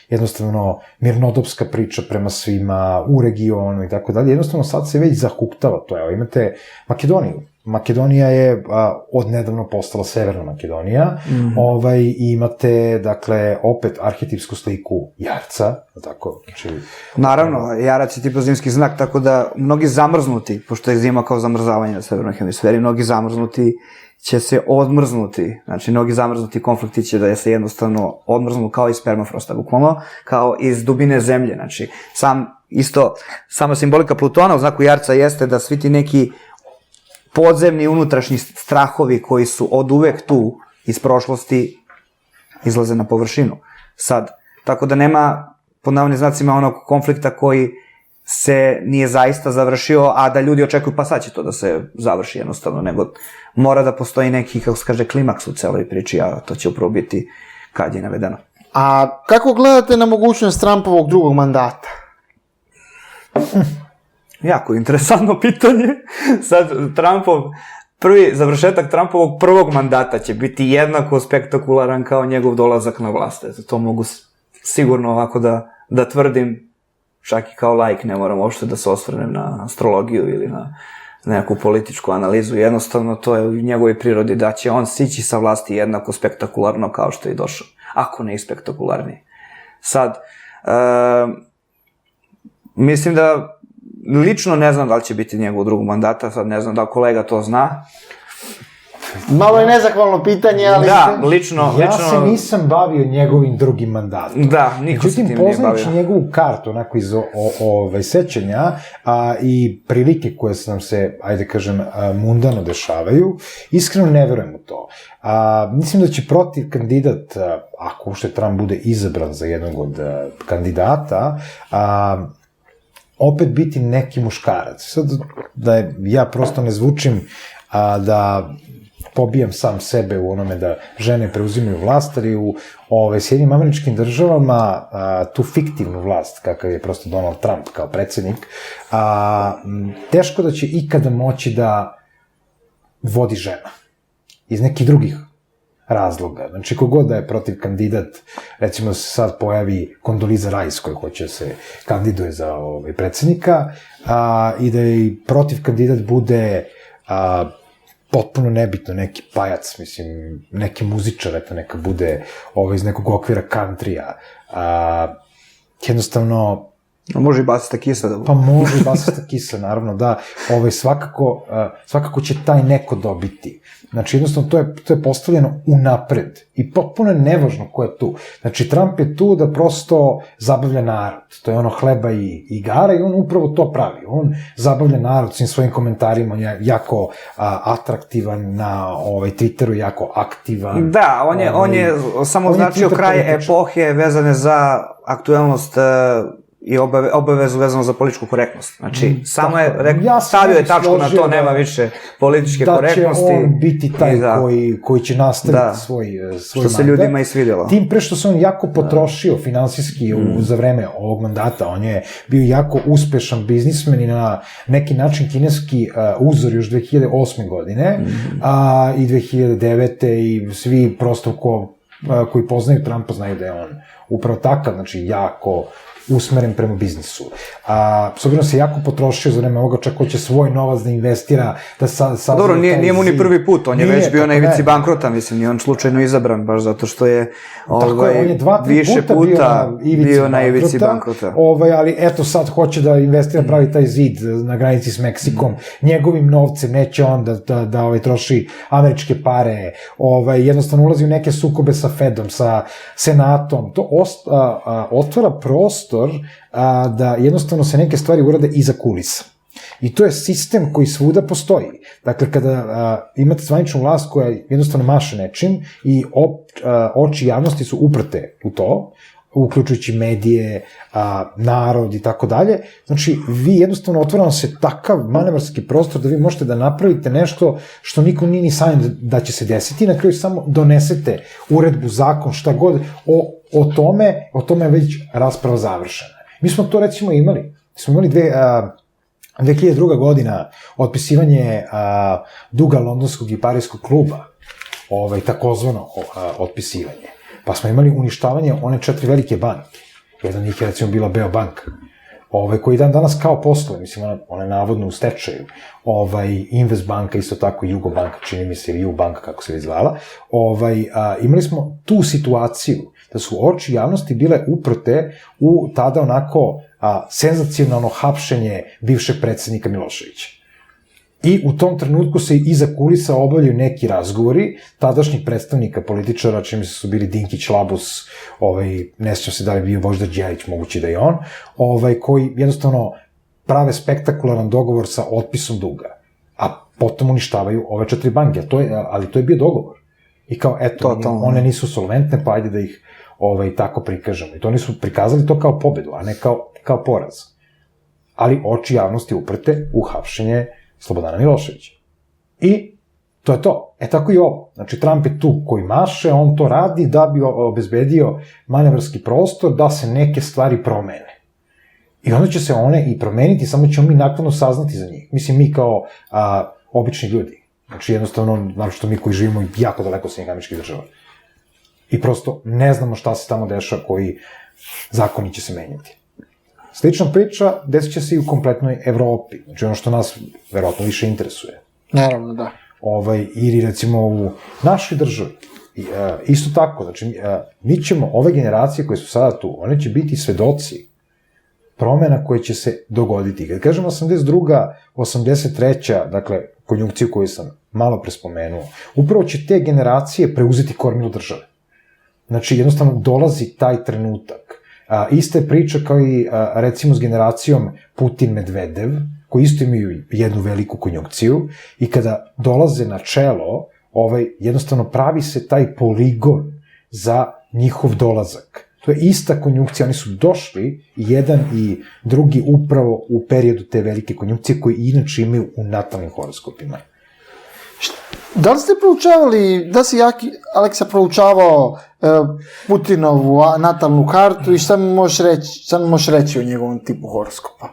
jednostavno mirnodopska priča prema svima u regionu i tako dalje, jednostavno sad se već zahuktava to. Evo, imate Makedoniju. Makedonija je odnedavno postala Severna Makedonija, i imate, dakle, opet arhetipsku sliku jarca, tako? Znači, naravno, jarac je tipa zimski znak, tako da mnogi zamrznuti, pošto je zima kao zamrzavanje na severnoj hemisferi, mnogi zamrznuti će se odmrznuti, znači mnogi zamrznuti konflikti će da se jednostavno odmrznu kao iz permafrosta, bukvalno, kao iz dubine zemlje, znači sama simbolika Plutona u znaku jarca jeste da svi ti neki podzemni unutrašnji strahovi koji su od uvek tu iz prošlosti izlaze na površinu. Sad, tako da nema pod navodnim znacima onog konflikta koji se nije zaista završio, a da ljudi očekuju pa sad će to da se završi jednostavno, nego mora da postoji neki, kako se kaže, klimaks u celoj priči, a to će upravo biti kad je navedeno. A kako gledate na mogućnost Trumpovog drugog mandata? Jako interesantno pitanje. Sad, završetak Trumpovog prvog mandata će biti jednako spektakularan kao njegov dolazak na vlast. To mogu sigurno ovako da tvrdim, čak i kao laik, ne moram uopšte da se osvrnem na astrologiju ili na neku političku analizu. Jednostavno, to je u njegovoj prirodi da će on sići sa vlasti jednako spektakularno kao što je došao. Ako ne i spektakularniji. Sad, mislim da lično ne znam da li će biti njegov drugog mandata, sad ne znam da li kolega to zna. Malo je nezahvalno pitanje, ali... Da, lično... Ja se nisam bavio njegovim drugim mandatom. Da, niko se tim nije bavio. Međutim, poznajući njegovu kartu, onako iz sećanja i prilike koje nam se, ajde kažem, mundano dešavaju, iskreno ne verujem u to. Mislim da će protiv kandidat, ako uopšte Trump bude izabran za jednog od kandidata, opet biti neki muškarac. Sad, da ja prosto ne zvučim da pobijam sam sebe u onome da žene preuzimaju vlast, ali u Sjedinjenim Američkim Državama tu fiktivnu vlast, kakav je prosto Donald Trump kao predsjednik, teško da će ikada moći da vodi žena iz nekih drugih razloga. Znači, kogod da je protiv kandidat, recimo se sad pojavi Condoleezza Rice koji hoće se kandiduje za predsjednika, i da je protiv kandidat bude potpuno nebitno, neki pajac, mislim, neki muzičar, eto, neka bude iz nekog okvira countrya. Jednostavno... Može i basista kisa da bude. Pa može i basista kisa, naravno, da. Svakako će taj neko dobiti. Znači, jednostavno, to je postavljeno unapred. I potpuno je nevažno ko je tu. Znači, Trump je tu da prosto zabavlja narod. To je ono hleba i igara i on upravo to pravi. On zabavlja narod svim svojim komentarima, on je jako atraktivan na Twitteru, jako aktivan. Da, on je samo označio kraj epohe vezane za aktuelnost i obavezu vezano za političku korektnost. Znači, samo je stavio je tačku na to, nema više političke korektnosti. Da će on biti taj koji će nastaviti svoj što se ljudima i svidjelo. Tim pre što se on jako potrošio finansijski za vreme ovog mandata. On je bio jako uspešan biznismen i na neki način kineski uzor još 2008. godine i 2009. i svi prosto koji poznaju Trumpa znaju da je on upravo takav, znači jako usmeren prema biznisu. S obzirom se jako potrošio za vreme ovoga, čak hoće svoj novac da investira, da sad... Dobro, nije mu ni prvi put, on je već bio na ivici bankrota, mislim, nije on slučajno izabran, baš zato što je više puta bio na ivici bankrota. Ali eto sad hoće da investira, pravi taj zid na granici s Meksikom, njegovim novcem, neće on da troši američke pare, jednostavno ulazi u neke sukobe sa Fedom, sa Senatom, to otvara prostor da jednostavno se neke stvari urade iza kulisa. I to je sistem koji svuda postoji. Dakle, kada imate zvaničnu vlast koja jednostavno maše nečim i oči javnosti su uprte u to, uključujući medije, narod i tako dalje, znači vi jednostavno otvorano se takav manevarski prostor da vi možete da napravite nešto što niko nije ni sanjao da će se desiti i na kraju samo donesete uredbu, zakon, šta god, o tome je već rasprava završena. Mi smo to recimo imali. Mi smo imali 2002. godina otpisivanje duga londonskog i parijskog kluba, takozvano otpisivanje. Pa smo imali uništavanje one 4 velike banke. Jedna od njih je recimo bila Beobanka. koji dan danas kao posluje, mislim, ona je navodno u stečaju, Invest banka, isto tako Jugo banka, čini mi se, ili Jugo banka, kako se već zvala, imali smo tu situaciju da su oči javnosti bile uprte u tada onako senzacionalno hapšenje bivšeg predsednika Miloševića. I u tom trenutku se iza kulisa obavljaju neki razgovori tadašnjih predstavnika političara, čim se su bili Dinkić, Labus, ne sjećam se da li je bio Božidar Đelić, moguće da je on, koji jednostavno prave spektakularan dogovor sa otpisom duga, a potom uništavaju ove 4 banke, ali to je bio dogovor. I kao, eto, one nisu solventne, pa ajde da ih tako prikažemo. I to oni su prikazali to kao pobedu, a ne kao poraz. Ali oči javnosti uprte u hapšenje Slobodana Miloševića. I to je to. Tako i ovo. Znači, Trump je tu koji maše, on to radi da bi obezbedio manevarski prostor da se neke stvari promene. I onda će se one i promeniti, samo ćemo mi naknadno saznati za njih. Mislim, mi kao obični ljudi. Znači, jednostavno, naročito mi koji živimo jako daleko od Sjedinjenih Američkih Država. I prosto ne znamo šta se tamo dešava, koji zakoni će se menjati. Slična priča desit će se i u kompletnoj Evropi. Znači, ono što nas verovatno više interesuje. Naravno, da. Ili, recimo, u našoj državi. Isto tako, znači, mi ćemo, ove generacije koje su sada tu, one će biti svedoci promena koje će se dogoditi. Kad kažem 82. 83. dakle, konjunkciju koju sam malo prespomenuo, upravo će te generacije preuzeti kormilo države. Znači, jednostavno dolazi taj trenutak. Ista je priča kao i, recimo, s generacijom Putin-Medvedev, koji isto imaju jednu veliku konjunkciju, i kada dolaze na čelo, jednostavno pravi se taj poligon za njihov dolazak. To je ista konjunkcija, oni su došli, jedan i drugi, upravo u periodu te velike konjunkcije, koji inače imaju u natalnim horoskopima. Da li ste proučavali, da si Aleksa proučavao Putinovu natalnu kartu i šta mi možeš reći o njegovom tipu horoskopa?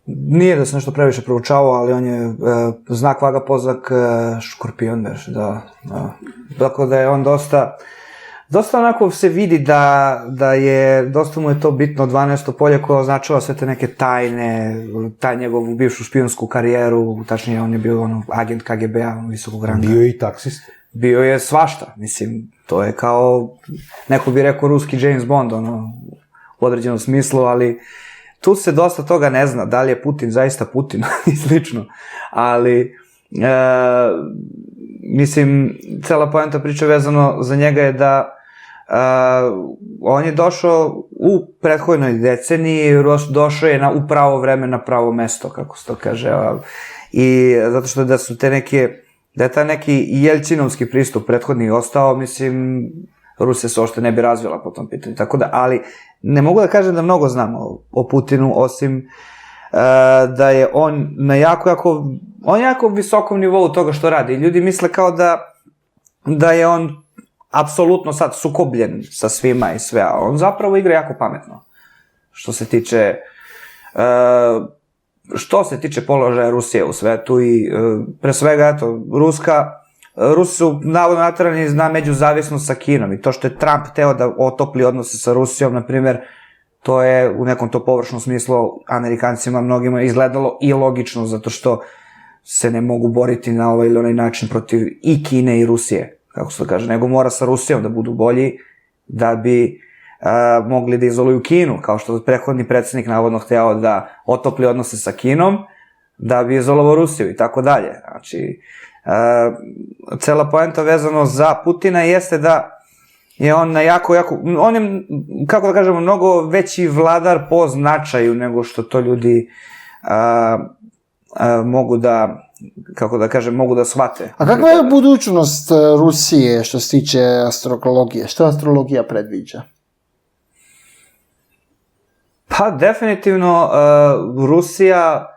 Nije da sam nešto previše proučavao, ali on je znak vaga poznak Škorpion, da. Dakle, da je on dosta onako se vidi da je, dosta mu je to bitno 12. polje koje označava sve te neke tajne, taj njegovu bivšu špionsku karijeru, tačnije on je bio agent KGB-a visokog ranga. Bio je i taksist. Bio je svašta, mislim, to je kao, neko bi rekao ruski James Bond, u određenom smislu, ali tu se dosta toga ne zna, da li je Putin zaista Putin i slično, ali mislim, cela poenta priča vezano za njega je da on je došao u prethodnoj deceniji, došao je u pravo vreme na pravo mesto, kako se to kaže, i zato što da su te neke, da je taj neki Jelcinovski pristup prethodni ostao, mislim, Rusija se ošte ne bi razvila po tom pitanju, tako da, ali ne mogu da kažem da mnogo znam o Putinu, osim da je on na jako visokom nivou toga što radi. Ljudi misle kao da je on apsolutno sad sukobljen sa svima i sve, a on zapravo igra jako pametno. Što se tiče položaja Rusije u svetu i pre svega, eto, Rusi su navodno naterani na međuzavisnost sa Kinom i to što je Trump teo da otopli odnose sa Rusijom, na primjer, to je u nekom to površnom smislu Amerikancima mnogima izgledalo i logično, zato što se ne mogu boriti na ovaj ili onaj način protiv i Kine i Rusije, kako se to kaže, nego mora sa Rusijom da budu bolji da bi mogli da izoluju Kinu, kao što je prethodni predsednik navodno hteo da otopli odnose sa Kinom, da bi izolovao Rusiju i tako dalje. Znači, cela poenta vezano za Putina jeste da je on na jako, on je, kako da kažemo, mnogo veći vladar po značaju nego što to ljudi mogu da, kako da kažem, mogu da shvate. A kakva je budućnost Rusije što se tiče astrologije? Što astrologija predviđa? Pa, definitivno, Rusija,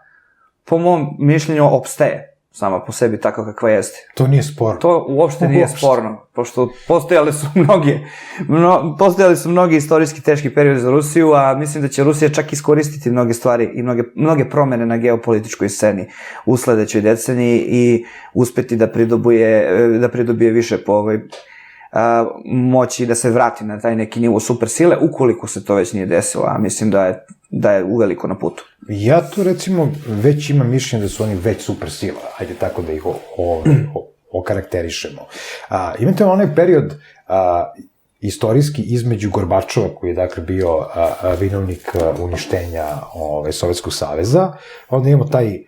po mom mišljenju, opstaje sama po sebi tako kakva jeste. To nije sporno. To uopšte nije sporno, pošto postojali su mnogi istorijski teški periodi za Rusiju, a mislim da će Rusija čak iskoristiti mnoge stvari i mnoge promene na geopolitičkoj sceni u sledećoj deceniji i uspeti da pridobije više po moći da se vrati na taj neki nivo supersile, ukoliko se to već nije desilo, a mislim da je da je uveliko na putu. Ja tu recimo već imam mišljenje da su oni već super sila, ajde tako da ih okarakterišemo. Imate onaj period istorijski između Gorbačova, koji je dakle bio vinovnik uništenja Sovjetskog saveza, onda imamo taj,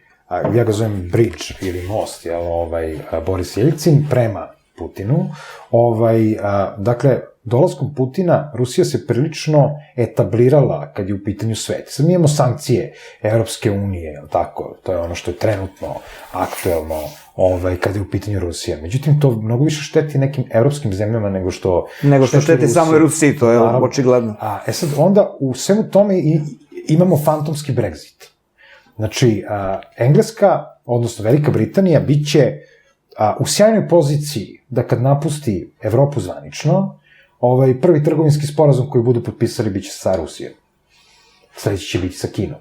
ja ga zovem bridge ili most, Boris Jeljcin prema Putinu. Dakle, dolaskom Putina Rusija se prilično etablirala kad je u pitanju svet. Sad mi imamo sankcije Evropske unije, tako, to je ono što je trenutno aktuelno kada je u pitanju Rusija. Međutim, to mnogo više šteti nekim evropskim zemljama nego što šteti samoj Rusiji, to je očigledno. Sad, onda u svemu tome imamo fantomski Brexit. Znači, Engleska, odnosno Velika Britanija, bit će u sjajnoj poziciji da kad napusti Evropu zvanično, prvi trgovinski sporazum koji budu potpisali bit će sa Rusijom. Sledeći će biti sa Kinom.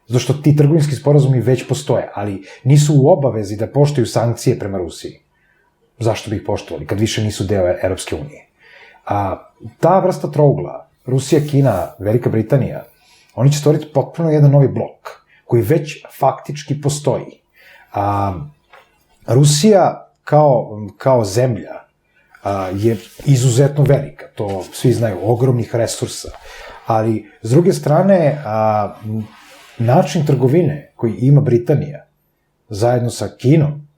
Zato što ti trgovinski sporazumi već postoje, ali nisu u obavezi da poštuju sankcije prema Rusiji. Zašto bi ih poštovali, kad više nisu deo Evropske unije? Ta vrsta trougla, Rusija, Kina, Velika Britanija, oni će stvoriti potpuno jedan novi blok, koji već faktički postoji. Rusija kao zemlja je izuzetno velika, to svi znaju, ogromnih resursa, ali s druge strane, način trgovine koji ima Britanija zajedno sa Kinom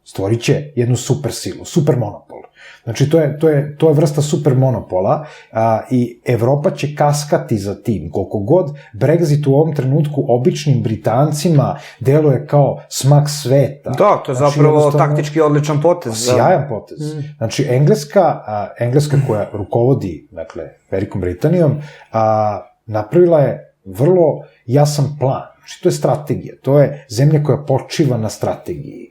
stvorit će jednu super silu, super monopol. Znači, to je vrsta super monopola i Evropa će kaskati za tim. Koliko god Brexit u ovom trenutku običnim Britancima deluje kao smak sveta. Da, to je zapravo taktički odličan potez. Sjajan potez. Znači, Engleska koja rukovodi, dakle, Velikom Britanijom, napravila je vrlo jasan plan. Znači, to je strategija, to je zemlja koja počiva na strategiji.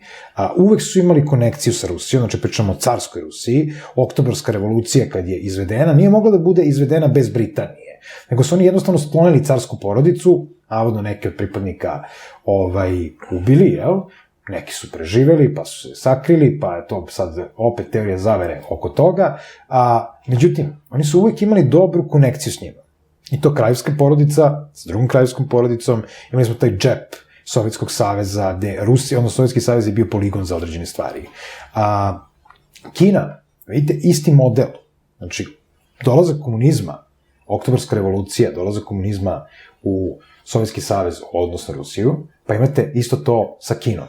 Uvek su imali konekciju sa Rusijom, znači pričamo o carskoj Rusiji, Oktobarska revolucija kad je izvedena, nije mogla da bude izvedena bez Britanije, nego su oni jednostavno sklonili carsku porodicu, navodno neke od pripadnika ubili, jel? Neki su preživeli, pa su se sakrili, pa je to sad opet teorija zavere oko toga, međutim, oni su uvek imali dobru konekciju s njima. I to kraljevska porodica, s drugom kraljevskom porodicom, imali smo taj džep Sovjetskog saveza, gde Rusija, odnosno Sovjetski savez je bio poligon za određene stvari. Kina, vidite, isti model. Znači, dolazak komunizma, Oktobarska revolucija, dolazak komunizma u Sovjetski savez, odnosno Rusiju, pa imate isto to sa Kinom.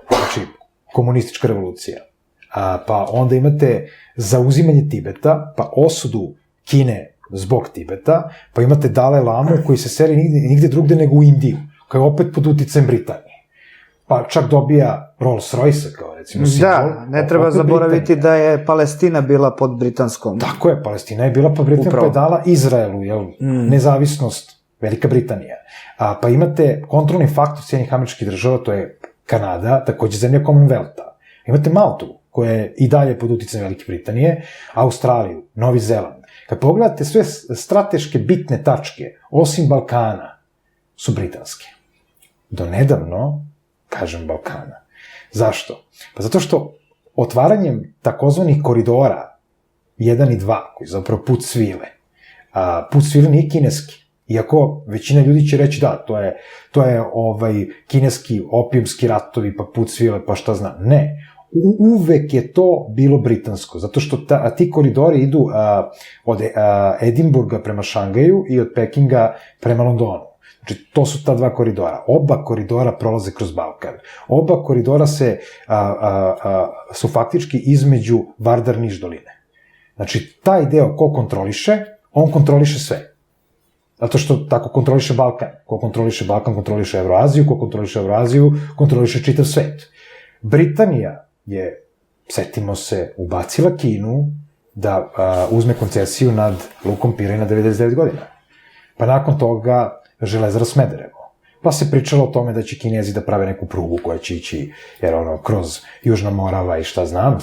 Znači, komunistička revolucija. Pa onda imate zauzimanje Tibeta, pa osudu Kine zbog Tibeta, pa imate Dalaj Lamu koji se seli nigde drugde nego u Indiju, koja je opet pod uticajem Britanije. Pa čak dobija Rolls-Royce, kao recimo simbol. Da, ne treba zaboraviti da je Palestina bila pod britanskom. Tako je, Palestina je bila pod Britanijom, pa je dala Izraelu, nezavisnost, Velika Britanija. Pa imate kontrolni faktor Sjedinjenih Američkih Država, to je Kanada, takođe zemlja Commonwealtha. Imate Maltu, koja je i dalje pod uticajem Velike Britanije, Australiju, Novi Zeland. Kad pogledate sve strateške bitne tačke, osim Balkana, su britanske. Do nedavno, kažem Balkana. Zašto? Pa zato što otvaranjem takozvanih koridora 1 i 2, koji je zapravo put svile, put svile nije kineski. Iako većina ljudi će reći da, to je kineski opijumski ratovi, pa put svile, pa šta znam. Ne. Uvek je to bilo britansko, zato što ti koridori idu od Edinburga prema Šangaju i od Pekinga prema Londonu. Znači, to su ta dva koridora. Oba koridora prolaze kroz Balkan. Oba koridora su faktički između Vardar-Niš doline. Znači, taj deo ko kontroliše, on kontroliše sve. Zato što tako kontroliše Balkan. Ko kontroliše Balkan, kontroliše Evroaziju, ko kontroliše Evroaziju, kontroliše čitav svet. Britanija je, setimo se, ubacila Kinu da uzme koncesiju nad Lukom Piraj na 99 godina. Pa nakon toga Železara Smederevo. Pa se pričalo o tome da će Kinezi da prave neku prugu koja će ići, jer kroz Južna Morava i šta znam,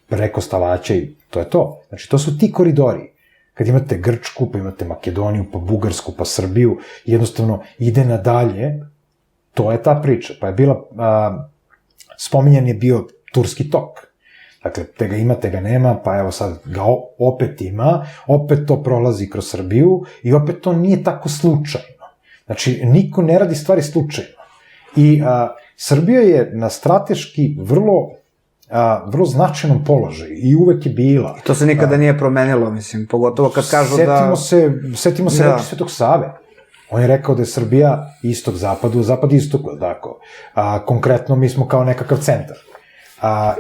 preko Stalaća i to je to. Znači, to su ti koridori. Kad imate Grčku, pa imate Makedoniju, pa Bugarsku, pa Srbiju, jednostavno ide nadalje, to je ta priča. Pa je bila, spominjan je bio Turski tok. Dakle, te ga ima, te ga nema, pa evo sad ga opet ima, opet to prolazi kroz Srbiju i opet to nije tako slučajno. Znači, niko ne radi stvari slučajno. I Srbija je na strateški vrlo značajnom položaju i uvek je bila. To se nikada nije promenilo, mislim, pogotovo kad kažu Setimo se reči Svetog Save. On je rekao da je Srbija istok-zapadu, zapad-istoku, tako. Konkretno, mi smo kao nekakav centar.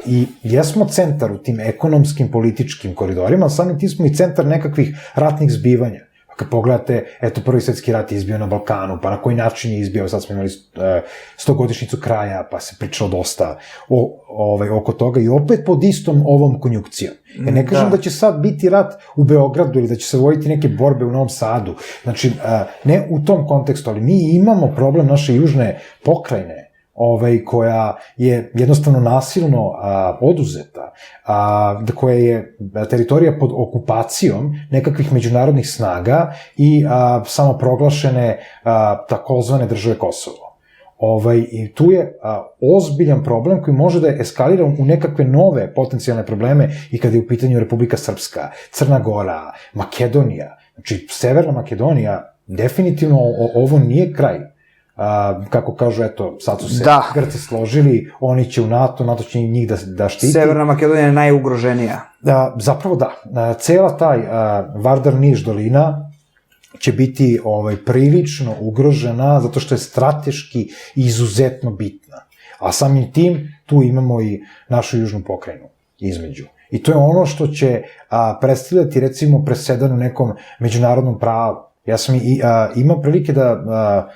I jesmo centar u tim ekonomskim, političkim koridorima, ali samim tim smo i centar nekakvih ratnih zbivanja. Kad pogledate, eto, Prvi svetski rat je izbio na Balkanu, pa na koji način je izbio, sad smo imali 100-godišnjicu kraja, pa se pričalo dosta oko toga i opet pod istom ovom konjukcijom. Ja ne kažem da će sad biti rat u Beogradu ili da će se voditi neke borbe u Novom Sadu, znači, ne u tom kontekstu, ali mi imamo problem naše južne pokrajine, koja je jednostavno nasilno oduzeta, koja je teritorija pod okupacijom nekakvih međunarodnih snaga i samoproglašene takozvane države Kosovo. I tu je ozbiljan problem koji može da eskalira u nekakve nove potencijalne probleme i kada je u pitanju Republika Srpska, Crna Gora, Makedonija. Znači, Severna Makedonija, definitivno ovo nije kraj. Kako kažu, eto, sad su se Grci složili, oni će u NATO će njih da štiti. Severna Makedonija je najugroženija. Zapravo da. Cela taj Vardar-Niš dolina će biti prilično ugrožena zato što je strateški izuzetno bitna. A samim tim tu imamo i našu južnu pokrajinu između. I to je ono što će predstavljati, recimo, presedan u nekom međunarodnom pravu. Ja sam imao prilike da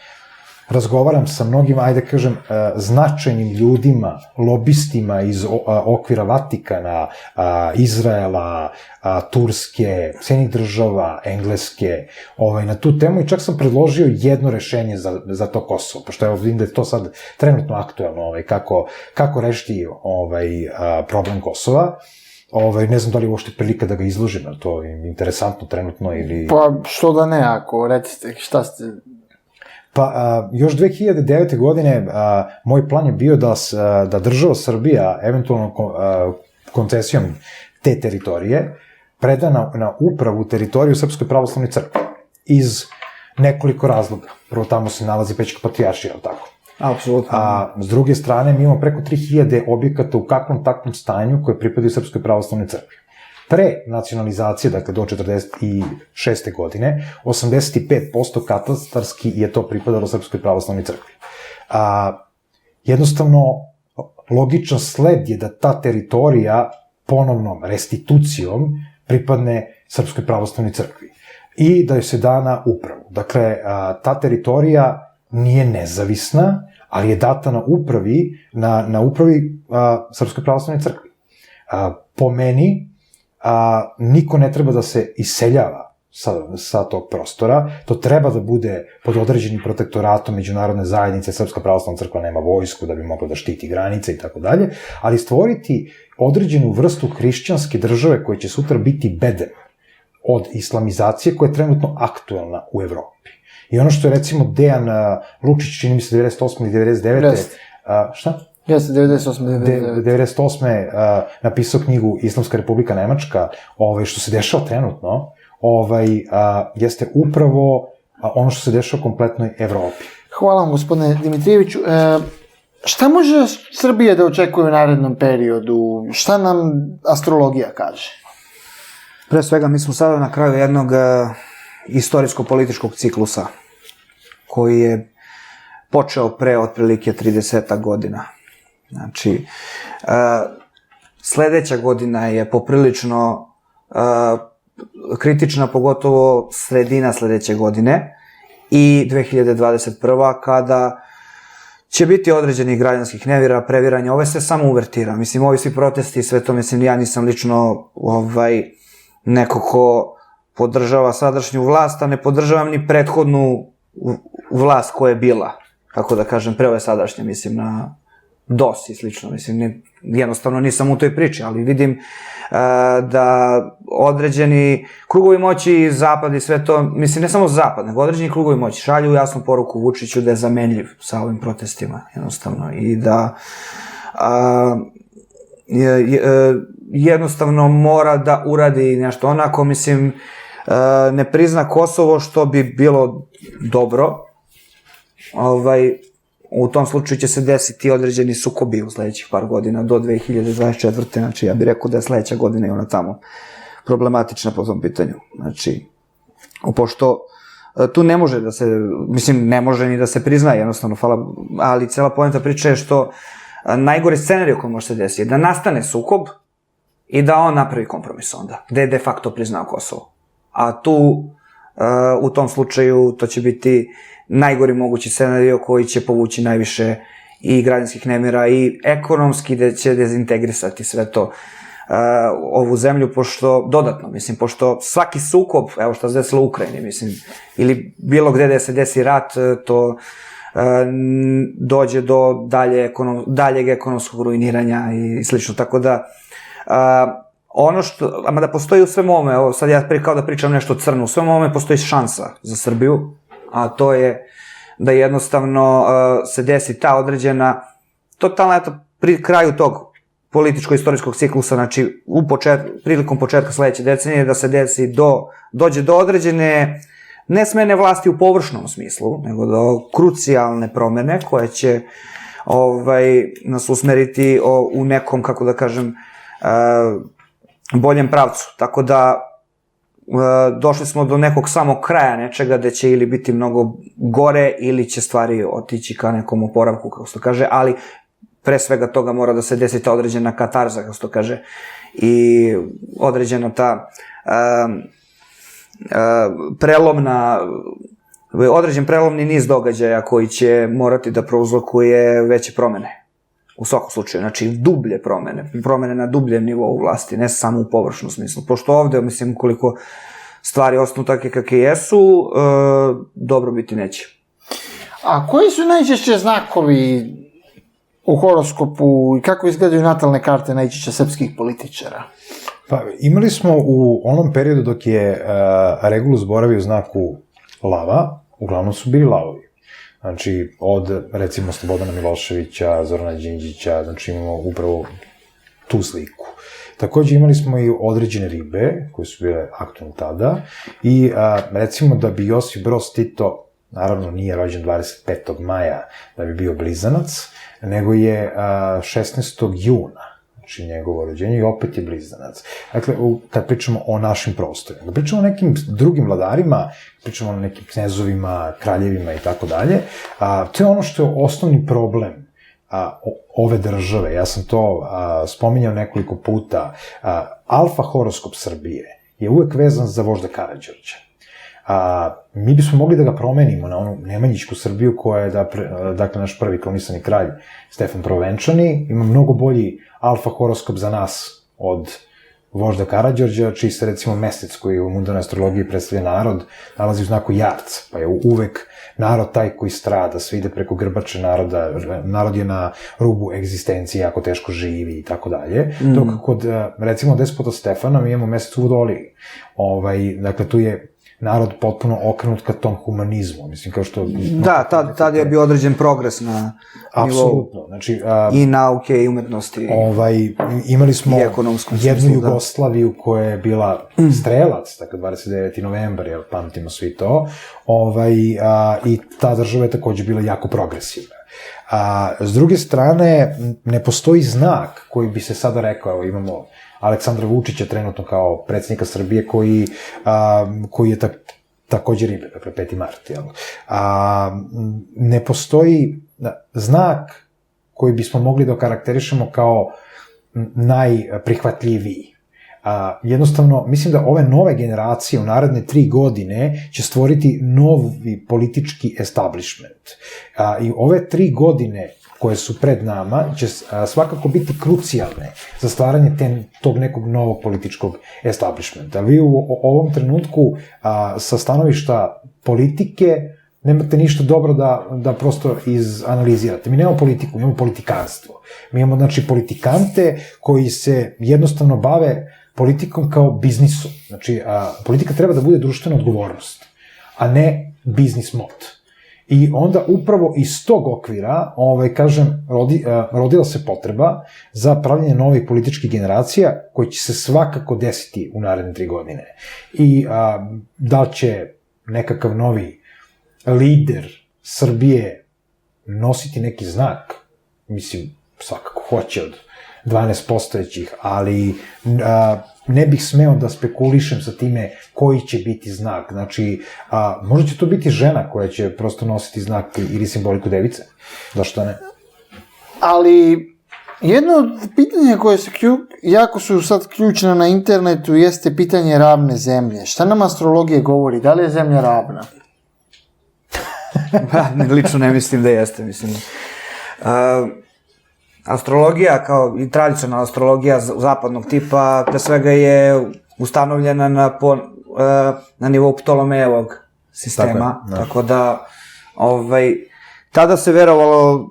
razgovaram sa mnogim, ajde kažem, značajnim ljudima, lobistima iz okvira Vatikana, Izraela, Turske, Sjedinjenih država, Engleske, na tu temu i čak sam predložio jedno rešenje za to Kosovo, pošto evo vidim da je to sad trenutno aktuelno, kako rešiti problem Kosova. Ne znam da li je uopšte prilika da ga izložim, ali to je interesantno trenutno ili... Pa što da ne, ako recite, šta ste... Pa, još 2009. godine moj plan je bio da država Srbija, eventualno koncesijom te teritorije, preda na upravu teritoriju Srpskoj pravoslavnoj crkvi. Iz nekoliko razloga. Prvo, tamo se nalazi Pećka patrijaršija, ali tako? Apsolutno. S druge strane, mi imamo preko 3000 objekata u kakvom takvom stanju koje pripadaju Srpskoj pravoslavnoj crkvi. Pre nacionalizacije, dakle do 1946. godine, 85% katastarski je to pripadalo Srpskoj pravoslavnoj crkvi. Jednostavno, logičan sled je da ta teritorija ponovnom restitucijom pripadne Srpskoj pravoslavnoj crkvi i da joj se da na upravu. Dakle, ta teritorija nije nezavisna, ali je data na upravi Srpskoj pravoslavnoj crkvi. Po meni, niko ne treba da se iseljava sa tog prostora, to treba da bude pod određenim protektoratom međunarodne zajednice, Srpska pravoslavna crkva nema vojsku da bi mogla da štiti granice i tako dalje, ali stvoriti određenu vrstu hrišćanske države koja će sutra biti bedem od islamizacije koja je trenutno aktuelna u Evropi. I ono što je recimo Dejan Lučić, čini mi se 98. i 99. Šta? Jeste, 98. 98. Napisao knjigu Islamska republika Nemačka, što se dešava trenutno, jeste upravo ono što se dešava u kompletnoj Evropi. Hvala vam, gospodine Dimitrijeviću. Šta može Srbija da očekuje u narednom periodu? Šta nam astrologija kaže? Pre svega, mi smo sada na kraju jednog istorijsko-političkog ciklusa koji je počeo pre otprilike 30 godina. Znači, sledeća godina je poprilično kritična, pogotovo sredina sledeće godine i 2021. kada će biti određenih građanskih nevira, previranja, ovo je sve samo uvertira. Mislim, ovi svi protesti i sve to, mislim, ja nisam lično neko ko podržava sadašnju vlast, a ne podržavam ni prethodnu vlast koja je bila, kako da kažem, pre ove sadašnje, mislim, na DOS i slično, mislim, jednostavno nisam u toj priči, ali vidim da određeni krugovi moći, zapad i sve to, mislim, ne samo zapad, nego određeni krugovi moći šalju jasnu poruku Vučiću da je zamenljiv sa ovim protestima, jednostavno, i da jednostavno mora da uradi nešto. Onako, mislim, ne prizna Kosovo, što bi bilo dobro, u tom slučaju će se desiti određeni sukobi u sledećih par godina, do 2024. Znači, ja bih rekao da je sledeća godina i ona tamo problematična po tom pitanju. Znači, pošto tu ne može da se, mislim, ne može ni da se prizna, jednostavno, ali cela poenta priče je što najgori scenarij koji može se desiti je da nastane sukob i da on napravi kompromis onda, gde je de facto priznao Kosovo. A tu, u tom slučaju, to će biti najgori mogući scenarij koji će povući najviše i građanskih nemira i ekonomski, da će dezintegrisati sve to ovu zemlju, pošto svaki sukob, evo što se desilo u Ukrajini, mislim, ili bilo gde da se desi rat, to dođe do daljeg ekonomskog ruiniranja i slično, tako da ono što, ama da postoji u svem ovome, evo sad ja kao da pričam nešto crno, u svem ovome postoji šansa za Srbiju, a to je da jednostavno se desi ta određena, totalno eto, pri kraju tog političko-istorijskog ciklusa, znači prilikom početka sledeće decenije, da se dođe do određene, ne smene vlasti u površnom smislu, nego do krucijalne promene koje će nas usmeriti u nekom, kako da kažem, boljem pravcu. Tako da došli smo do nekog samog kraja nečega gde će ili biti mnogo gore ili će stvari otići ka nekom oporavku, kako se to kaže, ali pre svega toga mora da se desi ta određena katarza, kako se to kaže, i određena ta određen prelomni niz događaja koji će morati da prouzrokuje veće promene. U svakom slučaju, znači dublje promene na dubljem nivou vlasti, ne samo u površnom smislu. Pošto ovde, mislim, koliko stvari ostanu takve kakve jesu, dobro biti neće. A koji su najčešće znakovi u horoskopu i kako izgledaju natalne karte najčešće srpskih političara? Pa, imali smo u onom periodu dok je Regulus boravio u znaku lava, uglavnom su bili lavovi. Znači, od, recimo, Slobodana Miloševića, Zorana Đinđića, znači imamo upravo tu sliku. Takođe imali smo i određene ribe, koje su bile aktualne tada, i recimo da bi Josip Broz Tito, naravno nije rođen 25. maja da bi bio blizanac, nego je 16. juna, znači njegovo rođenje, i opet je blizanac. Dakle, kad pričamo o našim prostorima, kad pričamo o nekim drugim vladarima, pričamo o nekim knezovima, kraljevima i tako dalje, to je ono što je osnovni problem ove države. Ja sam to spominjao nekoliko puta. Alfa horoskop Srbije je uvek vezan za vožda Karađorđa. Mi bismo mogli da ga promenimo na onu Nemanjićku Srbiju koja je, dakle, naš prvi krunisani kralj Stefan Prvenčani, ima mnogo bolji alfa horoskop za nas od vožda Karađorđa, čiji se, recimo, mesec koji u mundanoj astrologiji predstavlja narod, nalazi u znaku Jarca, pa je uvek narod taj koji strada, sve ide preko grbače naroda, narod je na rubu egzistencije, jako teško živi i tako dalje. Dok kod, recimo, despota Stefana mi imamo mesec u Vodoliji. Dakle, tu je narod potpuno okrenut ka tom humanizmu, mislim, kao što... Da, tad je bio određen progres na nivou... Apsolutno, znači... I nauke, i umetnosti, imali smo jednu smislu, Jugoslaviju koja je bila strelac, dakle, 29. novembar, jel, pamtimo svi to, i ta država je takođe bila jako progresivna. S druge strane, ne postoji znak koji bi se sada rekao, evo, imamo Aleksandra Vučića trenutno kao predsjednika Srbije koji je takođe ribe, dakle 5. mart, jel? Ne postoji znak koji bismo mogli da okarakterišemo kao najprihvatljiviji. Jednostavno, mislim da ove nove generacije u naredne 3 godine će stvoriti novi politički establishment. I ove 3 godine koje su pred nama će svakako biti krucijalne za stvaranje tog nekog novog političkog establishmenta. Vi u ovom trenutku sa stanovišta politike nemate ništa dobro da prosto izanalizirate. Mi nemamo politiku, mi imamo politikanstvo. Mi imamo, znači, politikante koji se jednostavno bave politikom kao biznisom. Znači, politika treba da bude društvena odgovornost, a ne biznis mod. I onda upravo iz tog okvira, kažem, rodila se potreba za pravljenje novih političkih generacija koji će se svakako desiti u naredne 3 godine. I da li će nekakav novi lider Srbije nositi neki znak? Mislim, svakako hoće od 12 postojećih, ali ne bih smeo da spekulišem sa time koji će biti znak. Znači, možda će to biti žena koja će prosto nositi znak ili simboliku device. Zašto ne? Ali jedno od pitanja koje se jako su sad ključna na internetu jeste pitanje ravne zemlje. Šta nam astrologija govori? Da li je zemlja ravna? Lično ne mislim da jeste, mislim. Astrologija, kao i tradicionalna astrologija zapadnog tipa, pre svega je ustanovljena na nivou Ptolomejevog sistema, tako da tada se verovalo,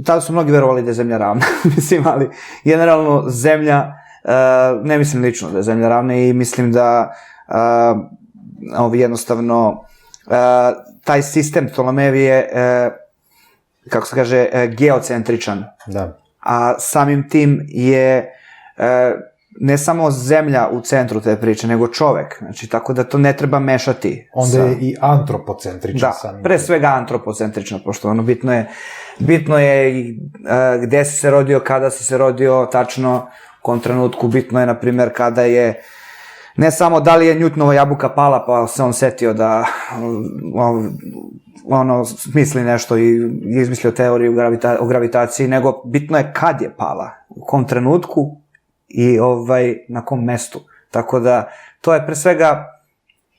tada su mnogi verovali da je zemlja ravna, mislim, ali generalno zemlja, ne mislim lično da je zemlja ravna i mislim da jednostavno taj sistem Ptolomejev je, kako se kaže, geocentričan. Da. A samim tim je ne samo zemlja u centru te priče, nego čovek. Znači, tako da to ne treba mešati. Onda je i antropocentričan. Da, pre svega antropocentrično, pošto bitno je gde si se rodio, kada si se rodio, tačno u kom trenutku. Bitno je, na primjer, kada je ne samo da li je Newtonova jabuka pala, pa se on setio da smisli nešto i izmislio teoriju o gravitaciji, nego bitno je kad je pala, u kom trenutku i na kom mestu. Tako da, to je pre svega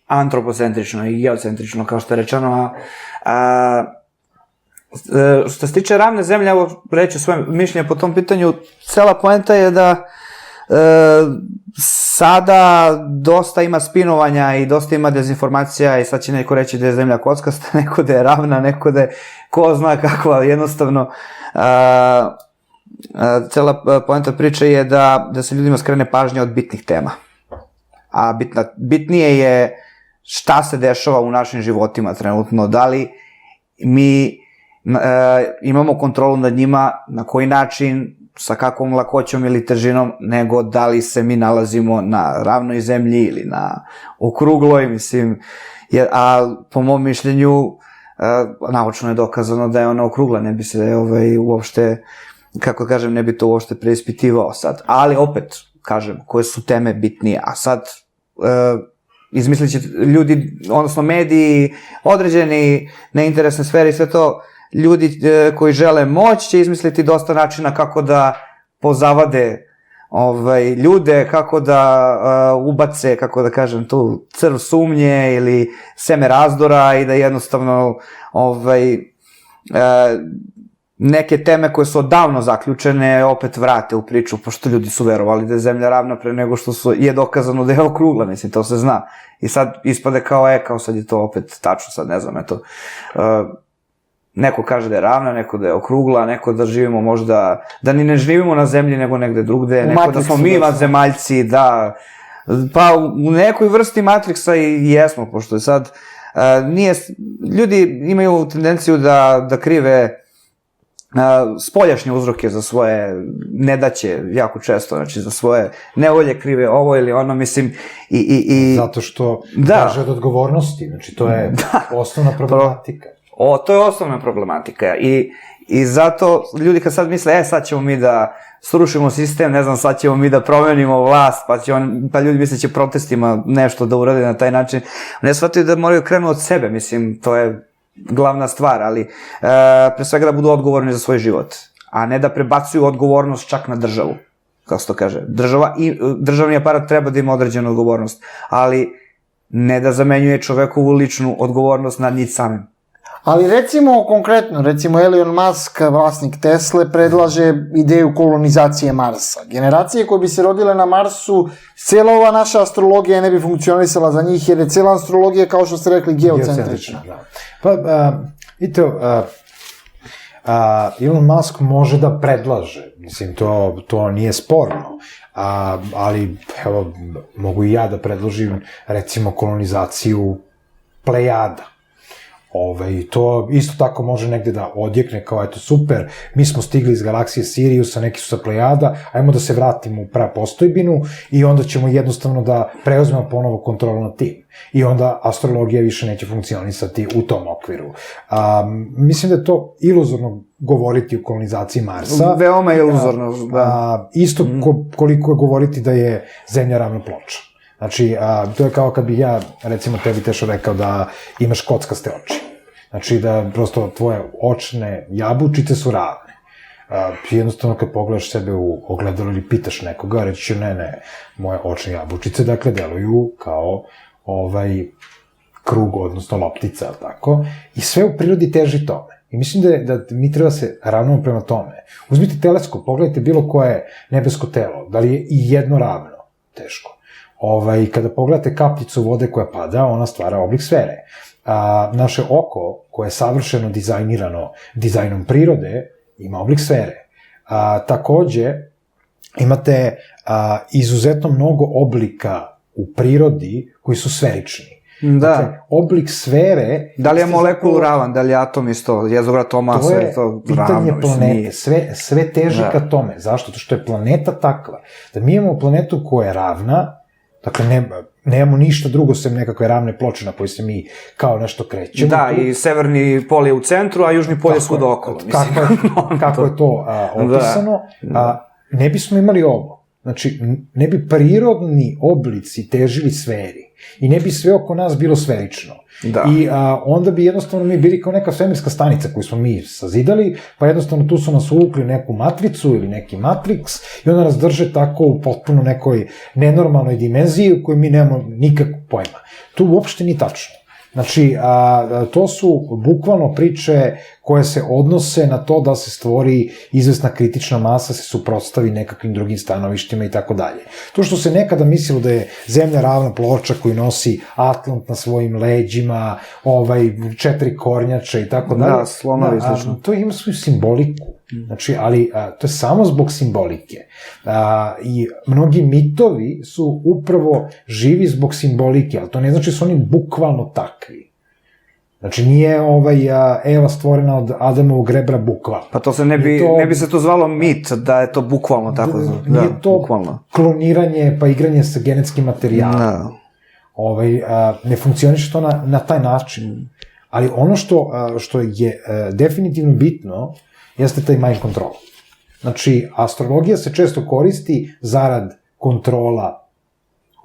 antropocentrično i geocentrično, kao što je rečeno. Što se tiče ravne zemlje, evo reći svoje mišljenje po tom pitanju, cela poenta je da sada dosta ima spinovanja i dosta ima dezinformacija i sad će neko reći da je zemlja kockasta, neko da je ravna, neko da je ko zna kakva, jednostavno cela poenta priče je da se ljudima skrene pažnja od bitnih tema. A bitnije je šta se dešava u našim životima trenutno, da li mi imamo kontrolu nad njima, na koji način, sa kakvom lakoćom ili težinom, nego da li se mi nalazimo na ravnoj zemlji ili na okrugloj, mislim, a po mom mišljenju naučno je dokazano da je ona okrugla, ne bi se uopšte, kako kažem, ne bi to uopšte preispitivao sad, ali opet, kažem, koje su teme bitnije, a sad izmislit će ljudi, odnosno mediji, određeni neinteresne sfere i sve to, ljudi koji žele moć će izmisliti dosta načina kako da pozavade ljude, kako da ubace, kako da kažem, tu crv sumnje ili seme razdora i da jednostavno neke teme koje su odavno zaključene opet vrate u priču, pošto ljudi su verovali da je zemlja ravna pre nego što je dokazano da je okrugla, mislim, to se zna. I sad ispade kao sad je to opet tačno, sad ne znam, eto, neko kaže da je ravna, neko da je okrugla, neko da živimo možda, da ni ne živimo na zemlji nego negde drugde, neko da smo mi vanzemaljci, da, pa u nekoj vrsti Matrixa i jesmo, pošto je sad, ljudi imaju tendenciju da krive spoljašnje uzroke za svoje nedaće jako često, znači za svoje nevolje krive ovo ili ono, mislim, i zato što traže od odgovornosti, znači to je osnovna problematika. To je osnovna problematika i zato ljudi kad sad misle, sad ćemo mi da srušimo sistem, ne znam, sad ćemo mi da promenimo vlast, pa ljudi misle će protestima nešto da urade na taj način, ne shvataju da moraju krenuti od sebe, mislim, to je glavna stvar, ali pre svega da budu odgovorni za svoj život, a ne da prebacuju odgovornost čak na državu, kao se to kaže. Državni aparat treba da ima određenu odgovornost, ali ne da zamenjuje čovekovu ličnu odgovornost nad njih samim. Ali recimo Elon Musk, vlasnik Tesle, predlaže ideju kolonizacije Marsa. Generacije koje bi se rodile na Marsu, cijela ova naša astrologija ne bi funkcionisala za njih, jer je cijela astrologija, kao što ste rekli, geocentrična. Pa, vidite, Elon Musk može da predlaže, mislim, to nije sporno, ali, evo, mogu i ja da predložim, recimo, kolonizaciju Plejada. I to isto tako može negde da odjekne kao eto super, mi smo stigli iz galaksije Siriusa, neki su sa Plejada, ajmo da se vratimo u prapostojbinu i onda ćemo jednostavno da preuzmemo ponovo kontrolu nad tim. I onda astrologija više neće funkcionisati u tom okviru. Mislim da je to iluzorno govoriti o kolonizaciji Marsa. Veoma iluzorno, da. Isto koliko je govoriti da je Zemlja ravna ploča. Znači, to je kao kad bi ja, recimo, tebi Tešo rekao da imaš kockaste oči. Znači, da prosto tvoje očne jabučice su ravne. Jednostavno, kad pogledaš sebe u ogledalo ili pitaš nekoga, reći ću, ne, moje očne jabučice, dakle, deluju kao krug, odnosno loptica, tako? I sve u prirodi teži tome. I mislim da mi treba se ravnamo prema tome. Uzmite teleskop, pogledajte bilo koje nebesko telo, da li je i jedno ravno, teško. Kada pogledate kapljicu vode koja pada, ona stvara oblik sfere. Naše oko, koje je savršeno dizajnirano dizajnom prirode, ima oblik sfere. Takođe, imate izuzetno mnogo oblika u prirodi koji su sferični. Da. Dakle, oblik sfere... Da li je molekul ravan, da li je atom isto, jezograt atoma, sve je to ravno. To je pitanje planete, sve teži ka tome. Zašto? To što je planeta takva. Da mi imamo planetu koja je ravna, dakle, nemamo ništa drugo sem nekakve ravne ploče na koje se mi kao nešto krećemo. Da, i severni pol je u centru, a južni pol je svuda okolo. Kako je to opisano, ne bismo imali ovo. Znači, ne bi prirodni oblici težili sferi i ne bi sve oko nas bilo sferično. Da. I onda bi jednostavno mi bili kao neka svemirska stanica koju smo mi sazidali, pa jednostavno tu su nas uvukli neku matricu ili neki matrix i onda nas drže tako u potpuno nekoj nenormalnoj dimenziji u kojoj mi nemamo nikakvog pojma. To uopšte nije tačno. Znači, to su bukvalno priče koje se odnose na to da se stvori izvesna kritična masa, se suprotstavi nekakvim drugim stanovištima i tako dalje. To što se nekada mislilo da je Zemlja ravna ploča koju nosi Atlant na svojim leđima, 4 kornjače i tako dalje. Da, slonovi i slično. To ima svoju simboliku. Znači, ali to je samo zbog simbolike. I mnogi mitovi su upravo živi zbog simbolike, ali to ne znači da su oni bukvalno takvi. Znači, nije Eva stvorena od Adamovog rebra bukvalno. Pa to se ne bi se to zvalo mit, da je to bukvalno tako. Nije to kloniranje pa igranje sa genetskim materijalom. Ne funkcioniše to na taj način. Ali ono što je definitivno bitno jeste taj mind control. Znači, astrologija se često koristi zarad kontrola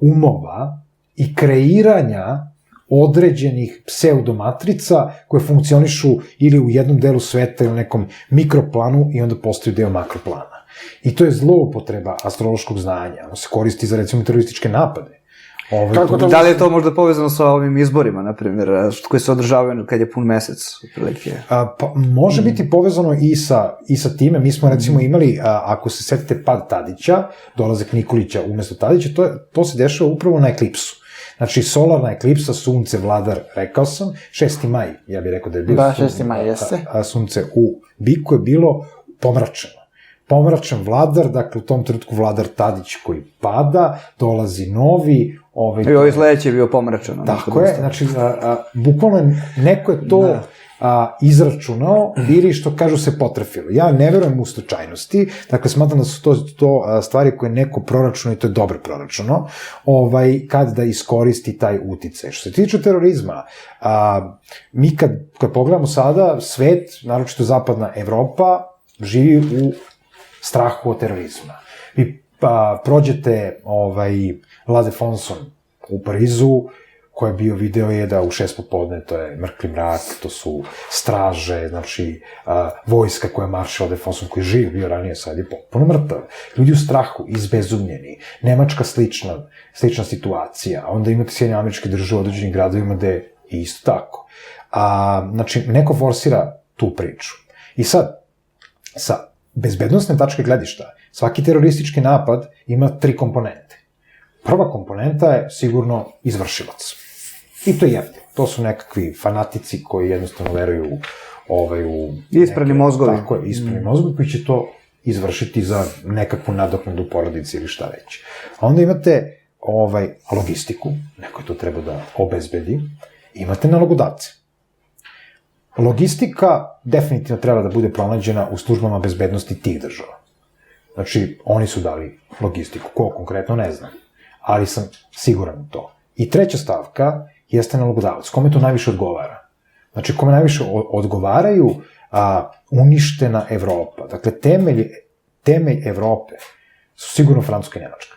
umova i kreiranja određenih pseudomatrica koje funkcionišu ili u jednom delu sveta ili u nekom mikroplanu i onda postaju deo makroplana. I to je zloupotreba astrološkog znanja. Ono se koristi za, recimo, terorističke napade. Da li je to možda povezano sa ovim izborima, na primjer, koji se održavaju kad je pun mesec, otprilike? Može biti povezano i sa time. Mi smo, recimo, imali, ako se setite pad Tadića, dolazak Nikolića umesto Tadića, to se dešava upravo na eklipsu. Znači, solarna eklipsa, sunce, vladar, rekao sam, 6. maj, ja bih rekao da je bilo. Da, 6. maj, jeste. Sunce u biku je bilo pomračeno. Pomračan vladar, dakle, u tom trenutku vladar Tadić koji pada, dolazi novi... I ovaj sledeći je bio pomračan. Tako je, znači, bukvalno neko je to izračunao ili, što kažu, se potrefilo. Ja ne verujem u slučajnosti, dakle, smatram da su to stvari koje neko proračuno i to je dobro proračuno, kad da iskoristi taj uticaj. Što se tiče terorizma, mi kad pogledamo sada, svet, naročito zapadna Evropa, živi u strahu od terorizma. Vi prođete La Défense u Parizu, ko je bio video je da u 6 popodne, to je mrkli mrak, to su straže, znači vojska koja marša La Défense, koji živi bio ranije, sad je potpuno mrtav. Ljudi u strahu, izbezumljeni. Nemačka slična situacija. Onda imate Sjedinjene Američke Države u određenim gradovima gde je isto tako. Znači, neko forsira tu priču. I sad, sa bezbednostne tačke gledišta, svaki teroristički napad ima 3 komponente. Prva komponenta je sigurno izvršilac. I to je jeftino. To su nekakvi fanatici koji jednostavno veruju u... Isprani mozgovi. Tako je, isprani mozgovi koji će to izvršiti za nekakvu nadoknadu porodici ili šta već. A onda imate logistiku, neko to treba da obezbedi, imate nalogodavce. logistika definitivno treba da bude pronađena u službama bezbednosti tih država. Znači, oni su dali logistiku. Ko konkretno, ne znam. Ali sam siguran u to. I treća stavka jeste nalogodavac. Kome to najviše odgovara? Znači, kome najviše odgovaraju uništena Evropa. Dakle, temelj Evrope su sigurno Francuska i Nemačka.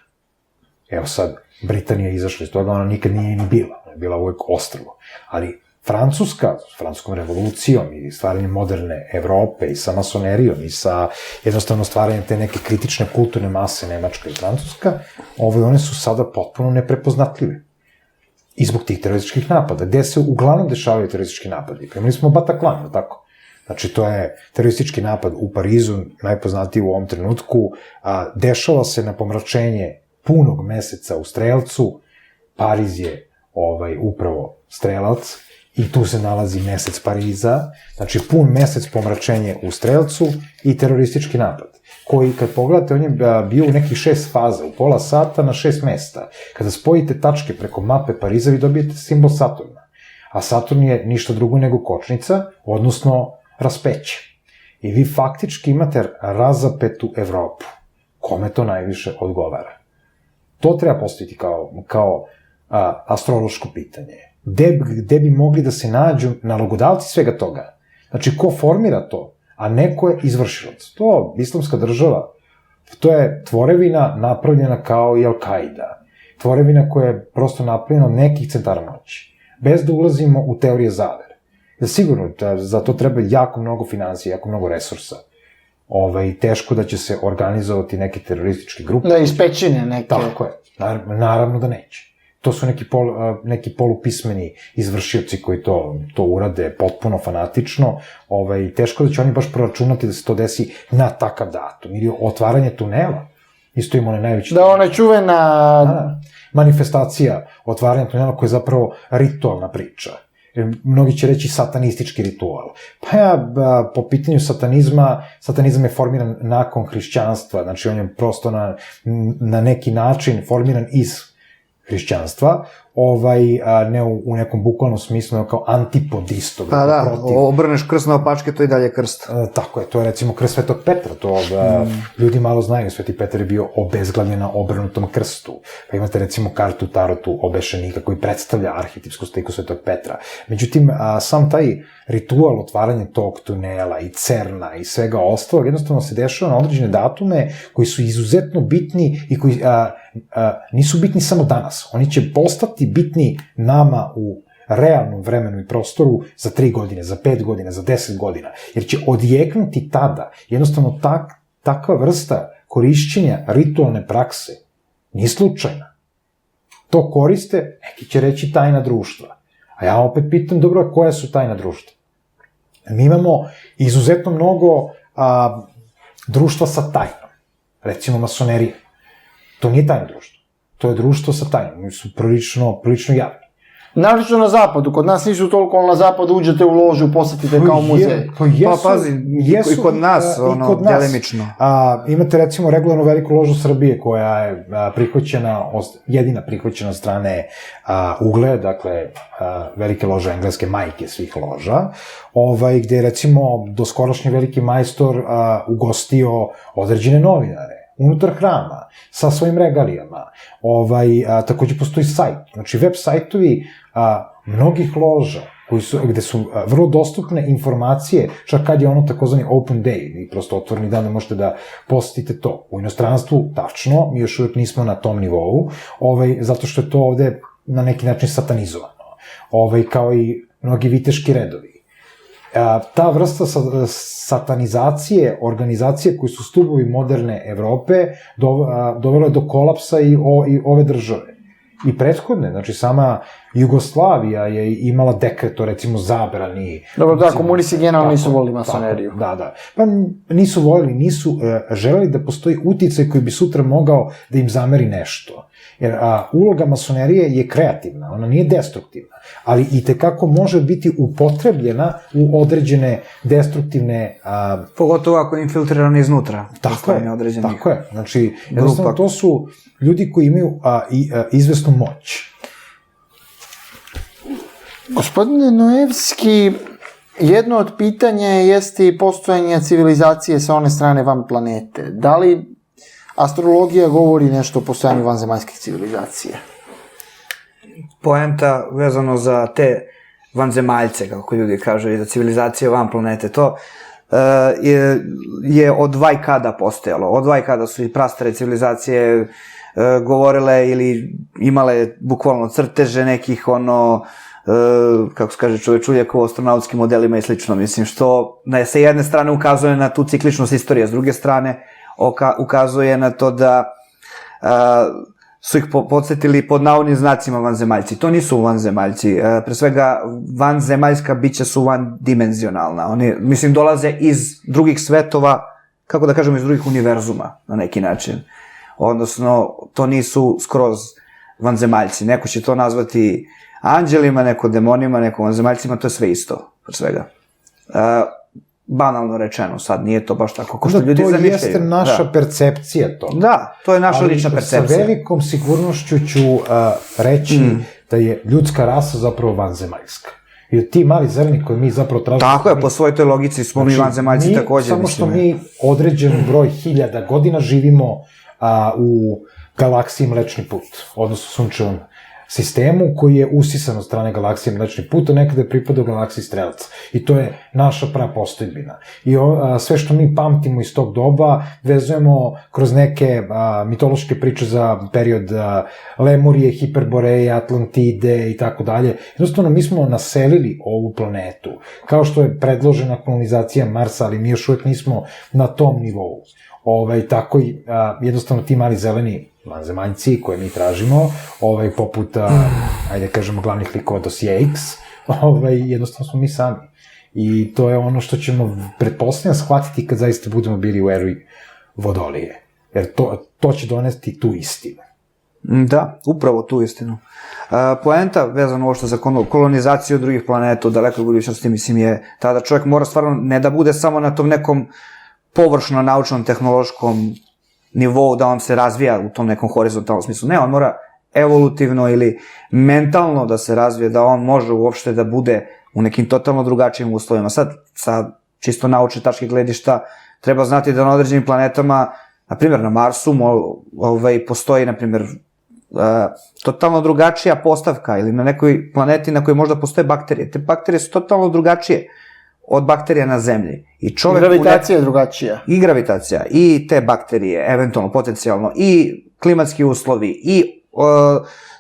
Evo sad, Britanija je izašla iz toga, ona nikad nije ni bila. Ona je bila uvek ostrvo. Ali Francuska, s francuskom revolucijom i stvaranjem moderne Evrope i sa masonerijom i sa jednostavno stvaranjem te neke kritične kulturne mase Nemačka i Francuska, one su sada potpuno neprepoznatljive. I zbog tih terorističkih napada, gde se uglavnom dešavaju teroristički napadi. Imali smo Bataclan, tako? Znači, to je teroristički napad u Parizu, najpoznatiji u ovom trenutku, dešava se na pomračenje punog meseca u Strelcu, Pariz je upravo Strelac, i tu se nalazi mesec Pariza, znači pun mesec pomračenje u Strelcu i teroristički napad, koji, kad pogledate, on je bio u nekih 6 faza, u pola sata na 6 mesta. Kada spojite tačke preko mape Pariza, vi dobijete simbol Saturna. A Saturn je ništa drugo nego kočnica, odnosno raspeće. I vi faktički imate razapetu Evropu. Kome to najviše odgovara? To treba postaviti kao astrološko pitanje. Gde bi mogli da se nađu nalogodavci svega toga? Znači, ko formira to? A neko je izvršilac. To, islamska država, to je tvorevina napravljena kao i Al-Qaida. Tvorevina koja je prosto napravljena od nekih centara moći. Bez da ulazimo u teorije zavere. Jer sigurno, za to treba jako mnogo financija, jako mnogo resursa. Teško da će se organizovati neke terorističke grupe. Da, iz pećine neke. Tako je. Naravno da neće. To su neki polupismeni izvršioci koji to urade potpuno fanatično. Teško da će oni baš proračunati da se to desi na takav datum. Ili otvaranje tunela. Isto ima onaj najveći... Da, ona čuvena... Manifestacija otvaranja tunela koja je zapravo ritualna priča. Mnogi će reći satanistički ritual. Po pitanju satanizam je formiran nakon hrišćanstva, znači on je prosto na neki način formiran iz hrišćanstva, ne u nekom bukvalnom smislu, kao antipod isto. Pa da, obrneš krst na opačke, to je dalje krst. Tako je, to je recimo krst Svetog Petra, to ljudi malo znaju, Sveti Petar je bio obezglavljen na obrnutom krstu. Pa imate recimo kartu tarotu obešenika koji predstavlja arhetipsku sliku Svetog Petra. Međutim, sam taj ritual otvaranja tog tunela i cerna i svega ostalog jednostavno se dešava na određene datume koji su izuzetno bitni i koji nisu bitni samo danas. Oni će postati bitni nama u realnom vremenu i prostoru za 3 godine, za 5 godina, za 10 godina. Jer će odjeknuti tada jednostavno takva vrsta korišćenja ritualne prakse nije slučajna. To koriste, neki će reći, tajna društva. A ja opet pitam, dobro, koja su tajna društva? Mi imamo izuzetno mnogo društva sa tajnom. Recimo masonerija. To nije tajno društvo. To je društvo sa tajnom. Oni su prilično javni. Naravno na zapadu. Kod nas nisu toliko, ali na zapadu uđete u ložu, posetite kao muzej. Pa pazi, i kod nas, delimično. Imate recimo regularnu veliku ložu Srbije koja je jedina prihvaćena od strane Ugle, dakle velike lože engleske majke svih loža, gde je recimo doskorašnji veliki majstor ugostio određene novinare unutar hrama, sa svojim regalijama. Takođe postoji sajt, znači web sajtovi mnogih loža, gde su vrlo dostupne informacije, čak kad je ono takozvani open day, i prosto otvoreni dan da možete da posetite to. U inostranstvu, tačno, mi još uvijek nismo na tom nivou, zato što je to ovde na neki način satanizovano, kao i mnogi viteški redovi. Ta vrsta satanizacije, organizacije koji su stubovi moderne Evrope, dovela je do kolapsa i ove države. I prethodne, znači sama Jugoslavija je imala dekret o recimo zabrani... Dobro, da, komunisti generalno nisu volili masoneriju. Da. Pa nisu volili, nisu želeli da postoji uticaj koji bi sutra mogao da im zameri nešto. Jer uloga masonerije je kreativna, ona nije destruktivna, ali i tekako može biti upotrebljena u određene destruktivne... Pogotovo ako je infiltrirana iznutra. Tako je. Znači, jednostavno to su ljudi koji imaju izvesnu moć. Gospodine Noevski, Jedno od pitanja jeste i postojanje civilizacije sa one strane van planete. Da li astrologija govori nešto o postojanju vanzemaljskih civilizacija? Poenta vezano za te vanzemaljce, kako ljudi kažu, i za civilizacije van planete, to je od vajkada postojalo. Od vajkada su i prastare civilizacije govorile ili imale bukvalno crteže nekih kako se kaže čovječuljaka u astronautskim modelima i slično. Mislim, što sa jedne strane ukazuje na tu cikličnost istorije, s druge strane ukazuje na to da su ih podsjetili pod navodnim znacima vanzemaljci. To nisu vanzemaljci. Pre svega, vanzemaljska bića su vandimenzionalna. Oni, mislim, dolaze iz drugih svetova, kako da kažemo, iz drugih univerzuma, na neki način. Odnosno, to nisu skroz vanzemaljci. Neko će to nazvati anđelima, neko demonima, neko vanzemaljcima, to je sve isto, pre svega. Banalno rečeno, sad nije to baš tako ko što ljudi zamišljaju. To jeste naša percepcija toga. Da, to je naša lična percepcija. Ali sa velikom sigurnošću ću reći da je ljudska rasa zapravo vanzemaljska. I ti mali zeleni koji mi zapravo tražimo... Tako je, po svojoj toj logici smo mi vanzemaljci također. Samo što mi određen broj hiljada godina živimo u galaksiji Mlečni put, odnosno sunčevom sistemu koji je usisan od strane galaksije Mlečni put, a nekada je pripadao galaksiji Strelac. I to je naša prapostojbina. I sve što mi pamtimo iz tog doba vezujemo kroz neke mitološke priče za period Lemurije, Hiperboreje, Atlantide i tako dalje. Jednostavno, mi smo naselili ovu planetu. Kao što je predložena kolonizacija Marsa, ali mi još uvijek nismo na tom nivou. Tako i jednostavno ti mali zeleni vanzemaljci koje mi tražimo, poput, ajde kažemo, glavnih likova dosije X, jednostavno smo mi sami. I to je ono što ćemo, pretpostavljam, shvatiti kad zaista budemo bili u eri Vodolije. Jer to će donesti tu istinu. Da, upravo tu istinu. Poenta vezano ovo što za kolonizaciju drugih planeta u dalekoj budućnosti, mislim, je tada čovjek mora stvarno ne da bude samo na tom nekom površno naučnom tehnološkom nivou da on se razvija u tom nekom horizontalnom smislu. Ne, on mora evolutivno ili mentalno da se razvije, da on može uopšte da bude u nekim totalno drugačijim uslovima. Sad, sa čisto naučne tačke gledišta, treba znati da na određenim planetama, na primjer na Marsu, postoji, na primjer, totalno drugačija postavka ili na nekoj planeti na kojoj možda postoje bakterije. Te bakterije su totalno drugačije od bakterija na zemlji. I gravitacija je drugačija. I gravitacija, i te bakterije, eventualno, potencijalno, i klimatski uslovi, i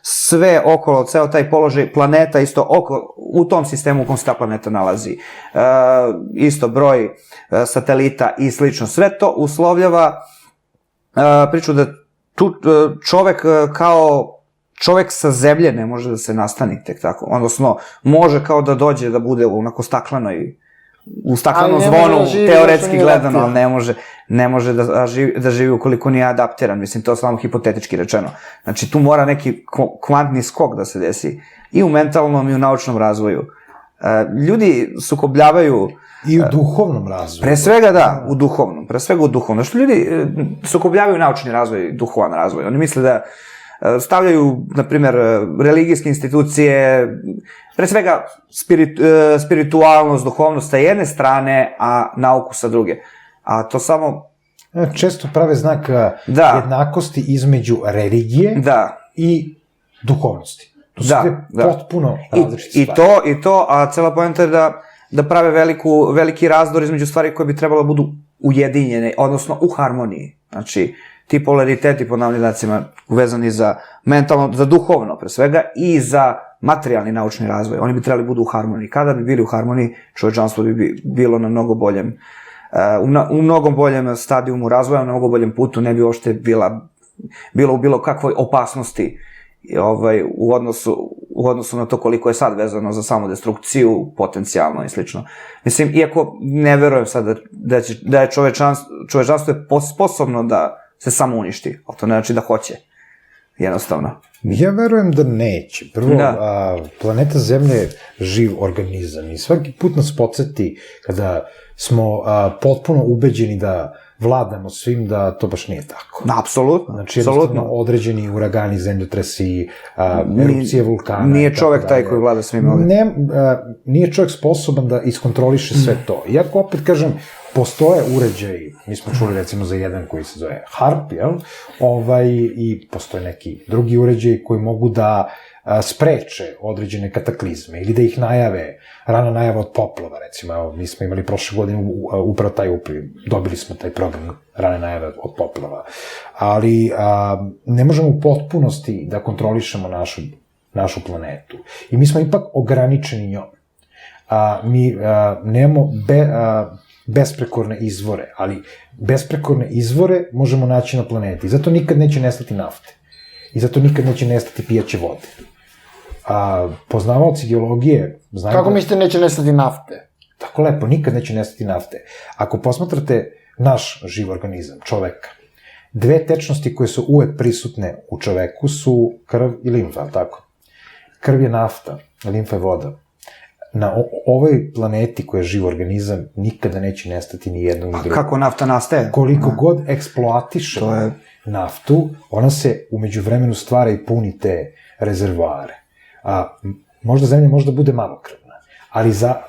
sve okolo, ceo taj položaj planeta, isto u tom sistemu u kom se ta planeta nalazi. Isto broj satelita i slično. Sve to uslovljava priču da tu čovek kao čovek sa zemlje ne može da se nastani tek tako. Odnosno, može kao da dođe da bude onako u staklenom zvonu, teoretski gledano, ali ne može da živi ukoliko nije adaptiran. Mislim, to je samo hipotetički rečeno. Znači, tu mora neki kvantni skok da se desi i u mentalnom i u naučnom razvoju. Ljudi sukobljavaju... I u duhovnom razvoju. Pre svega da, u duhovnom. Pre svega u duhovnom. Znači, ljudi sukobljavaju naučni razvoj i duhovan razvoj. Oni misle da stavljaju, na primjer, religijske institucije, pre svega spiritualnost, duhovnost sa jedne strane, a nauku sa druge. A to samo... Često prave znak jednakosti između religije i duhovnosti. To su potpuno različite stvari. I to, a cela poenta je da prave veliki razdor između stvari koje bi trebalo budu ujedinjene, odnosno u harmoniji. Znači, ti polariteti, po navodnim znacima, uvezani za mentalno, za duhovno pre svega i za materijalni naučni razvoj. Oni bi trebali budu u harmoniji. Kada bi bili u harmoniji, čovječanstvo bi bilo na mnogo boljem, u mnogo boljem stadijumu razvoja, na mnogo boljem putu, ne bi uopšte bilo u bilo kakvoj opasnosti u odnosu na to koliko je sad vezano za samodestrukciju, potencijalno i slično. Mislim, iako ne verujem sad da je čovečanstvo sposobno da se samo uništi, ali to ne znači da hoće. jednostavno. Ja verujem da neće. Prvo, Da. Planeta Zemlja je živ organizam i svaki put nas podsjeti kada smo potpuno ubeđeni da vladamo svim, da to baš nije tako. Apsolutno, Znači, jednostavno određeni uragani, zemljotresi, erupcije vulkana. Nije čovek taj koji vlada svim ovdje. Nije čovek sposoban da iskontroliše sve to. Iako, opet kažem, postoje uređaji, mi smo čuli recimo za jedan koji se zove HARP, jel? I postoje neki drugi uređaji koji mogu da spreče određene kataklizme ili da ih najave, rana najava od poplava, recimo, evo, mi smo imali prošle godine upravo taj dobili smo taj program rane najave od poplava, ali ne možemo u potpunosti da kontrolišemo našu planetu i mi smo ipak ograničeni njom. Mi nemamo besprekorne izvore, ali besprekorne izvore možemo naći na planeti. Zato nikad neće nestati nafte. I zato nikad neće nestati pijaće vode. Poznavaoci geologije znaju... Kako mislite neće nestati nafte? Tako lepo, nikad neće nestati nafte. Ako posmatrate naš živ organizam, čoveka, dve tečnosti koje su uvek prisutne u čoveku su krv i limfa, tako? Krv je nafta, limfa je voda. Na ovoj planeti koja je živ organizam nikada neće nestati ni jedno ni drugo. Kako nafta nastaje? Koliko god eksploatišemo naftu, ona se umeđu vremenu stvara i puni te rezervoare. Možda zemlja možda bude malokrvna,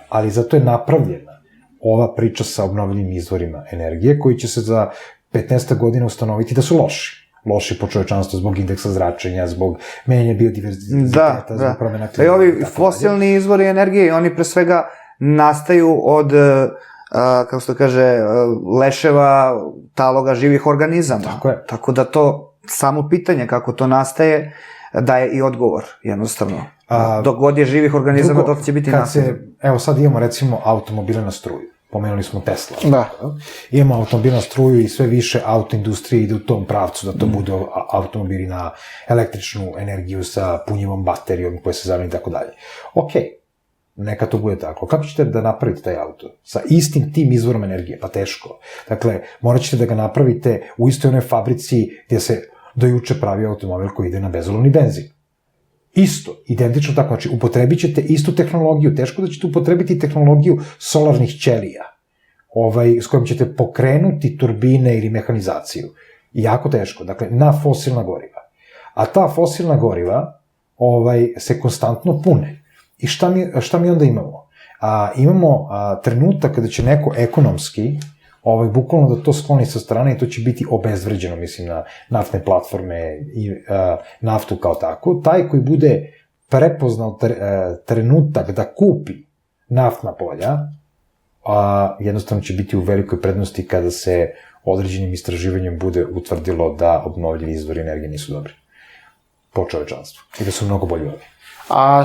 ali zato je napravljena ova priča sa obnovljivim izvorima energije, koji će se za 15 godina ustanoviti da su loši. Loši po čovečanstvu zbog indeksa zračenja, zbog menjanja biodiverziteta, zbog promjena klime. I ovi fosilni izvori energije, oni pre svega nastaju od, kako se to kaže, leševa, taloga živih organizama. Tako je. Tako da to, samo pitanje kako to nastaje, daje i odgovor, jednostavno. Dok god je živih organizama, dok će biti nastaje. Evo sad imamo recimo automobile na struju. Pomenuli smo Tesla. Da. Imamo automobile na struju i sve više autoindustrije ide u tom pravcu, da to budu automobili na električnu energiju sa punjivom baterijom koje se zameni i tako dalje. Okej, neka to bude tako. Kako ćete da napravite taj auto? Sa istim tim izvorom energije? Pa teško. Dakle, morat ćete da ga napravite u istoj onoj fabrici gdje se dojuče pravi automobil koji ide na bezolovni benzin. Isto, identično tako, znači upotrebit ćete istu tehnologiju, teško da ćete upotrebiti tehnologiju solarnih ćelija, s kojom ćete pokrenuti turbine ili mehanizaciju. Jako teško, dakle, na fosilna goriva. A ta fosilna goriva se konstantno pune. I šta mi onda imamo? Imamo trenutak kada će neko ekonomski bukvalno da to skloni sa strane i to će biti obezvređeno, mislim, na naftne platforme i naftu kao tako. Taj koji bude prepoznao trenutak da kupi naftna polja, jednostavno će biti u velikoj prednosti kada se određenim istraživanjem bude utvrdilo da obnovljivi izvori energije nisu dobri po čovečanstvu i da su mnogo bolji ovdje. A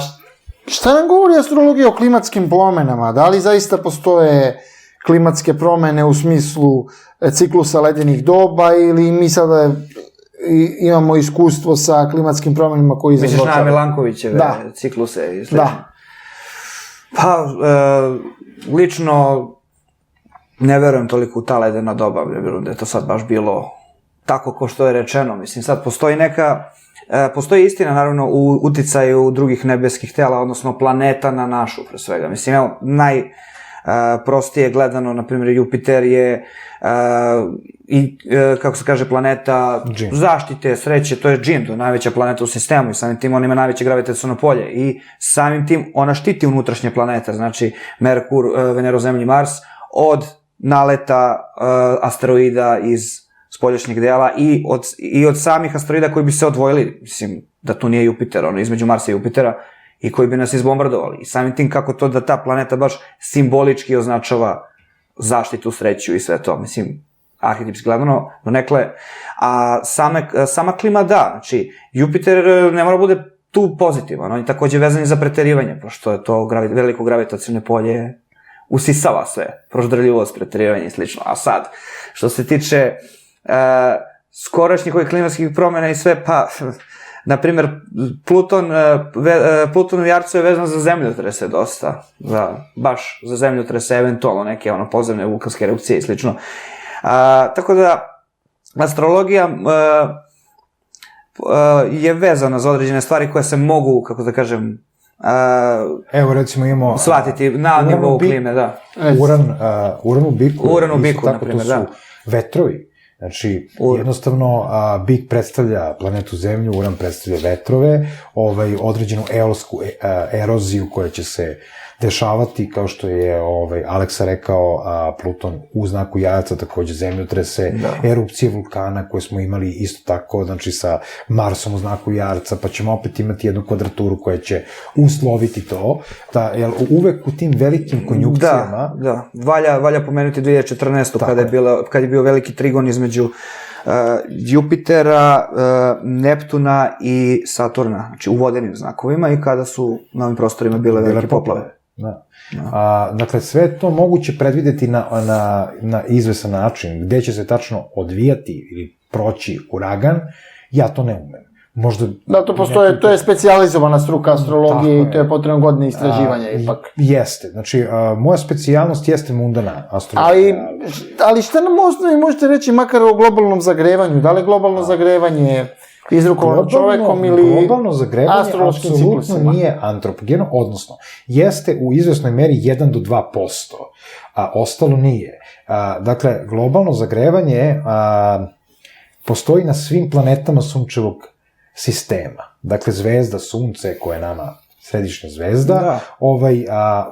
šta nam govori astrologija o klimatskim promjenama? Da li zaista postoje klimatske promjene u smislu ciklusa ledenih doba ili mi sada imamo iskustvo sa klimatskim promjenama koji izazvao... Misliš na Milankovićeve cikluse i slično? Da. Pa, lično ne verujem toliko u ta ledena doba, ne verujem da je to sad baš bilo tako ko što je rečeno. Mislim, sad postoji istina, naravno, u uticaju drugih nebeskih tela, odnosno planeta na našu, pre svega. Mislim, evo, najprostije gledano, na primjer, Jupiter je kako se kaže, planeta zaštite, sreće, to je džin, to je najveća planeta u sistemu i samim tim on ima najveće gravitaciono polje i samim tim ona štiti unutrašnje planete, znači Merkur, Veneru, Zemlju i Mars od naleta asteroida iz spoljašnjeg dela i od samih asteroida koji bi se odvojili, mislim da tu nije Jupiter, ono između Marsa i Jupitera, i koji bi nas izbombardovali. I samim tim kako to da ta planeta baš simbolički označava zaštitu, sreću i sve to, mislim, arhetipski gledano, donekle, a sama klima da, znači, Jupiter ne mora bude tu pozitivan, on je takođe vezan i za preterivanje, pošto je to veliko gravitaciono polje usisava sve, proždrljivost, preterivanje i slično. A sad, što se tiče skorašnjih ovih klimatskih promjena i sve, pa, na primjer, Pluton u Jarcu je vezan za zemljotrese dosta, baš za zemljotrese, eventualno neke podzemne vulkanske erupcije i slično. Tako da, astrologija je vezana za određene stvari koje se mogu, kako da kažem, Evo recimo imamo... shvatiti na nivou klime, da. Uran u biku. Uran u biku, tako, na primjer, to su vetrovi. Znači, jednostavno, bik predstavlja planetu Zemlju, Uran predstavlja vetrove, određenu eolsku eroziju koja će se dešavati, kao što je Aleksa rekao, Pluton u znaku Jaraca, takođe zemljotrese, erupcije vulkana koje smo imali isto tako, znači sa Marsom u znaku Jarca, pa ćemo opet imati jednu kvadraturu koja će usloviti to, jer uvek u tim velikim konjukcijama... Da, valja pomenuti 2014. kad je bio veliki trigon između Jupitera, Neptuna i Saturna, znači u vodenim znakovima i kada su na ovim prostorima bile velike poplave. Da. Dakle, sve to moguće predvideti na izvesan način, gde će se tačno odvijati ili proći uragan, ja to ne umem. Možda... Da, to postoje, to je specijalizovana struka astrologije i to je potrebno godine istraživanja ipak. Jeste, znači, moja specijalnost jeste mundana astrologija. Ali šta nam osnovi možete reći makar o globalnom zagrevanju? Da li globalno zagrevanje izrukovano čovekom ili globalno zagrevanje astrološkim apsolutno ciklusima? nije antropogeno, odnosno, jeste u izvesnoj meri 1 do 2%, a ostalo nije. Dakle, globalno zagrevanje postoji na svim planetama sunčevog sistema. Dakle, zvezda, sunce, koja je nama središnja zvezda,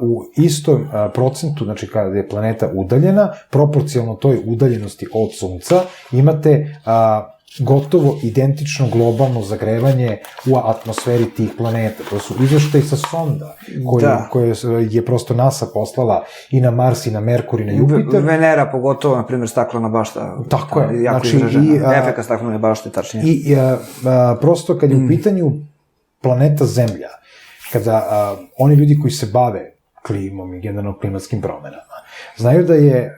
u istom procentu, znači kada je planeta udaljena, proporcionalno toj udaljenosti od sunca, imate gotovo identično globalno zagrevanje u atmosferi tih planeta. To su izveštaji sa sonda, koje je prosto NASA poslala i na Mars, i na Merkur, i na Jupiter. Venera, pogotovo, na primjer, staklena bašta. Tako je. Jako izražena. Efekat staklene bašte, tačnije. I prosto kad je u pitanju planeta Zemlja, kada oni ljudi koji se bave klimom i generalno klimatskim promenama, znaju da je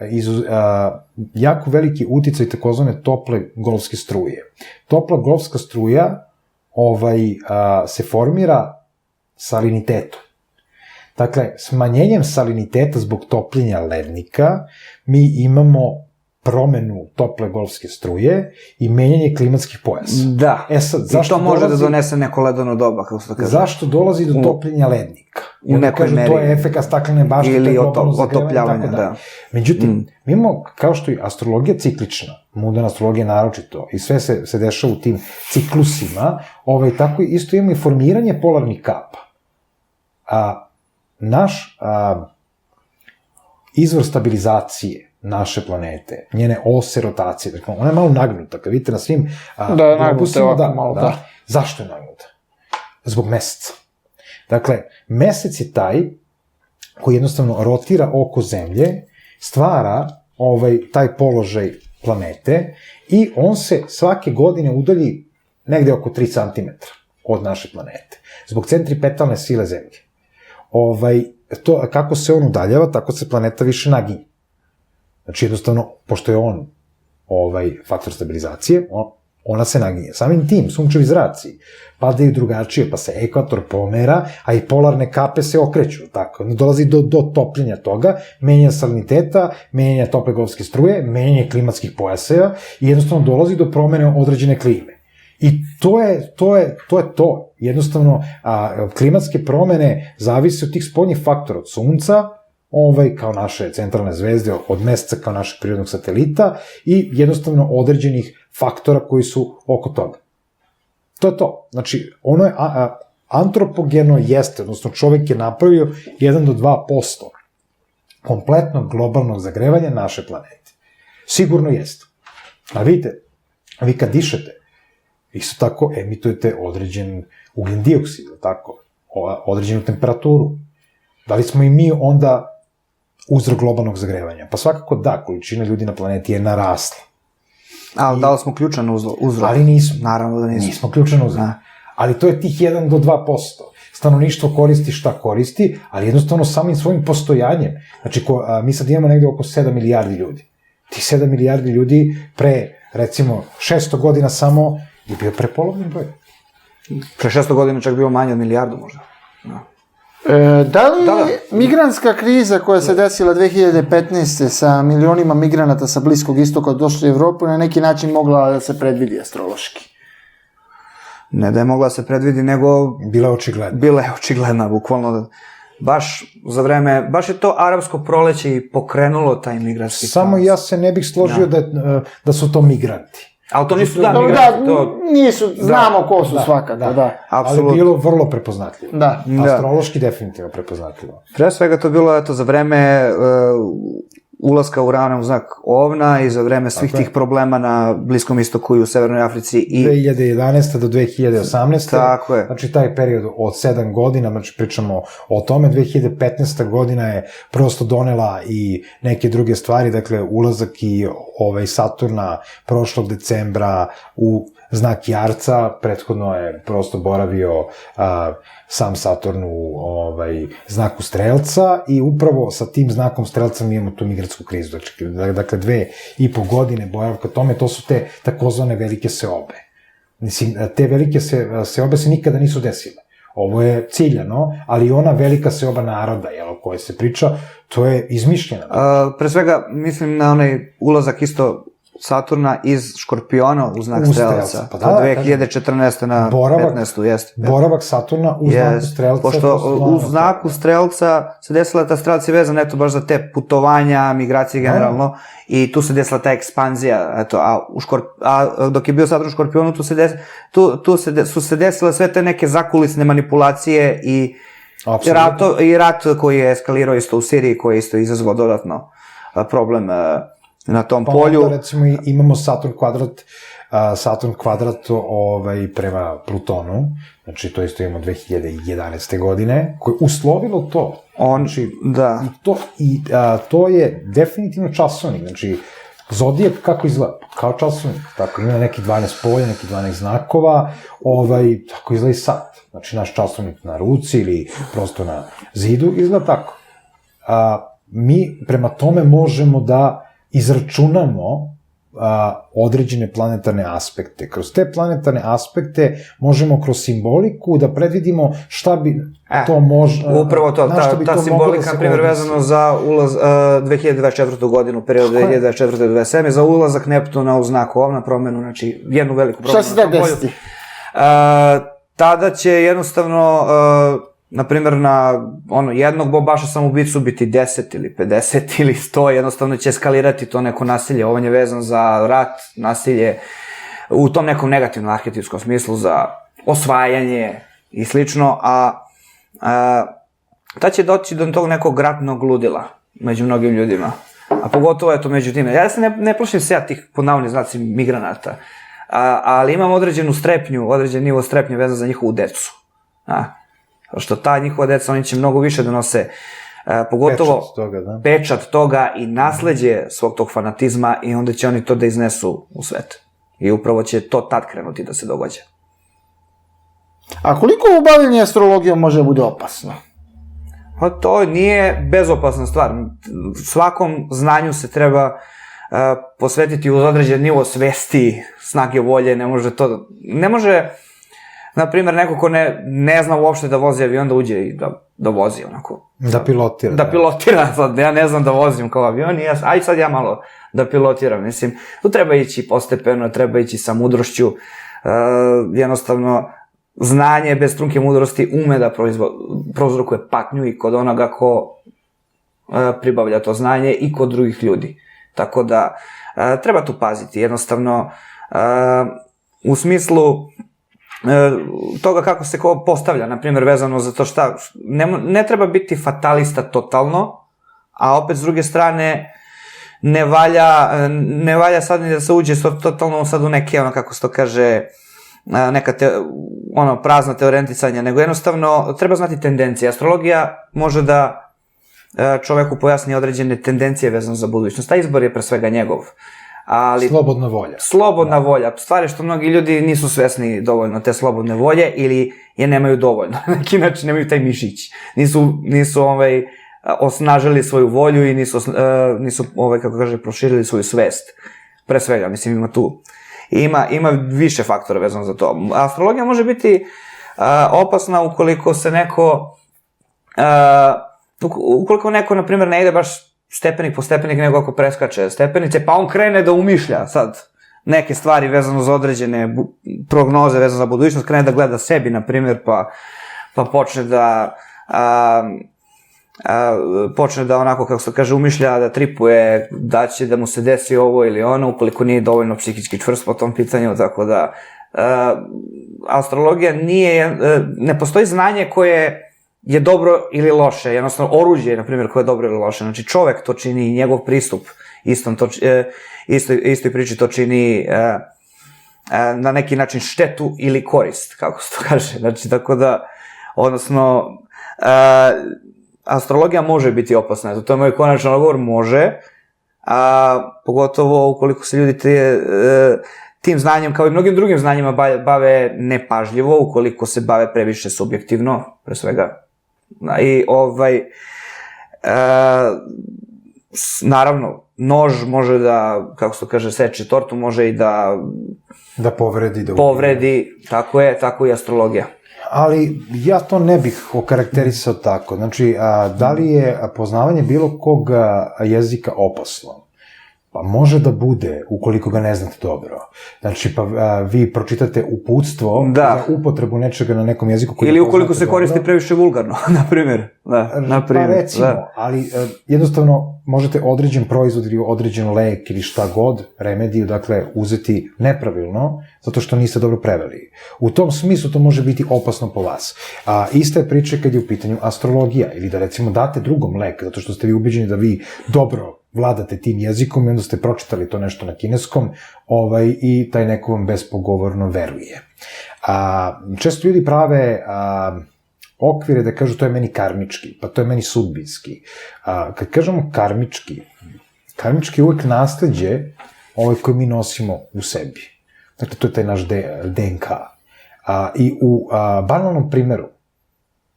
jako veliki uticaj takozvane tople golfske struje. Topla golfska struja se formira salinitetom. Dakle, smanjenjem saliniteta zbog topljenja lednika mi imamo promenu tople golfske struje i menjanje klimatskih pojasa. Da, i to može da donese neko ledeno doba, kako se to kaže. Zašto dolazi do topljenja lednika? U nekoj meri. To je efekat staklene bašte, ili otopljavanja, da. Međutim, mi imamo, kao što je astrologija ciklična, mundana astrologija naročito, i sve se dešava u tim ciklusima, tako isto imamo i formiranje polarnih kapa. Naš izvor stabilizacije naše planete, njene ose rotacije, dakle, ona je malo nagnuta, kad vidite na svim globusima, da. Zašto je nagnuta? Zbog meseca. Dakle, mesec je taj koji jednostavno rotira oko Zemlje, stvara taj položaj planete i on se svake godine udalji negde oko 3 cm od naše planete, zbog centripetalne sile Zemlje. Kako se on udaljava, tako se planeta više naginje. Znači, jednostavno, pošto je on faktor stabilizacije, ona se naginje. Samim tim, sunčevi zraci padaju drugačije, pa se ekvator pomera, a i polarne kape se okreću, tako. Dolazi do topljenja toga, menjanja saliniteta, menjanja tople golfske struje, menjanja klimatskih pojaseva i jednostavno dolazi do promene određene klime. I to je to. Jednostavno, klimatske promene zavise od tih spoljnih faktora, od sunca, kao naše centralne zvezde, od meseca kao našeg prirodnog satelita i jednostavno određenih faktora koji su oko toga. To je to. Znači, ono je antropogeno jeste, odnosno čovek je napravio 1 do 2% kompletnog globalnog zagrevanja naše planete. Sigurno jeste. A vidite, vi kad dišete, isto tako emitujete određen ugljen dioksid, tako, određenu temperaturu. Da li smo i mi onda uzrok globalnog zagrevanja? Pa svakako da, količina ljudi na planeti je narasla. Ali da li smo ključan uzrok? Ali nismo. Naravno da nismo. Nismo ključan uzrok. Ali to je tih 1 do 2%. Stanovništvo koristi šta koristi, ali jednostavno samim svojim postojanjem. Znači, mi sad imamo negde oko 7 milijardi ljudi. Tih 7 milijardi ljudi pre, recimo, 600 godina samo je bio prepolovni broj. Pre 600 godina čak bio manje od milijardu možda. Da li migrantska kriza koja se desila 2015. sa milionima migranata sa Bliskog istoka došli u Evropu na neki način mogla da se predvidi astrološki? ne da je mogla se predvidi, nego Bila je očigledna. bila je očigledna, bukvalno. Baš je to arapsko proleće i pokrenulo taj migrantski Samo talas. ja se ne bih složio da su to migranti. Ali to nisu migranti, to... nisu, znamo ko su svakako, da. Ali Apsolutno. bilo vrlo prepoznatljivo. Da. Astrološki definitivno prepoznatljivo. Pre svega to bilo za vreme ulaska Urana u znak Ovna i za vreme svih tih problema na Bliskom istoku i u Severnoj Africi i 2011. do 2018. Tako je. Znači taj period od 7 godina, znači pričamo o tome, 2015. godina je prosto donela i neke druge stvari, dakle ulazak i Saturna prošlog decembra u znak Jarca, prethodno je prosto boravio sam Saturn u znaku Strelca i upravo sa tim znakom Strelca mi imamo tu migratsku krizu. Dakle, 2,5 godine boravka tome, to su te takozvane velike seobe. Mislim, te velike seobe se nikada nisu desile. Ovo je ciljano, ali ona velika seoba naroda, o kojoj se priča, to je izmišljena. pre svega mislim na onaj ulazak isto Saturna iz Škorpiona u znak Strelca. Pa to 2014. na 15. jeste. Boravak Saturna u znaku Strelca. Pošto u znaku Strelca se desila ta Strelca je vezana baš za te putovanja, migracije generalno, i tu se desila ta ekspanzija, a dok je bio Saturn u Škorpionu, tu su se desile sve te neke zakulisne manipulacije i rat koji je eskalirao isto u Siriji, koji je isto izazvao dodatno problem na tom polju. Pa onda recimo imamo Saturn kvadrat prema Plutonu, znači to isto imamo 2011. godine, koje je uslovilo to. Da. To je definitivno časovnik, znači Zodijak kako izgleda? Kao časovnik, tako ima neki 12 polja, neki 12 znakova, tako izgleda i sad. Znači naš časovnik na ruci ili prosto na zidu izgleda tako. Mi prema tome možemo da izračunamo određene planetarne aspekte. Kroz te planetarne aspekte možemo kroz simboliku da predvidimo šta bi to možda... Upravo to, ta simbolika, na primjer, vezano za 2024. godinu, period 2024-2027, za ulazak Neptuna u znak Ovna, promenu, znači jednu veliku promenu. Šta se da desiti? Tada će jednostavno... na primjer, na jednog bombaša samoubicu biti 10 ili 50 ili 100, jednostavno će eskalirati to neko nasilje. Ovo je vezan za rat, nasilje, u tom nekom negativnom arhetipskom smislu, za osvajanje i slično, ta će doći do tog nekog ratnog ludila među mnogim ljudima. A pogotovo je to među tim. Ja se ne plašim se tih, pod navodnim znacima, migranata, ali imam određen nivo strepnje vezan za njihovu decu. Što ta njihova deca, oni će mnogo više da nose, pogotovo pečat toga i nasleđe svog tog fanatizma, i onda će oni to da iznesu u svet. I upravo će to tad krenuti da se događa. A koliko bavljenje astrologijom može bude opasno? Pa to nije bezopasna stvar. Svakom znanju se treba posvetiti uz određen nivo svesti, snage volje, ne može, na primjer, neko ko ne zna uopšte da vozi avion, da uđe i da vozi, onako. Da pilotira. Da pilotira, sad, ja ne znam da vozim kao avion, aj sad ja malo da pilotiram, mislim, tu treba ići postepeno, treba ići sa mudrošću, jednostavno, znanje bez trunke mudrosti ume da prouzrokuje patnju i kod onoga ko pribavlja to znanje i kod drugih ljudi. Tako da, treba tu paziti, jednostavno, u smislu toga kako se ko postavlja, na primjer, vezano za to šta, ne treba biti fatalista totalno, a opet s druge strane ne valja sad ni da se uđe totalno sad u neke, kako se to kaže, neka prazna teoreticanja, nego jednostavno treba znati tendencije. Astrologija može da čoveku pojasni određene tendencije vezano za budućnost. Taj izbor je pre svega njegov. Slobodna volja. Slobodna volja. Stvari što mnogi ljudi nisu svesni dovoljno te slobodne volje ili je nemaju dovoljno. Na neki način nemaju taj mišić. Nisu osnažili svoju volju i nisu kako kaže, proširili svoju svest. Pre svega, mislim, ima tu. Ima više faktora vezano za to. Astrologija može biti opasna ukoliko neko, na primjer, ne ide baš stepenik po stepenik, nego ako preskače stepenice, pa on krene da umišlja sad neke stvari vezano za određene prognoze vezano za budućnost, krene da gleda sebi, na primjer, pa počne da onako, kako se kaže, umišlja, da tripuje, da će da mu se desi ovo ili ono, ukoliko nije dovoljno psihički čvrst po tom pitanju, tako da astrologija ne postoji znanje koje je dobro ili loše, jednostavno oruđe, na primjer, koje je dobro ili loše, znači čovek to čini, njegov pristup istoj priči to čini na neki način štetu ili korist, kako se to kaže, znači tako da, odnosno, astrologija može biti opasna, to je moj konačan odgovor, može, pogotovo ukoliko se ljudi tim znanjem, kao i mnogim drugim znanjima, bave nepažljivo, ukoliko se bave previše subjektivno, pre svega. I naravno, nož može da, kako se kaže, seče tortu, može i da povredi, tako i astrologija. Ali ja to ne bih okarakterisao tako. Znači, da li je poznavanje bilo kog jezika opasno? Pa može da bude, ukoliko ga ne znate dobro. Znači, pa vi pročitate uputstvo za upotrebu nečega na nekom jeziku koji ili ukoliko se koristi previše vulgarno, na primjer. Pa recimo, ali jednostavno možete određen proizvod ili određen lek ili šta god, remediju, dakle, uzeti nepravilno, zato što niste dobro preveli. U tom smislu to može biti opasno po vas. Ista je priča kad je u pitanju astrologija, ili da recimo date drugom lek, zato što ste vi ubeđeni da vi dobro vladate tim jezikom i onda ste pročitali to nešto na kineskom i taj neko vam bespogovorno veruje. Često ljudi prave okvire da kažu to je meni karmički, pa to je meni sudbinski. Kad kažemo karmički je uvek nasleđe koje mi nosimo u sebi. Dakle, to je taj naš DNK. I u banalnom primeru,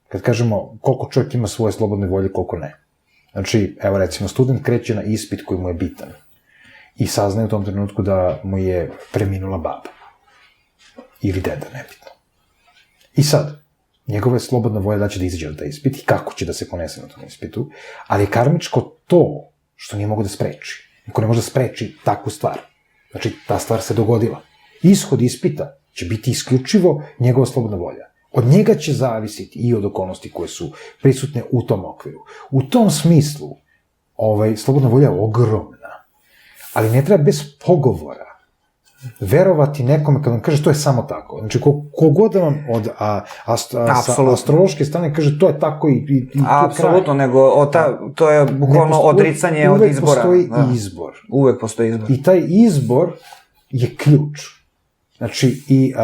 kad kažemo koliko čovjek ima svoje slobodne volje, koliko ne. Znači, evo recimo, student kreće na ispit koji mu je bitan i saznaje u tom trenutku da mu je preminula baba. Ili deda, nebitno. I sad, njegova je slobodna volja da će da izađe na taj ispit i kako će da se ponese na tom ispitu, ali je karmičko to što nije mogo da spreči. Niko ne može da spreči takvu stvar. Znači, ta stvar se dogodila. Ishod ispita će biti isključivo njegova slobodna volja. Od njega će zavisiti i od okolnosti koje su prisutne u tom okviru. U tom smislu, slobodna volja je ogromna, ali ne treba bez pogovora verovati nekome kad vam kaže to je samo tako. Znači, kogod da vam od astrološke strane kaže to je tako i apsolutno, nego to je bukvalno odricanje od izbora. Uvek postoji izbor. Uvek postoji izbor. I taj izbor je ključ. Znači, i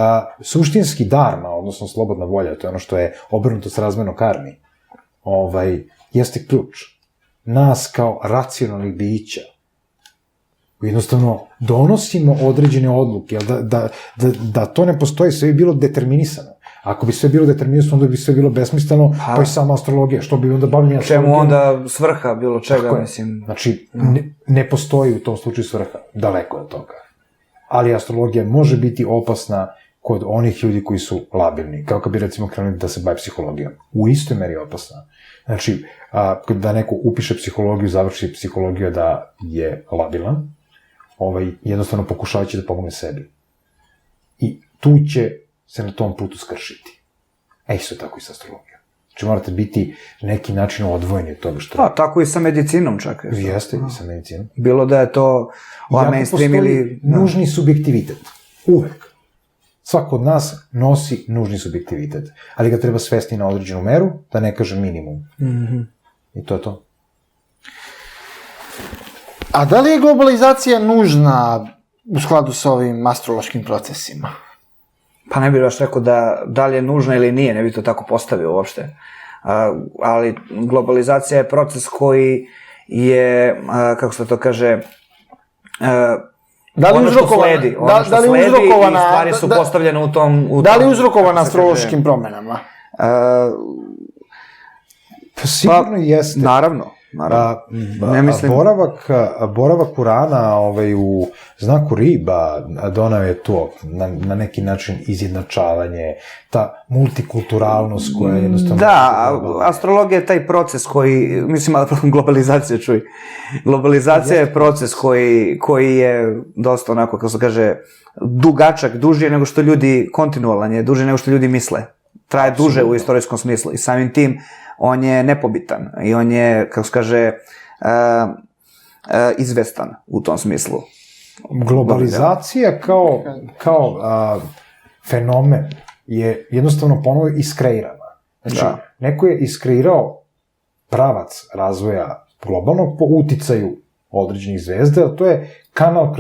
suštinski dharma, odnosno slobodna volja, to je ono što je obrnuto s razmerno karmi, jeste ključ. Nas kao racionalnih bića, jednostavno, donosimo određene odluke, da to ne postoji, sve bi bilo determinisano. Ako bi sve bilo determinisano, onda bi sve bilo besmisleno, pa i sama astrologija, što bi onda bavljena astrologijom. Čemu onda svrha bilo čega, mislim? Znači, ne postoji u tom slučaju svrha, daleko od toga. Ali astrologija može biti opasna kod onih ljudi koji su labilni, kao kad bi recimo krenuli da se bavi psihologijom. U istoj meri je opasna. Znači, da neko upiše psihologiju, završi psihologiju da je labilan, jednostavno pokušavajući da pomogne sebi. I tu će se na tom putu skršiti. Isto tako i sa astrologijom. Znači, morate biti neki način odvojeni od toga što... tako i sa medicinom čak. Jeste, i sa medicinom. Bilo da je to mainstream ili... Jako postoji nužni subjektivitet. Uvek. Svako od nas nosi nužni subjektivitet. Ali ga treba svesti na određenu meru, da ne kaže minimum. I to je to. A da li je globalizacija nužna u skladu sa ovim astrološkim procesima? Pa ne bih baš rekao da li je nužna ili nije, ne bih to tako postavio uopšte. Ali globalizacija je proces koji je, kako se to kaže, ono što sledi i stvari su postavljene u tom... Da li je uzrokovana astrološkim promjenama? Pa sigurno jeste. Naravno. naravno. Ne mislim... Boravak Urana u znaku riba donao je to na neki način izjednačavanje, ta multikulturalnost koja je jednostavno... Da, astrologija je taj proces koji, mislim, globalizacija, globalizacija je proces koji je dosta onako, kako se kaže, dugačak, duži nego što ljudi, kontinualan je, duži nego što ljudi misle. Traje duže u istorijskom smislu i samim tim on je nepobitan i on je, kako se kaže, izvestan u tom smislu. Globalizacija kao fenomen je jednostavno ponovo iskreirana. Znači, neko je iskreirao pravac razvoja globalnog po uticaju određenih zvezda, a to je kanal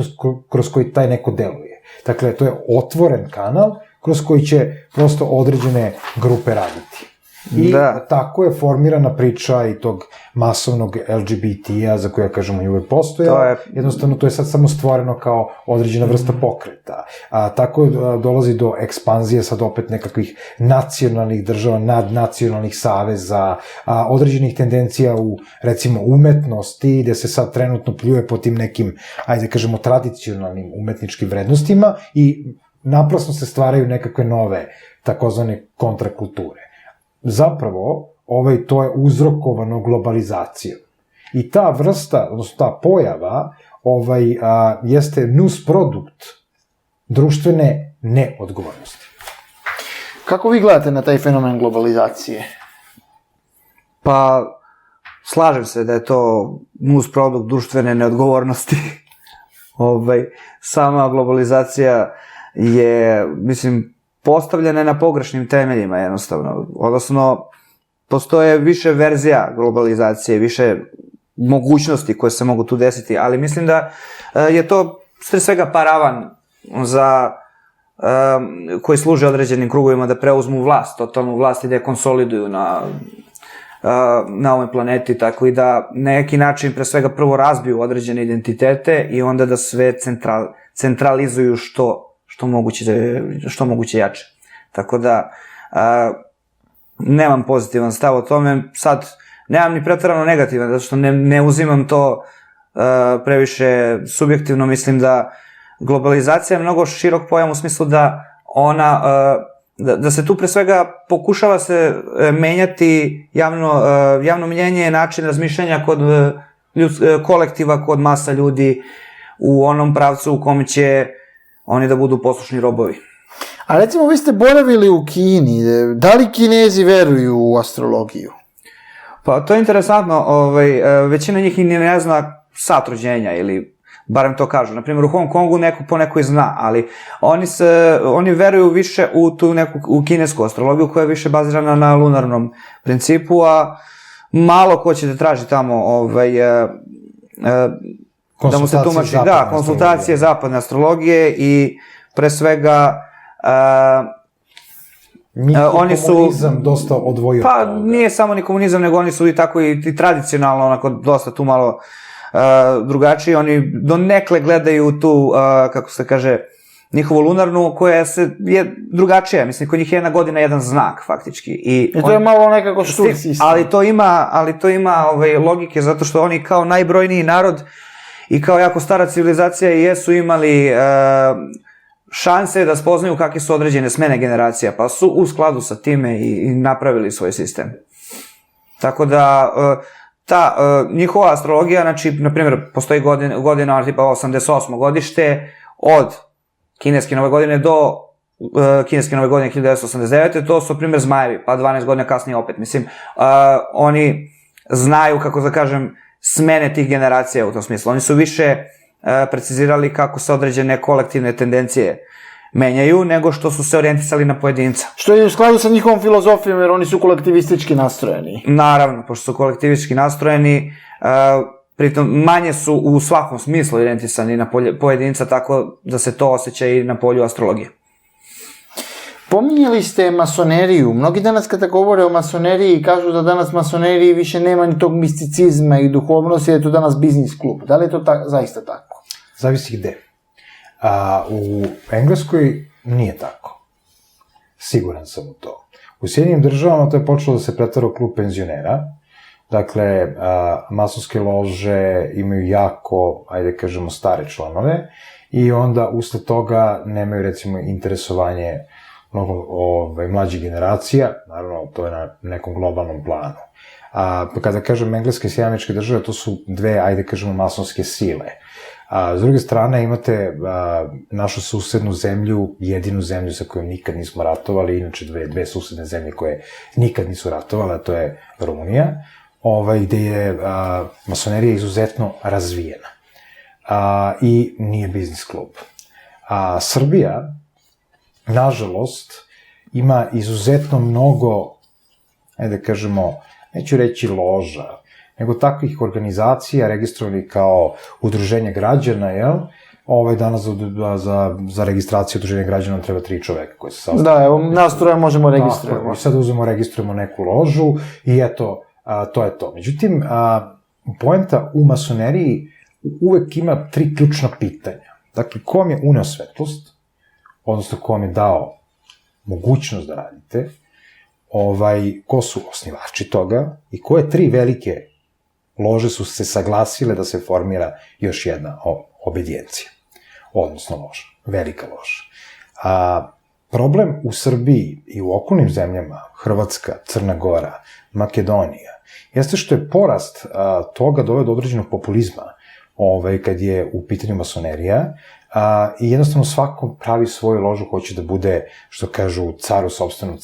kroz koji taj neko deluje. Dakle, to je otvoren kanal kroz koji će prosto određene grupe raditi. I tako je formirana priča i tog masovnog LGBT-a, za koje, kažemo, i uvek postoja. Jednostavno, to je sad samo stvoreno kao određena vrsta pokreta. Tako dolazi do ekspanzije sad opet nekakvih nacionalnih država, nadnacionalnih saveza, određenih tendencija u, recimo, umetnosti, gde se sad trenutno pljuje po tim nekim, ajde kažemo, tradicionalnim umetničkim vrednostima i naprasno se stvaraju nekakve nove, takozvane kontrakulture. Zapravo, to je uzrokovano globalizacijom. I ta vrsta, odnosno ta pojava, jeste nusprodukt društvene neodgovornosti. Kako vi gledate na taj fenomen globalizacije? Pa, slažem se da je to nusprodukt društvene neodgovornosti. Sama globalizacija je, mislim, postavljena na pogrešnim temeljima, jednostavno. Odnosno, postoje više verzija globalizacije, više mogućnosti koje se mogu tu desiti, ali mislim da je to sve svega paravan koji služe određenim krugovima da preuzmu vlast, totalnu vlast i da je konsoliduju na ovoj planeti, tako i da na neki način pre svega prvo razbiju određene identitete i onda da sve centralizuju što moguće jače. Tako da, nemam pozitivan stav o tome, sad nemam ni preterano negativan, zato što ne uzimam to previše subjektivno, mislim da globalizacija je mnogo širok pojam u smislu da da se tu pre svega pokušava se menjati javno mnjenje, način razmišljanja kod kolektiva, kod masa ljudi u onom pravcu u kome će oni da budu poslušni robovi. A recimo, vi ste boravili u Kini, da li Kinezi veruju u astrologiju? Pa to je interesantno, većina njih ni ne zna sat rođenja ili barem to kažu. Naprimjer, u Hong Kongu po neko i zna, ali oni veruju više u tu u kinesku astrologiju koja je više bazirana na lunarnom principu, a malo ko će da traži tamo da mu se tumači, konsultacije zapadne astrologije i pre svega oni su komunizam dosta odvojio. Pa nije samo ni komunizam, nego oni su i tako i tradicionalno onako dosta tu malo drugačiji. Oni donekle gledaju tu, kako se kaže, njihovu lunarnu koja je drugačija. Mislim, kod njih je jedna godina jedan znak faktički. I to je malo nekako štur sistem. Ali to ima logike zato što oni kao najbrojniji narod i kao jako stara civilizacija jesu imali šanse da spoznaju kakve su određene smene generacija, pa su u skladu sa time i napravili svoj sistem. Tako da, ta njihova astrologija, znači, na primjer, postoji godina tipa 88. godište, od kineske nove godine do kineske nove godine 1989. To su, primjer, zmajevi, pa 12 godina kasnije opet. Mislim, oni znaju, kako da kažem, smene tih generacija u tom smislu. Oni su više precizirali kako se određene kolektivne tendencije menjaju, nego što su se orijentisali na pojedinca. Što je u skladu sa njihovom filozofijom, jer oni su kolektivistički nastrojeni. Naravno, pošto su kolektivistički nastrojeni, pritom manje su u svakom smislu orijentisani na pojedinca, tako da se to osjeća i na polju astrologije. Pominjali ste masoneriju. Mnogi danas kada govore o masoneriji kažu da danas masoneriji više nema ni tog misticizma i duhovnosti, da je to danas biznis klub. Da li je to zaista tako? Zavisi gde. U Engleskoj nije tako. Siguran sam u to. U Sjedinjenim državama to je počelo da se pretvara u klub penzionera. Dakle, masonske lože imaju jako, ajde kažemo, stare članove i onda usled toga nemaju, recimo, interesovanje mnogo mlađih generacija, naravno, to je na nekom globalnom planu. Kada kažem Engleska i Sjedinjene Američke Države, to su dve, ajde kažemo, masonske sile. S druge strane, imate našu susednu zemlju, jedinu zemlju sa kojom nikad nismo ratovali, inače dve susedne zemlje koje nikad nisu ratovale, a to je Rumunija, gde je masonerija izuzetno razvijena i nije biznis klub. Srbija, nažalost, ima izuzetno mnogo, ajde da kažemo, neću reći loža, nego takvih organizacija registrovanih kao udruženje građana, jel? Danas za registraciju udruženja građana treba 3 čoveka koji se sastavljaju. Da, evo, nas troje možemo registrovati. I sad registrujemo neku ložu i eto, to je to. Međutim, poenta u masoneriji uvek ima 3 ključna pitanja. Dakle, ko vam je uneo svetlost, odnosno ko vam je dao mogućnost da radite, ko su osnivači toga i koje 3 velike lože su se saglasile da se formira još jedna obedijencija, odnosno loža, velika loža. Problem u Srbiji i u okolnim zemljama, Hrvatska, Crna Gora, Makedonija, jeste što je porast toga doveo do određenog populizma kad je u pitanju masonerija i jednostavno svako pravi svoju ložu, hoće da bude, što kažu, car u sopstvenom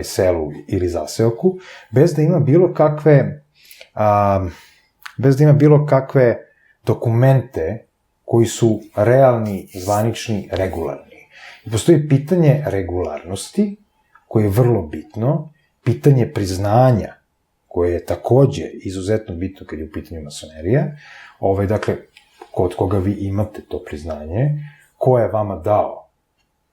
selu ili zaseoku, bez da ima bilo kakve dokumente koji su realni, zvanični, regularni. I postoji pitanje regularnosti, koje je vrlo bitno, pitanje priznanja, koje je takođe izuzetno bitno kad je u pitanju masonerija, dakle, kod koga vi imate to priznanje, ko je vama dao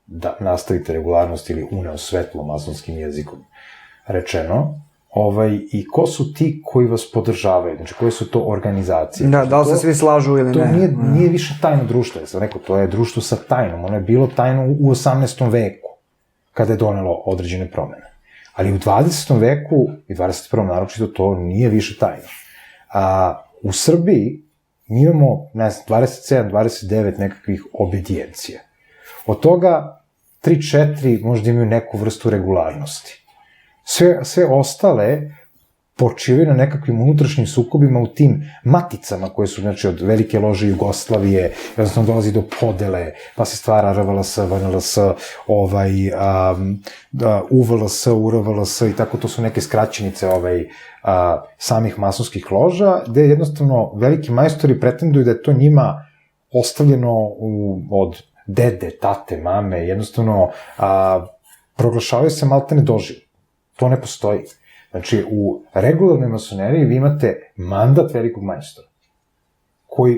da nastavite regularnost ili uneo svetlo masonskim jezikom rečeno, i ko su ti koji vas podržavaju, znači koje su to organizacije. Da li se svi slažu ili ne? To nije više tajno društvo, ja sam rekao, to je društvo sa tajnom, ono je bilo tajno u 18. veku, kada je donelo određene promene. Ali u 20. veku i 21. naročito to nije više tajno. U Srbiji mi imamo, 27, 29 nekakvih obedijencija. Od toga 3-4 možda imaju neku vrstu regularnosti. Sve ostale počivaju na nekakvim unutrašnjim sukobima u tim maticama koje su, znači, od velike lože Jugoslavije, jednostavno dolazi do podele, pa se stvara RVLS, VNLS, UVLS, URVLS i tako, to su neke skraćenice samih masonskih loža, gde jednostavno veliki majstori pretenduju da je to njima ostavljeno od dede, tate, mame, jednostavno proglašavaju se maltene doživotno. To ne postoji. Znači, u regularnoj masoneriji vi imate mandat velikog majstora, koji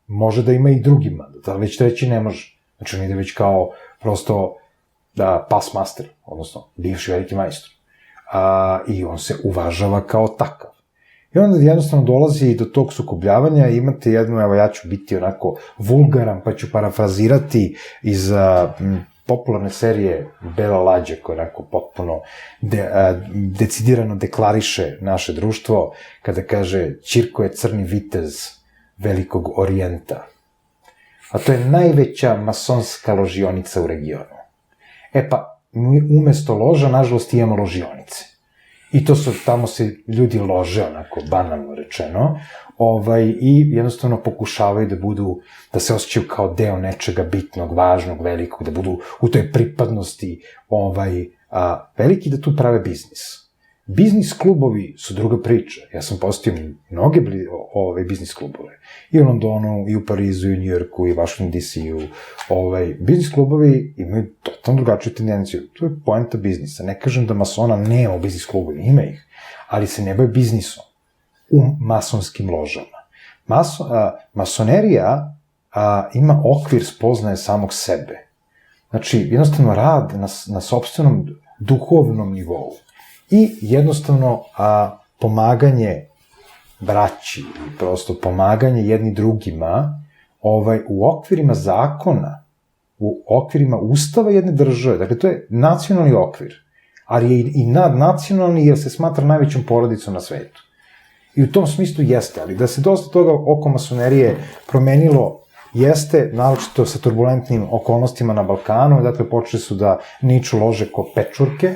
može da ima i drugi mandat, ali već treći ne može. Znači, on ide već kao prosto past master, odnosno bivši veliki majstor. I on se uvažava kao takav. I onda jednostavno dolazi do tog sukobljavanja i imate jednu, evo ja ću biti onako vulgaran, pa ću parafrazirati iz popularne serije Bela lađa, koja onako potpuno decidirano deklariše naše društvo, kada kaže Ćirko je crni vitez velikog orijenta. A to je najveća masonska ložionica u regionu. Umesto loža, nažalost, imamo ložionice. I tamo se ljudi lože, onako, banalno rečeno, i jednostavno pokušavaju da se osjećaju kao deo nečega bitnog, važnog, velikog, da budu u toj pripadnosti veliki, da tu prave biznis. Biznis klubovi su druga priča. Ja sam posetio mnoge biznis klubove. I u Londonu, i u Parizu, i u Njujorku, i u Washington DC-u. Biznis klubovi imaju totalno drugačiju tendenciju. To je poenta biznisa. Ne kažem da masona nema u biznis klubu, ima ih, ali se ne bave biznisom u masonskim ložama. Masonerija ima okvir spoznaje samog sebe. Znači, jednostavno rad na sopstvenom duhovnom nivou. I jednostavno pomaganje braći, prosto pomaganje jedni drugima u okvirima zakona, u okvirima ustava jedne države. Dakle, to je nacionalni okvir, ali je i nadnacionalni jer se smatra najvećom porodicom na svetu. I u tom smislu jeste, ali da se dosta toga oko masonerije promenilo jeste, naročito sa turbulentnim okolnostima na Balkanu, dakle počeli su da niču lože ko pečurke,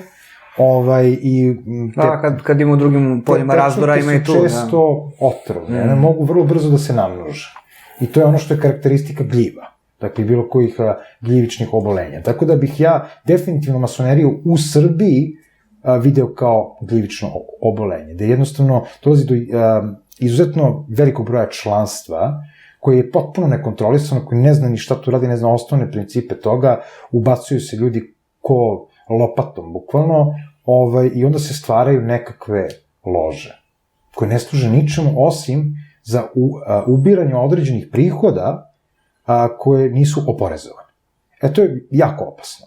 kad ima u drugim poljima razdora, ima i tu. Te pečurke su često otrovne, one mogu vrlo brzo da se namnože. I to je ono što je karakteristika gljiva, dakle bilo kojih gljivičnih obolenja. Tako da bih ja definitivno masoneriju u Srbiji video kao gljivično obolenje, da jednostavno dolazi do izuzetno velikog broja članstva, koji je potpuno nekontrolisano, koji ne zna ni šta tu radi, ne zna osnovne principe toga, ubacuju se ljudi ko lopatom, bukvalno, i onda se stvaraju nekakve lože, koje ne služe ničemu osim za ubiranje određenih prihoda koje nisu oporezovane. To je jako opasno.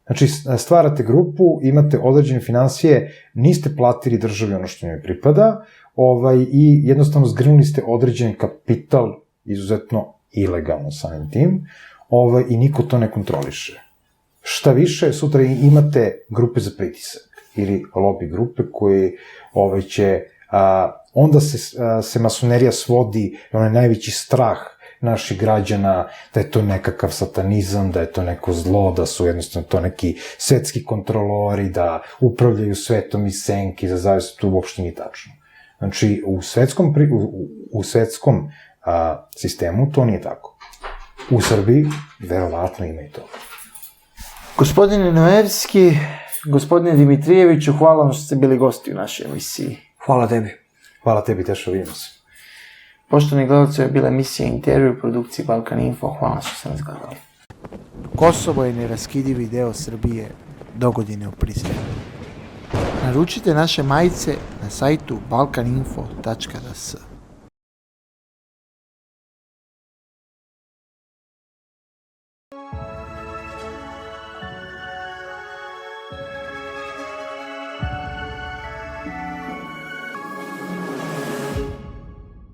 Znači, stvarate grupu, imate određene financije, niste platili državi ono što njoj pripada, i jednostavno zgrnuli ste određen kapital, izuzetno ilegalno samim tim, i niko to ne kontroliše. Šta više, sutra imate grupe za pritisak, ili lobby grupe koje će, onda se masonerija svodi, onaj najveći strah naših građana, da je to nekakav satanizam, da je to neko zlo, da su jednostavno to neki svetski kontrolori, da upravljaju svetom iz senki, za zavisno, to uopšte nije tačno. Znači, u svetskom sistemu to nije tako. U Srbiji, verovatno ima i to. Gospodine Noevski, gospodine Dimitrijeviću, hvala vam što ste bili gosti u našoj emisiji. Hvala tebi. Hvala tebi, Tešo, vidimo se. Poštovani gledalci, je bila emisija Intervju u produkciji Balkan Info. Hvala što ste nas gledali. Kosovo je neraskidivi deo Srbije, dogodine u Prizrenu. Naručite naše majice na sajtu balkaninfo.rs.